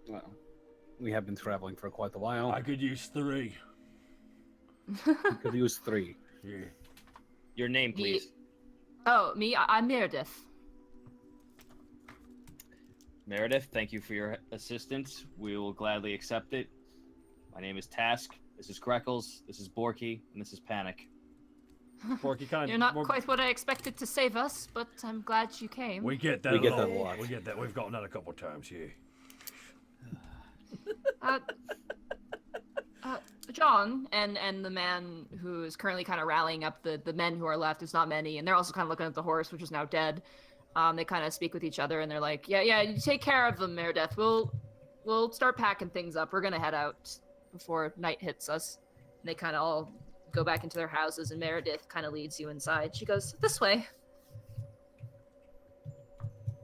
Well, we have been traveling for quite a while. I could use 3. We could use 3. Yeah. Your name, please. Oh, me? I'm Meredith. Meredith, thank you for your assistance. We will gladly accept it. My name is Task. This is Greckles. This is Borky, and this is Panic. Borky kind of. You're not quite what I expected to save us, but I'm glad you came. We get that We a get lot. that a lot. We get that. We've gotten that a couple of times, yeah. John and the man who is currently kind of rallying up the men who are left, there's not many, and they're also kind of looking at the horse, which is now dead. They kind of speak with each other, and they're like, yeah, you take care of them, Meredith. We'll start packing things up. We're gonna head out before night hits us. And they kind of all go back into their houses, and Meredith kind of leads you inside. She goes, this way.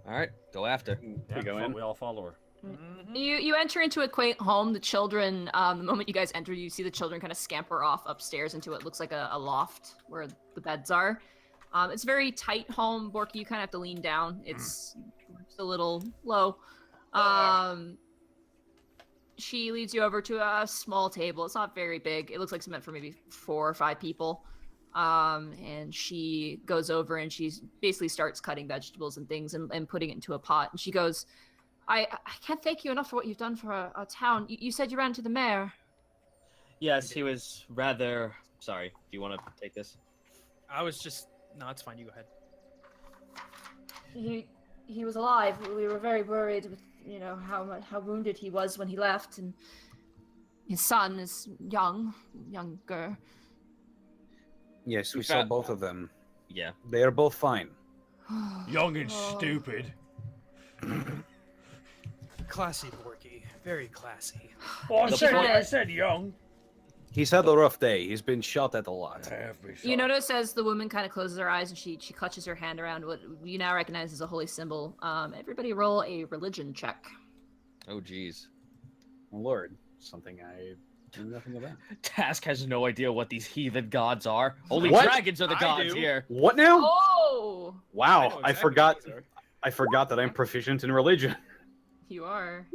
All right, go after. We all follow her. You enter into a quaint home. The children, the moment you guys enter, you see the children kind of scamper off upstairs into what looks like a loft where the beds are. It's a very tight home. Borky, you kind of have to lean down. It's a little low. She leads you over to a small table. It's not very big. It looks like it's meant for maybe 4 or 5 people. And she goes over and she basically starts cutting vegetables and things and putting it into a pot. And she goes, I can't thank you enough for what you've done for our town. You said you ran to the mayor. Yes, he was rather... Sorry, do you want to take this? I was just... No, it's fine. You go ahead. He was alive. We were very worried with, how wounded he was when he left, and his son is younger. Yes, we saw both of them. Yeah. They are both fine. Young and stupid. Classy, Borky. Very classy. Oh, The I point- said young. He's had a rough day. He's been shot at a lot. I have been You notice as the woman kind of closes her eyes and she clutches her hand around what you now recognize as a holy symbol. Everybody roll a religion check. Oh, jeez. Lord, something I knew nothing about. Task has no idea what these heathen gods are. Only What? dragons are the I gods do. here. What now? Oh! Wow, know I exactly forgot. what these are. I forgot that I'm proficient in religion. You are.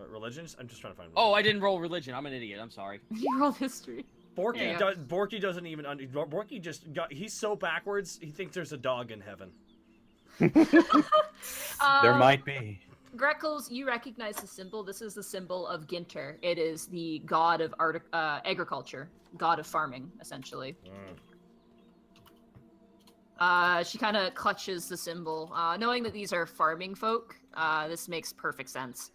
Religions? I'm just trying to find. Oh, I didn't roll religion. I'm an idiot. I'm sorry. You rolled history. Borky Yeah. Borky doesn't even. Borky just got. He's so backwards. He thinks there's a dog in heaven. There might be. Greckles, you recognize the symbol. This is the symbol of Ginter. It is the god of agriculture, god of farming, essentially. She kind of clutches the symbol. Knowing that these are farming folk, this makes perfect sense.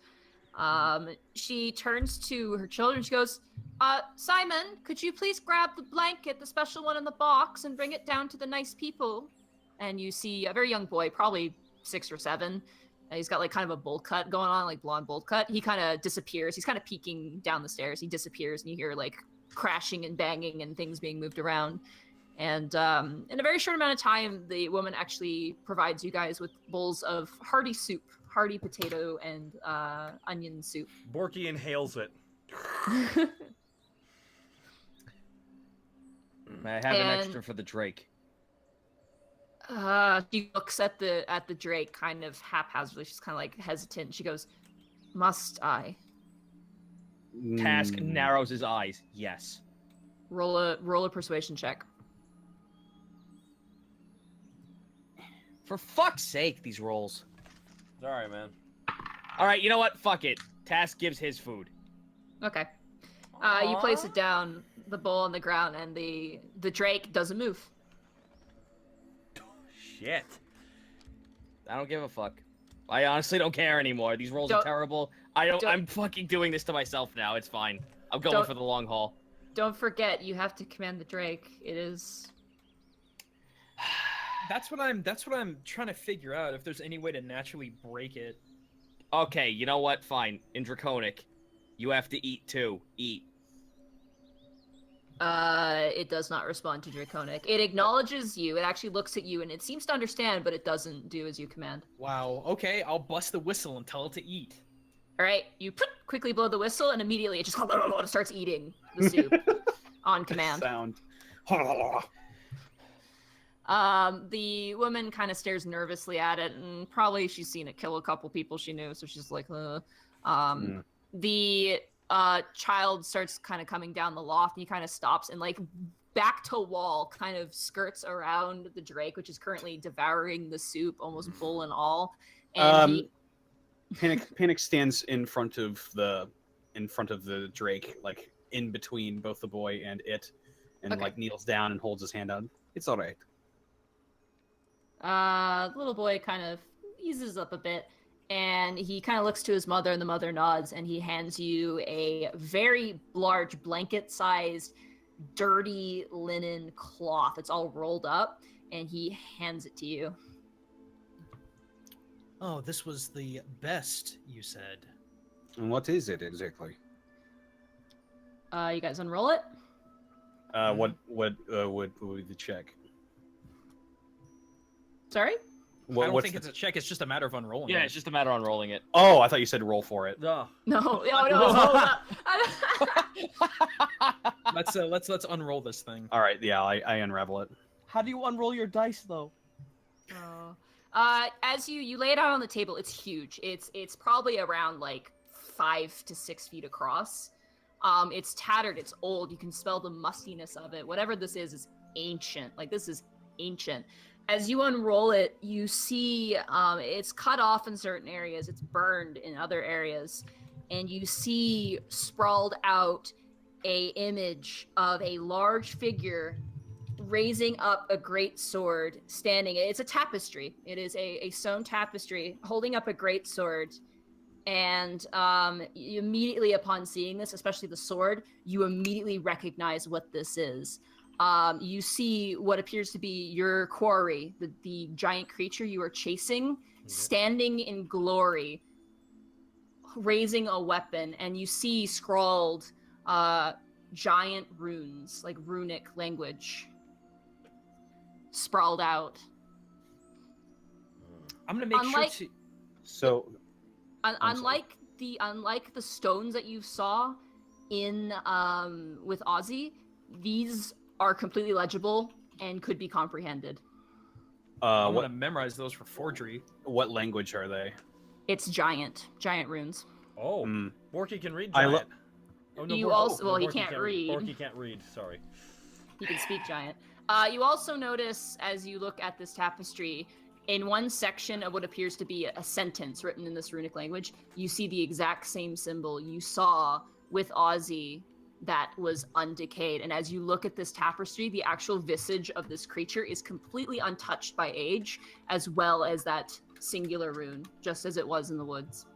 She turns to her children. She goes, Simon, could you please grab the blanket, the special one in the box, and bring it down to the nice people? And you see a very young boy, probably 6 or 7. He's got like kind of a bowl cut going on, like blonde bowl cut. He kind of disappears. He's kind of peeking down the stairs. He disappears, and you hear like crashing and banging and things being moved around. And in a very short amount of time, the woman actually provides you guys with bowls of hearty soup, hearty potato and onion soup. Borky inhales it. May I have an extra for the Drake? She looks at the Drake kind of haphazardly. She's kind of like hesitant. She goes, "Must I?" Task Mm, narrows his eyes. Yes. Roll a persuasion check. For fuck's sake, these rolls. Sorry, man. All right, you know what? Fuck it. Task gives his food. Okay. You place it down, the bowl on the ground, and the drake doesn't move. Shit. I don't give a fuck. I honestly don't care anymore. These rolls are Don't- terrible. I'm fucking doing this to myself now. It's fine. I'm going Don't- for the long haul. Don't forget, you have to command the drake. It is. That's what I'm trying to figure out. If there's any way to naturally break it. Okay, you know what? Fine. In Draconic, you have to eat too. Eat. It does not respond to draconic. It acknowledges you. It actually looks at you, and it seems to understand, but it doesn't do as you command. Wow. Okay, I'll bust the whistle and tell it to eat. All right, you quickly blow the whistle, and immediately it just starts eating the soup on command. Sound. The woman kind of stares nervously at it, and probably she's seen it kill a couple people she knew, so she's like, The child starts kind of coming down the loft, and he kind of stops and, like, back to wall, kind of skirts around the drake, which is currently devouring the soup, almost bull and all. And Panic stands in front of the Drake, like in between both the boy and it, and Okay. like kneels down and holds his hand out. It's all right. The little boy kind of eases up a bit, and he kind of looks to his mother, and the mother nods, and he hands you a very large blanket-sized, dirty linen cloth. It's all rolled up, and he hands it to you. Oh, this was the best, you said. And what is it exactly? You guys unroll it? What would be the check? Sorry? I What, don't what's think the- it's a check. It's just a matter of unrolling. Yeah, it. it's just a matter of unrolling it. Oh, I thought you said roll for it. Ugh. No. Oh, no. Let's unroll this thing. All right, yeah, I unravel it. How do you unroll your dice, though? As you lay it out on the table, it's huge. It's probably around like 5 to 6 feet across. It's tattered. It's old. You can smell the mustiness of it. Whatever this is ancient. Like, this is ancient. As you unroll it, you see it's cut off in certain areas. It's burned in other areas, and you see sprawled out a image of a large figure raising up a great sword, standing. It's a tapestry. It is a sewn tapestry holding up a great sword. And you immediately, upon seeing this, especially the sword, you immediately recognize what this is. You see what appears to be your quarry, the giant creature you are chasing, standing in glory, raising a weapon, and you see scrawled giant runes, like runic language, sprawled out. I'm gonna make Unlike- sure to. So, Unlike the stones that you saw in with Ozzy, these are completely legible and could be comprehended. I want what to memorize those for forgery. what language are they? It's giant runes. Oh, Hmm. Borky can read I giant. lo- Oh, no, You Borky- also- no, well, he Borky can't read. Borky can't read. Sorry. He can speak giant. You also notice, as you look at this tapestry, in one section of what appears to be a sentence written in this runic language, you see the exact same symbol you saw with Ozzy that was undecayed. And as you look at this tapestry, the actual visage of this creature is completely untouched by age, as well as that singular rune, just as it was in the woods.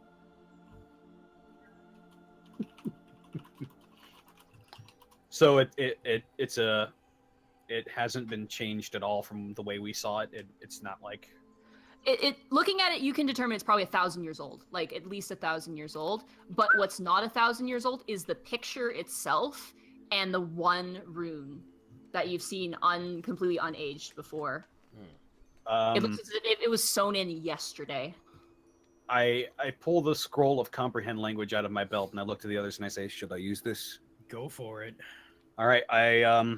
So it hasn't been changed at all from the way we saw it. It's not like Looking at it, you can determine it's probably 1,000 years old, like at least 1,000 years old. But what's not 1,000 years old is the picture itself and the one rune that you've seen completely unaged before. It looks as if it was sewn in yesterday. I pull the scroll of comprehend language out of my belt and I look to the others and I say, "Should I use this?" Go for it. All right, I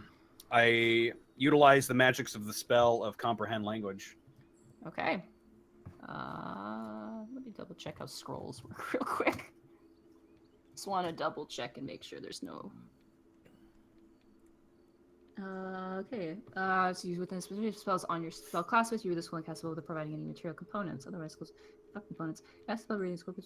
utilize the magics of the spell of comprehend language. Okay. Let me double check how scrolls work real quick. Just want to double check and make sure there's no. Okay. So use within specific spells on your spell class with you. This will cast without providing any material components. Otherwise, skills components. Cast spell reading scope.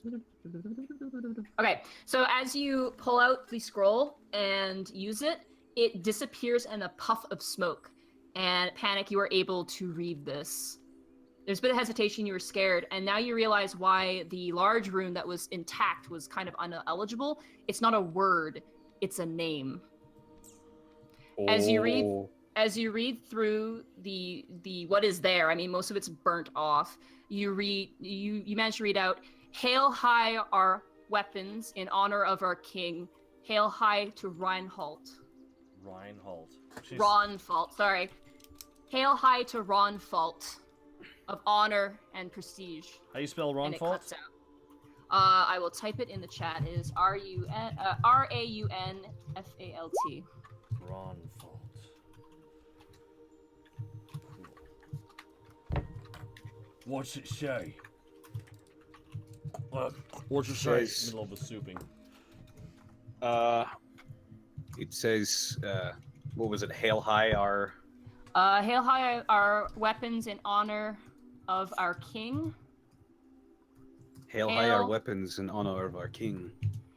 Okay. So as you pull out the scroll and use it, it disappears in a puff of smoke. And Panic, you are able to read this. There's a bit of hesitation, you were scared, and now you realize why the large rune that was intact was kind of ineligible. It's not a word, it's a name. As you read through the what is there, I mean most of it's burnt off. You manage to read out, "Hail high our weapons in honor of our king. Hail high to Reinhold." Ronfault, sorry. Hail high to Ronfault of honor and prestige. How you spell And it Ronfault? cuts out. I will type it in the chat. It is Raunfalt. Ronfault. What's it say? What's it say? Middle of the souping. It says, what was it? Hail high our. Hail high our weapons in honor of our king. Hail high our weapons in honor of our king.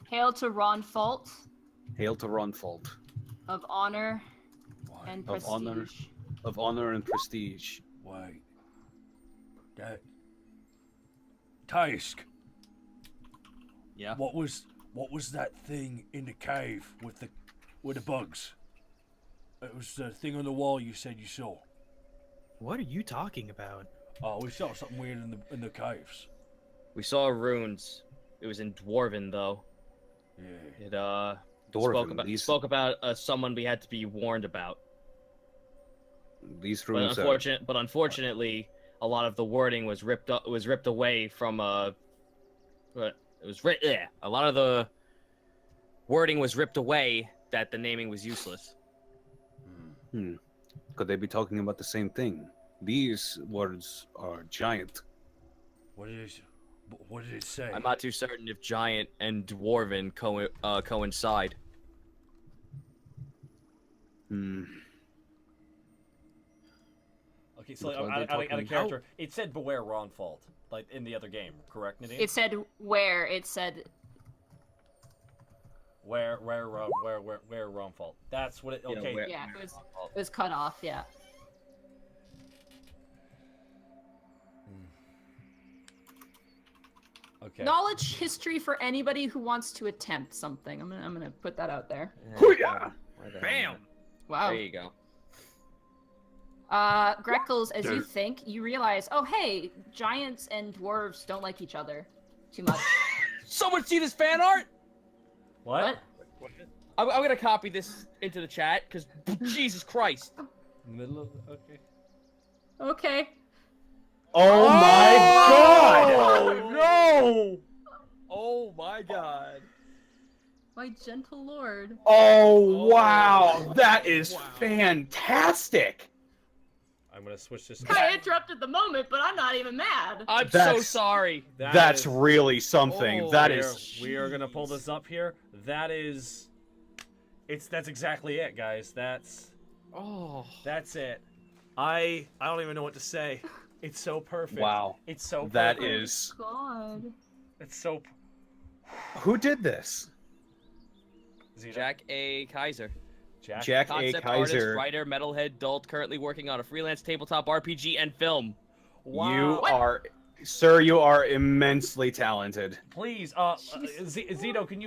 Hail to Ronfault Hail to Ronfault. of honor and Of prestige. honor and prestige. Wait. That. Taisk. Yeah. What was that thing in the cave with the bugs? It was the thing on the wall you said you saw. What are you talking about? Oh, we saw something weird in the caves. We saw runes. It was in Dwarven though. Yeah. It Dwarven, spoke about someone we had to be warned about. These But runes unfortunately, a lot of the wording was ripped away from a lot of the wording was ripped away that the naming was useless. Could they be talking about the same thing? These words are giant. What did it say? I'm not too certain if giant and dwarven coincide. Okay, so Which one out they of talking character, it said beware Ronfault, like in the other game, correct, Nadine? It said where? It said where Ronfault. That's what it. Yeah, Okay. yeah, it was cut off, yeah. Okay. Knowledge history for anybody who wants to attempt something. I'm gonna put that out there. Hoo-yah! Bam! Wow. There you go. Greckles, as you think, you realize, oh hey, giants and dwarves don't like each other too much. Someone see this fan art? What? I'm gonna copy this into the chat because Jesus Christ. Middle of okay. Okay. Oh my god! Oh no! Oh my god. My gentle lord. Oh wow! That is fantastic! I'm gonna switch this. I interrupted the moment, but I'm not even mad. I'm so That's- sorry. That's really something. Oh, That we is. we are gonna pull this up here. That's exactly it, guys. That's it. I don't even know what to say. It's so perfect. Wow. It's so perfect. That is. God. It's so. Who did this? Zeta? Jack A. Kaiser. Jack A. Concept artist, Kaiser. writer, metalhead, adult, currently working on a freelance tabletop RPG and film. Wow. You are, sir. You are immensely talented. Please, Zito, can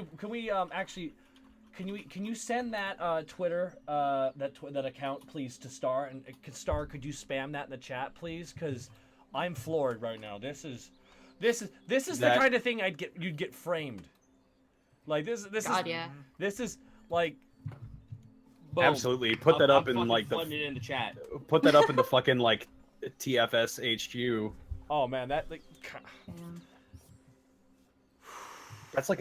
you send that Twitter that account please to Star, and Star, could you spam that in the chat please, because I'm floored right now. This is the kind of thing you'd get framed. Like this God, is yeah. this is like Boom. Absolutely. Put that up in fucking like flooding it in the chat. Put that up in the fucking like TFS HQ. oh man, that like Damn. That's like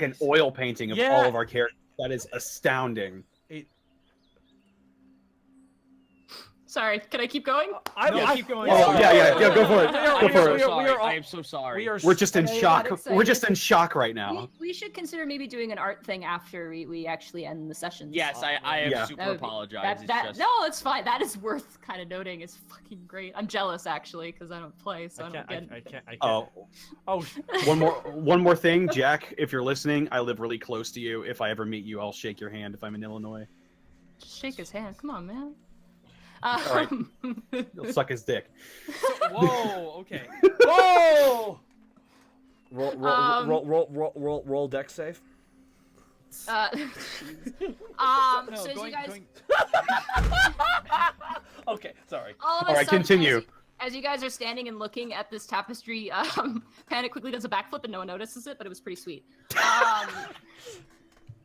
an oil painting of all of our characters. That is astounding. Sorry, can I keep going? Keep going. Oh yeah, go for it. Go for it. I am so sorry. We're just in I shock. got We're just in excited. shock right now. We should consider maybe doing an art thing after we actually end the sessions. Yes, I am Yeah. super That would be- apologize. No, it's fine. That is worth kind of noting. It's fucking great. I'm jealous actually because I don't play, so I don't get. I can't. Oh, Oh, one more thing, Jack. If you're listening, I live really close to you. If I ever meet you, I'll shake your hand. If I'm in Illinois, Just shake his hand. Come on, man. right. you'll suck his dick. Whoa. Okay. whoa! Roll, roll deck save. jeez. No, So as going, you guys, going... Okay, sorry. all of a All right, sudden, continue. As you guys are standing and looking at this tapestry, Panic quickly does a backflip and no one notices it, but it was pretty sweet.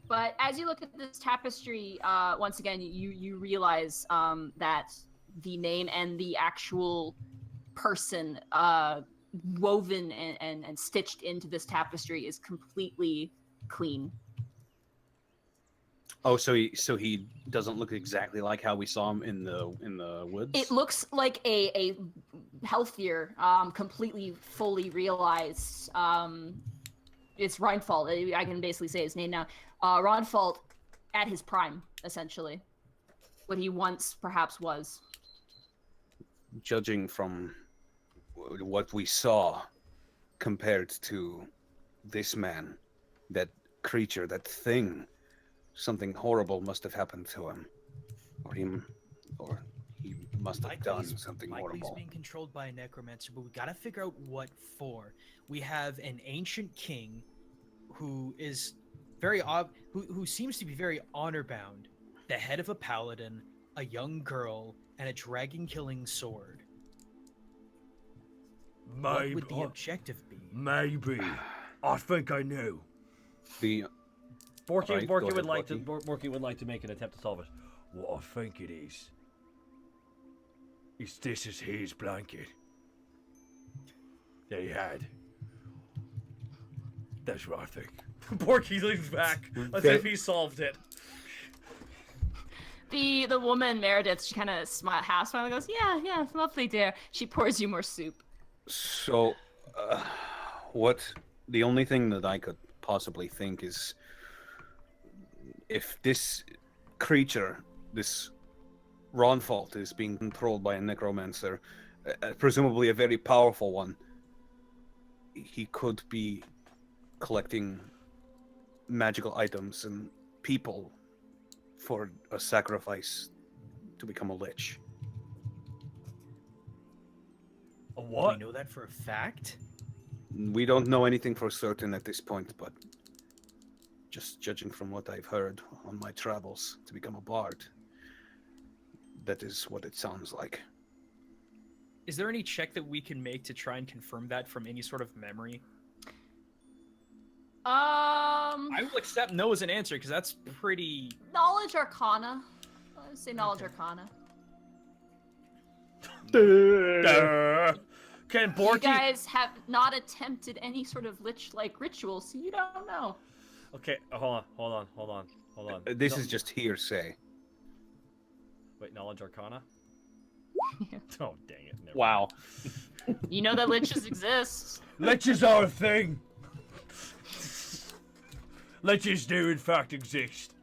But as you look at this tapestry, once again, you realize that the name and the actual person woven and stitched into this tapestry is completely clean. Oh, so he doesn't look exactly like how we saw him in the woods. It looks like a healthier, completely fully realized. It's Reinfeld. I can basically say his name now. Reinfeld at his prime, essentially, what he once perhaps was. Judging from what we saw compared to this man, that creature, that thing, something horrible must have happened to him, or he must have done something Likely horrible. he's being controlled by a necromancer, but we gotta figure out what for. We have an ancient king who is very who seems to be very honor bound, the head of a paladin, a young girl, and a dragon-killing sword. What Maybe. would the objective be? Maybe. I think I know. The Borky, Alright, go Borky ahead, would like Borky. to. Borky would like to make an attempt to solve it. What I think it is this is his blanket that he had. That's what I think. Borky leans back as if he solved it. The woman Meredith, she kind of half smile and goes, "Yeah, lovely, dear." She pours you more soup. So, what? The only thing that I could possibly think is if this creature, this Ronfault, is being controlled by a necromancer, presumably a very powerful one, he could be collecting magical items and people for a sacrifice to become a lich. A Do what? we know that for a fact? We don't know anything for certain at this point, but just judging from what I've heard on my travels to become a bard, that is what it sounds like. Is there any check that we can make to try and confirm that from any sort of memory? I will accept no as an answer because that's pretty. Knowledge Arcana. Let's say Knowledge Okay. Arcana. Can You Borky? guys have not attempted any sort of lich-like ritual, so you don't know. Okay, hold on. This No- is just hearsay. Wait, knowledge arcana? Yeah. Oh, dang it. Never Wow. You know that liches exist. Liches are a thing. Liches do in fact exist.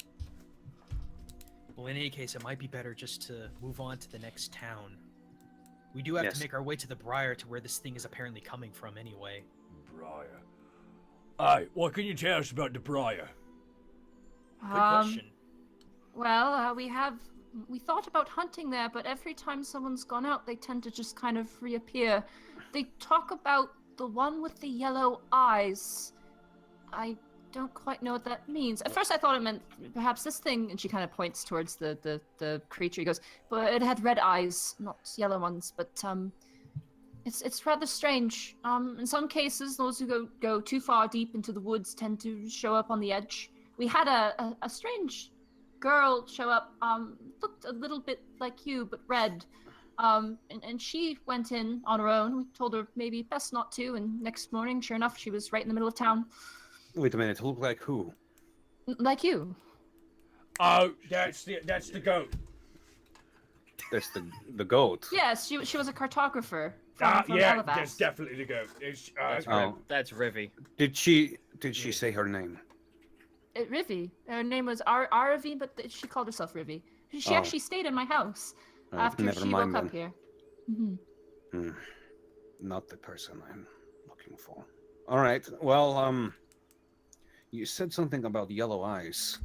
Well, in any case, it might be better just to move on to the next town. We do have Yes. to make our way to the Briar, to where this thing is apparently coming from anyway. Briar. Aye, what can you tell us about the Briar? Good question. Well, we thought about hunting there, but every time someone's gone out, they tend to just kind of reappear. They talk about the one with the yellow eyes. I don't quite know what that means. At first I thought it meant perhaps this thing, and she kind of points towards the creature. He goes, but it had red eyes, not yellow ones, but it's rather strange. In some cases, those who go too far deep into the woods tend to show up on the edge. We had a strange girl show up, looked a little bit like you, but red. And she went in on her own. We told her maybe best not to, and next morning, sure enough, she was right in the middle of town. Wait a minute, look like who? Like you. Oh, that's the goat. That's the goat. Yes, she was a cartographer from Yeah, Alivast. that's definitely the goat. It's, Oh. That's Rivy. Did she say her name? Rivi. Her name was Aravi, but she called herself Rivi. She Oh. actually stayed in my house Oh, after never she mind woke up then. here. Hmm. Not the person I'm looking for. All right. Well, you said something about yellow eyes.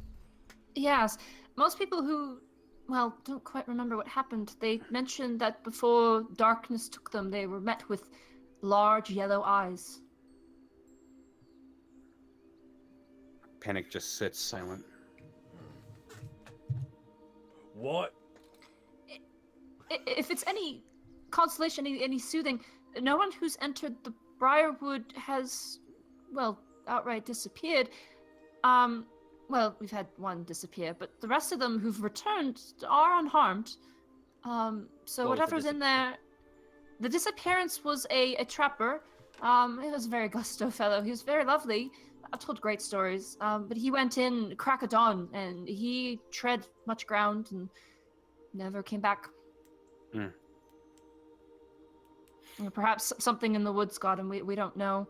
Yes, most people who, well, don't quite remember what happened. They mentioned that before darkness took them, they were met with large yellow eyes. Panic just sits silent. what? If it's any consolation, any soothing, no one who's entered the Briarwood has, well, outright disappeared. Well, we've had one disappear, but the rest of them who've returned are unharmed. So What was the whatever's in there, the disappearance was a trapper. It was a very gusto fellow. He was very lovely. I've told great stories. But he went in crack of dawn, and he tread much ground and never came back. Hmm. Or perhaps something in the woods got him. We don't know.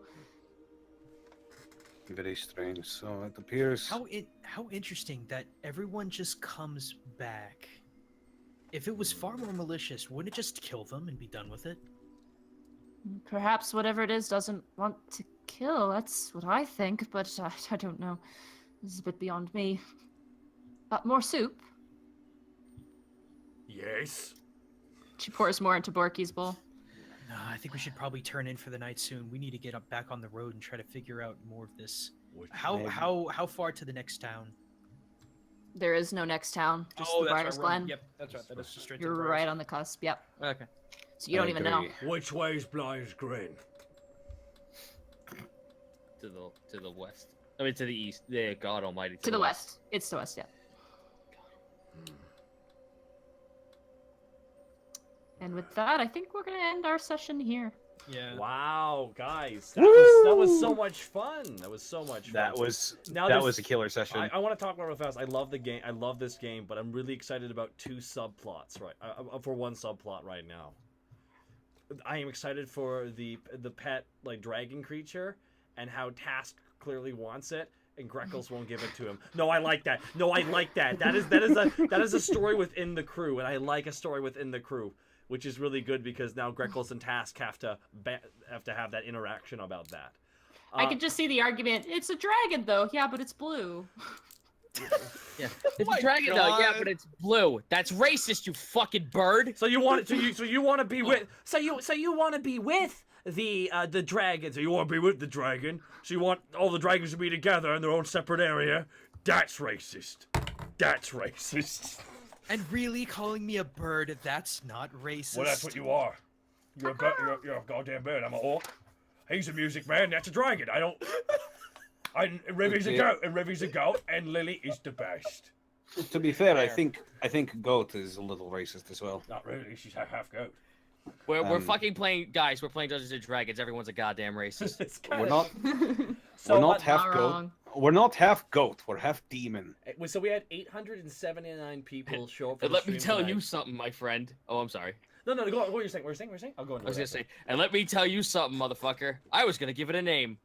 Very strange. So it appears. How interesting that everyone just comes back. If it was far more malicious, wouldn't it just kill them and be done with it? Perhaps whatever it is doesn't want to kill. That's what I think, but I don't know. This is a bit beyond me. More soup. Yes. She pours more into Borky's bowl. No, I think we should probably turn in for the night soon. We need to get back on the road and try to figure out more of this. How far to the next town? There is no next town. Just the Briar's Glen. Yep, that's right. That is just straight to You're the right on the cusp. Yep. Okay. So you don't even know. Which way is Briar's Glen? To the west. I mean, to the east. Yeah, God Almighty. To the west. It's the west. Yeah. And with that, I think we're gonna end our session here. Yeah. Wow, guys, that was so much fun. That was so much fun. That was Now that this- was a killer session. I want to talk about it real fast. I love the game. I love this game, but I'm really excited about two subplots for one subplot right now. I am excited for the pet like dragon creature and how Task clearly wants it. And Greckles won't give it to him. No, I like that. No, I like that. That is a story within the crew, and I like a story within the crew, which is really good because now Greckles and Task have to have that interaction about that. I could just see the argument. It's a dragon, though. Yeah, but it's blue. Yeah, it's a dragon though. Yeah, but it's blue. That's racist, you fucking bird. So you want you want to be with you want to be with the dragon. So you want to be with the dragon. So you want all the dragons to be together in their own separate area. That's racist. That's racist. And really, calling me a bird, that's not racist. Well, that's what you are. You're a goddamn bird. I'm an orc. He's a music man. That's a dragon. Rivy's a goat, and Rivy's a goat, and Lily is the best. To be fair, I think goat is a little racist as well. Not really. She's half goat. We're fucking playing, guys. We're playing Dungeons and Dragons. Everyone's a goddamn racist. We're not. So we're not half not goat. wrong. We're not half goat. We're half demon. So we had 879 people show up. For And the let me stream tell tonight. you something, my friend. Oh, I'm sorry. No, go on. What you're saying? What you're saying? I'll go into I was it gonna after. say, and let me tell you something, motherfucker. I was gonna give it a name.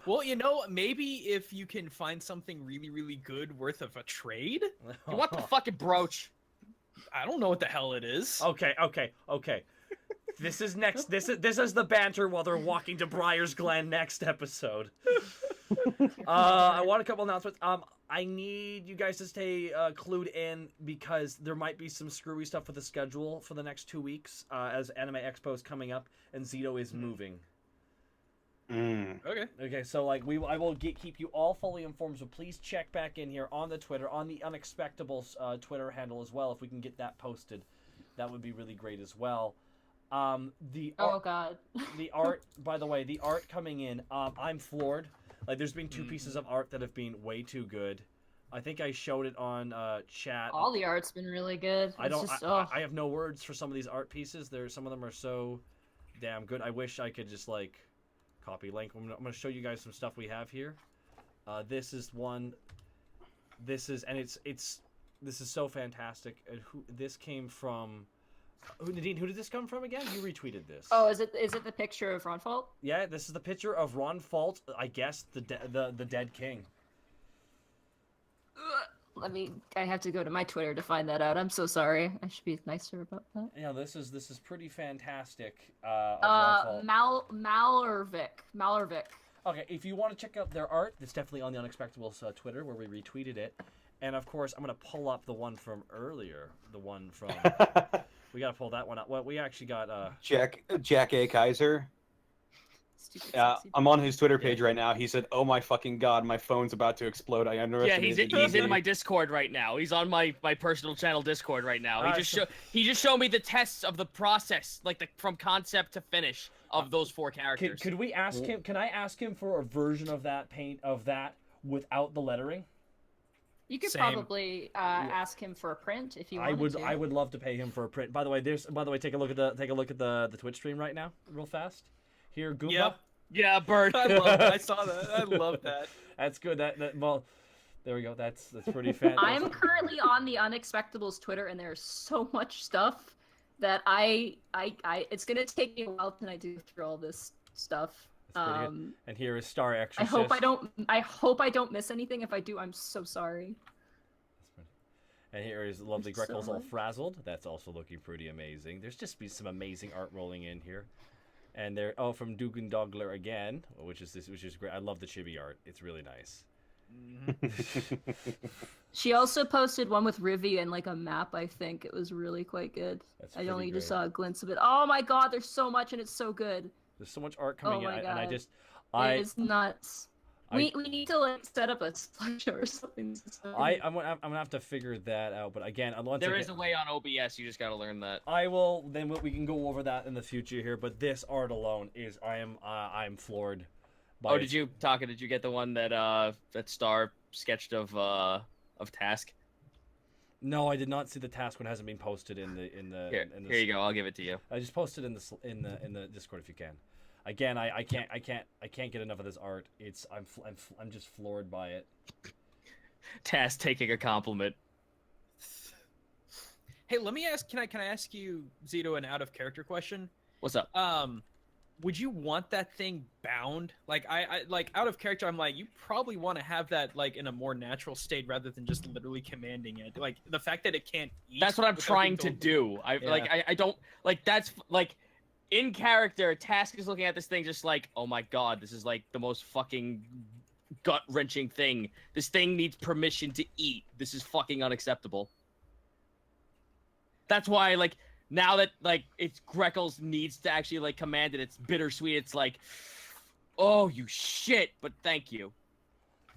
Well, you know, maybe if you can find something really, really good worth of a trade. You want the fucking brooch? I don't know what the hell it is. Okay. This is next. This is the banter while they're walking to Briar's Glen next episode. I want a couple announcements. I need you guys to stay clued in because there might be some screwy stuff with the schedule for the next 2 weeks as Anime Expo is coming up and Zito is moving. Okay. Okay, so like I will keep you all fully informed. So please check back in here on the Twitter, on the Unexpectables Twitter handle as well. If we can get that posted, that would be really great as well. Oh God. The art, by the way, the art coming in, I'm floored. Like, there's been two pieces of art that have been way too good. I think I showed it on chat. All the art's been really good. I don't. It's just, I have no words for some of these art pieces. Some of them are so damn good. I wish I could just like copy link. I'm gonna show you guys some stuff we have here. This is one. This is, and it's This is so fantastic. And this came from? Nadine, who did this come from again? You retweeted this. Oh, is it the picture of Ron Fault? Yeah, this is the picture of Ron Fault. I guess the dead king. I have to go to my Twitter to find that out. I'm so sorry. I should be nicer about that. Yeah, this is pretty fantastic. Of Ron Fault. Malervik. Okay, if you want to check out their art, it's definitely on the Unexpectables Twitter where we retweeted it. And of course, I'm gonna pull up the one from earlier. The one from we gotta pull that one up. Well, we actually got Jack A. Kaiser. I'm on his Twitter page right now. He said, "Oh my fucking god, my phone's about to explode. I underestimated." Yeah, he's in my Discord right now. He's on my personal channel Discord right now. He just showed me the tests of the process, like from concept to finish of those 4 characters. Could we ask him? Can I ask him for a version of that without the lettering? You could probably ask him for a print if you wanted to. I would love to pay him for a print. By the way, take a look at the Twitch stream right now, real fast. Here, Goomba. Yep. Yeah, Bird. I love that. I saw that. I love that. That's good. Well, there we go. That's pretty fantastic. I'm currently on the Unexpectables Twitter, and there's so much stuff that it's gonna take me a while when I do through all this stuff. And here is Star Exorcist. I hope I don't miss anything. If I do, I'm so sorry. And here is lovely Greckles all frazzled. That's also looking pretty amazing. There's just been some amazing art rolling in here. And they're from Dugan Dogler again, which is great. I love the chibi art. It's really nice. She also posted one with Rivi and like a map. I think it was really quite good. I only just saw a glimpse of it. Oh my god, there's so much and it's so good. There's so much art coming in, God. and it is nuts. We need to like set up a slideshow or something. I'm gonna have to figure that out. But again, there is a way on OBS. You just gotta learn that. I will. Then we can go over that in the future here. But this art alone is I'm floored. By did you get the one that Star sketched of Task? No, I did not see the Task one. Hasn't been posted in the. Here you go. I'll give it to you. I just posted in the Discord if you can. Again, I can't get enough of this art. I'm just floored by it. Task taking a compliment. Hey, let me ask. Can I ask you, Zito, an out of character question? What's up? Would you want that thing bound? Like I like out of character. I'm like, you probably want to have that like in a more natural state rather than just literally commanding it. Like the fact that it can't eat. That's what I'm trying to do. I don't like. That's like. In character, Task is looking at this thing just like, oh my god, this is like the most fucking gut-wrenching thing. This thing needs permission to eat. This is fucking unacceptable. That's why, like, now that, like, it's Greckles needs to actually, like, command it, it's bittersweet. It's like, oh, you shit, but thank you.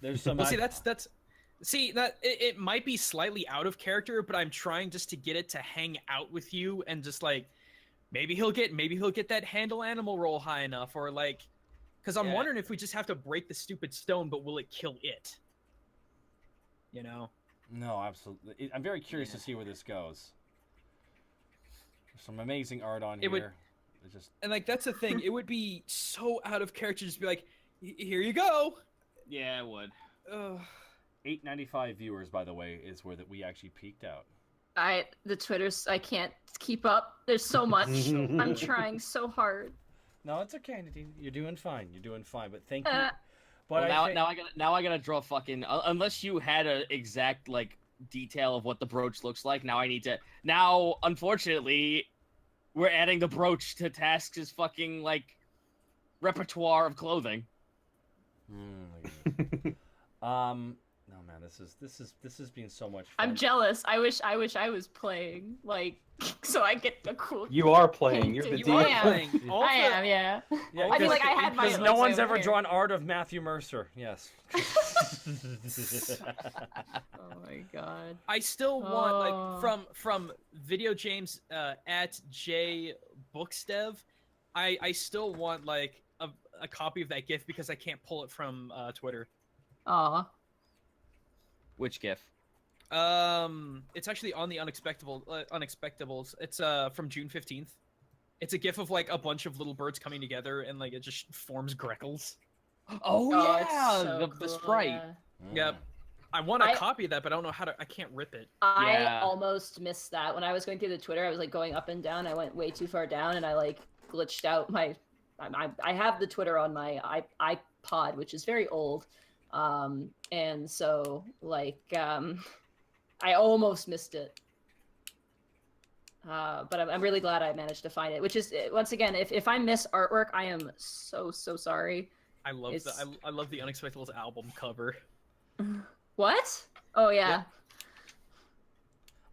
There's some... Well, see, it might be slightly out of character, but I'm trying just to get it to hang out with you and just, like, maybe he'll get that handle animal roll high enough, or like, because I'm wondering if we just have to break the stupid stone, but will it kill it? You know? No, absolutely. I'm very curious to see where this goes. There's some amazing art on here. And like that's the thing. It would be so out of character to just be like, here you go. Yeah, it would. 895 viewers, by the way, is where we actually peaked out. The Twitters, I can't keep up. There's so much. I'm trying so hard. No, it's okay, Nadine. You're doing fine. But thank you. But now I gotta draw fucking. Unless you had an exact like detail of what the brooch looks like. Now I need to. Now, unfortunately, we're adding the brooch to Task's fucking like repertoire of clothing. No man, this has been so much fun. I'm jealous. I wish I was playing, like, so I get a cool. You are playing. You're the DM. Playing. I am, yeah. I mean, like, I had my. Because no one's ever drawn art of Matthew Mercer. Yes. Oh my god. I still want like from Video James at J Bookstev. I still want like a copy of that GIF because I can't pull it from Twitter. Aw. Which GIF? It's actually on the Unexpectables. It's from June 15th. It's a GIF of like a bunch of little birds coming together and like it just forms Greckles. Oh yeah, so the sprite. Yeah. Yep. I want to copy that, but I don't know how to. I can't rip it. I almost missed that when I was going through the Twitter. I was like going up and down. I went way too far down, and I like glitched out my. I have the Twitter on my iPod, which is very old, and so like I almost missed it. But I'm really glad I managed to find it. Which is once again, if I miss artwork, I am so sorry. I love I love the Unexpectables album cover. What? Oh yeah. Yeah.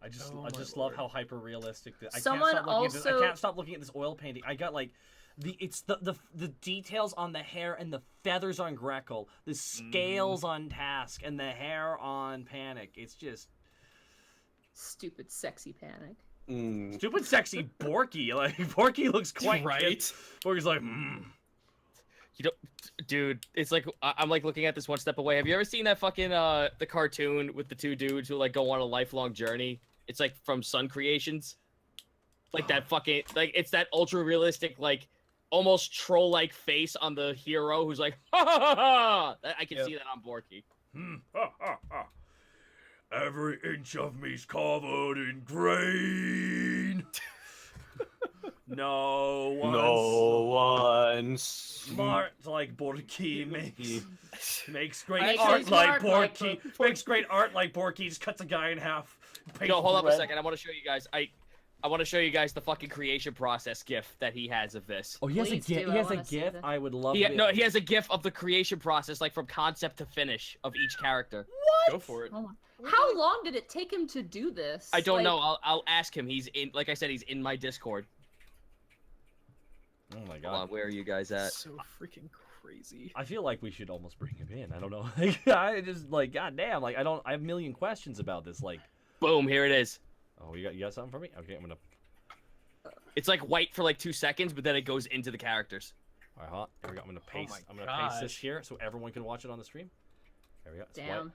I just love how hyper realistic this. Someone I can't stop looking at this oil painting. I got like the details on the hair and the feathers on Greckle, the scales on Task, and the hair on Panic. It's just stupid sexy Panic. Stupid sexy Borky. Like Borky looks quite right. Good. Borky's like, You don't, dude. It's like I'm like looking at this one step away. Have you ever seen that fucking the cartoon with the two dudes who like go on a lifelong journey? It's like from Sun Creations. Like that fucking like it's that ultra realistic like almost troll like face on the hero who's like ha ha ha ha. I can see that on Borky. Ha ha ha. Every inch of me's covered in grain. no one smart like Borky makes great Makes art it like smart like Borky. Makes great art like Borky. Just cuts a guy in half. No, hold up a second. I want to show you guys. I want to show you guys the fucking creation process GIF that he has of this. Oh, he has a Please GIF. do. He I has a wanna see GIF. that. I would love. No, he has a GIF of the creation process, like from concept to finish of each character. Go for it. Oh my. How long did it take him to do this? I don't Like, know. I'll ask him. He's in. Like I said, he's in my Discord. Oh my Hold on, god. where are you guys at? So freaking crazy. I feel like we should almost bring him in. I don't know. I just like goddamn. Like I have a million questions about this. Like, Boom! Here it is. oh, you got something for me? Okay, I'm gonna. It's like white for like 2 seconds, but then it goes into the characters. All right, hold on. Here we go. I'm gonna paste. my I'm gonna paste this gosh. here so everyone can watch it on the stream. There we go. It's white. Damn.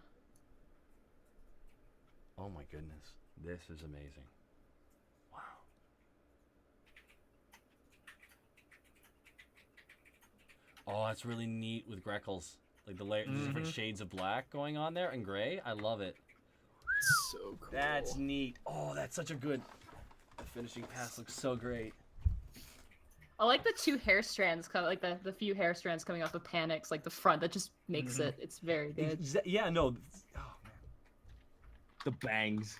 Oh my goodness, this is amazing. Wow. Oh, that's really neat with Greckles. Like the different shades of black going on there and gray. I love it. So cool. That's neat. Oh, that's such a good. The finishing pass looks so great. I like the two hair strands, like the few hair strands coming off of Panic's, like the front. That just makes it. It's very good. Yeah, no. Oh man. The bangs.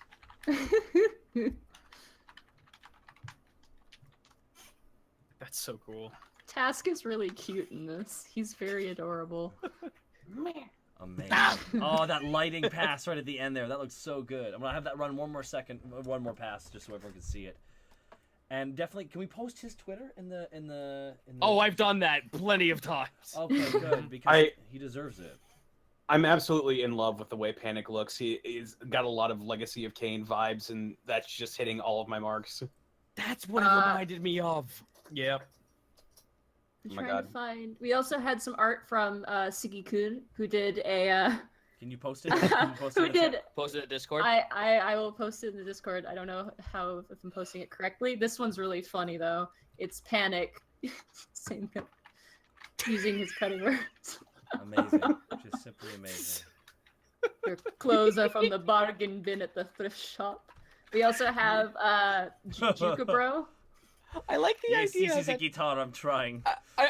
That's so cool. Task is really cute in this. He's very adorable. Amazing. Oh, that lighting pass right at the end there. That looks so good. I'm gonna have that run one more pass, just so everyone can see it. And definitely, can we post his Twitter in the? Oh, I've done that plenty of times. Okay, good, because he deserves it. I'm absolutely in love with the way Panic looks. He's got a lot of Legacy of Kain vibes, and that's just hitting all of my marks. That's what it reminded me of. Yeah. I'm Oh my trying God. to find. We also had some art from Siggy-kun, who did a. Can you post it? Can you post it Who in the chat? did? Posted in Discord. I will post it in the Discord. I don't know if I'm posting it correctly. This one's really funny though. It's Panic, same guy, using his cutting words. Amazing, just simply amazing. Your clothes are from the bargain bin at the thrift shop. We also have Juka Bro. I like the Yes, idea. this is a that- guitar. I'm trying.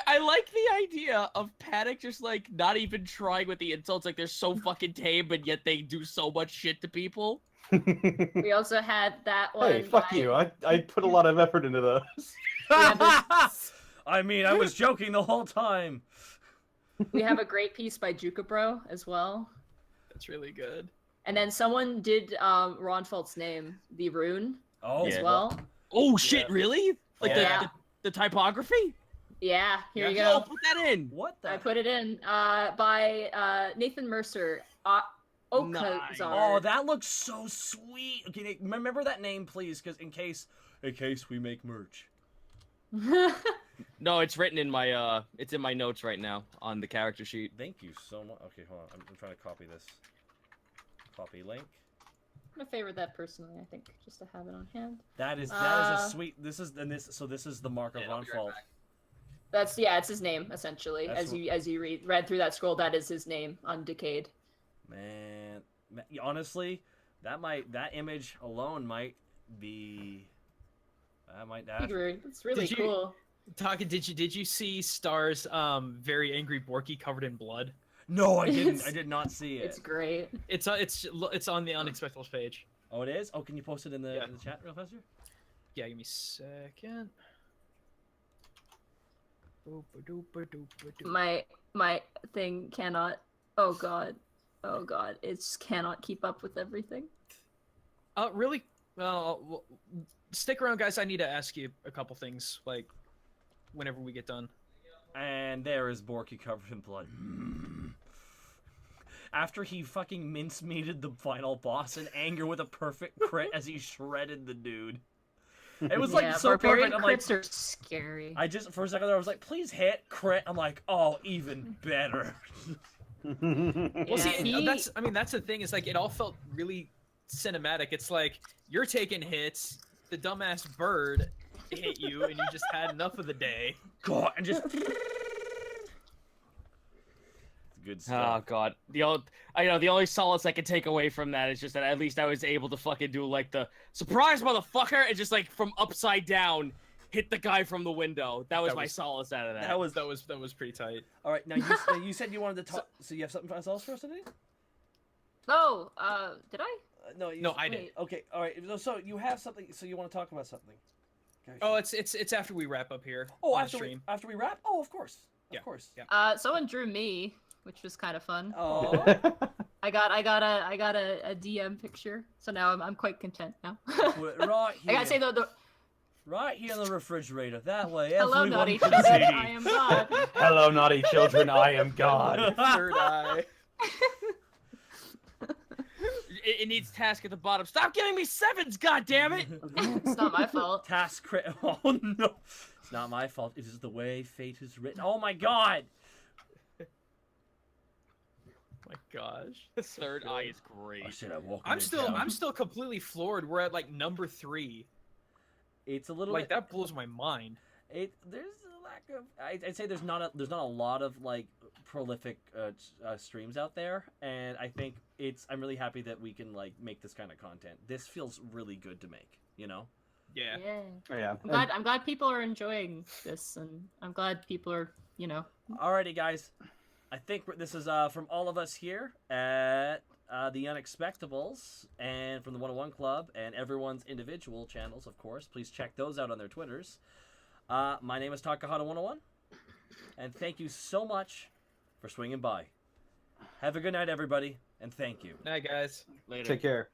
I like the idea of Panic just like not even trying with the insults. Like they're so fucking tame, but yet they do so much shit to people. We also had that one. Hey, fuck by- you. I put a lot of effort into those. I mean, I was joking the whole time. We have a great piece by Juka Bro as well. That's really good. And then someone did Ronfault's name, the rune, Oh, as Yeah. well. Oh shit! Really? Like Yeah. the typography? Yeah, here you Yo, go. put that in. what the? I put it in by Nathan Mercer. Okazar. Oh, that looks so sweet. Okay, Nate, remember that name, please, because in case we make merch. No, it's written in my it's in my notes right now on the character sheet. Thank you so much. Okay, hold on. I'm trying to copy this. Copy link. I'm gonna favorite that personally, I think, just to have it on hand. That is a sweet. This is the mark of Yeah, I'll be right Ronfault. back. That's it's his name essentially. That's As you read through that scroll, that is his name on Decayed. Man, honestly, that image alone might be. That might. It's really Did you- cool. Taka, did you see Star's very angry Borky covered in blood? No, I didn't. It's- I did not see it. It's great. It's on the Unexpectables page. Oh, it is. Oh, can you post it in the Yeah. in the chat real fast here? Yeah, give me a second. My thing cannot. Oh god. It just cannot keep up with everything. Really? Well, stick around, guys. I need to ask you a couple things, like, whenever we get done. And there is Borky covered in blood. After he fucking mincemeated the final boss in anger with a perfect crit as he shredded the dude. It was like so barbarian perfect. I'm like, crits are scary. I just for a second there I was like, please hit crit. I'm like, oh, even better. Well, see, he- that's the thing. Is like it all felt really cinematic. It's like you're taking hits, the dumbass bird hit you, and you just had enough of the day. God, and just good Oh stuff. god, the only solace I can take away from that is just that at least I was able to fucking do like the surprise motherfucker and just like from upside down hit the guy from the window. That was my solace out of that. That was pretty tight. All right, now you said you wanted to talk. So you have something else for us today? Oh, did I? No, No, I did. Wait. Okay, all right. So you have something. So you want to talk about something? Okay. Oh, it's after we wrap up here. Oh, on after stream. after we wrap. Oh, of course. Yeah, Of course. yeah. Someone drew me, which was kind of fun. Oh. I got a DM picture, so now I'm quite content now. Right here. I gotta say though, Right here in the refrigerator. That way hello, everyone naughty can children, see. I am God. Hello, naughty children. I am God. Third eye. It needs task at the bottom. Stop giving me sevens, god damn it! It's not my fault. Task crit. Oh no. It's not my fault. It is the way fate is written. Oh my god. My gosh. Third eye is great. I said I walk. I'm still completely floored. We're at like number 3. It's a little Like bit, that blows my mind. There's a lack of. I'd say there's not a lot of like prolific streams out there, and I think I'm really happy that we can like make this kind of content. This feels really good to make. You know. Yeah. Yeah. I'm glad people are enjoying this, and I'm glad people are, Alrighty, guys. I think this is from all of us here at the Unexpectables and from the 101 Club and everyone's individual channels, of course. Please check those out on their Twitters. My name is Takahata101, and thank you so much for swinging by. Have a good night, everybody, and thank you. Night, guys. Later. Take care.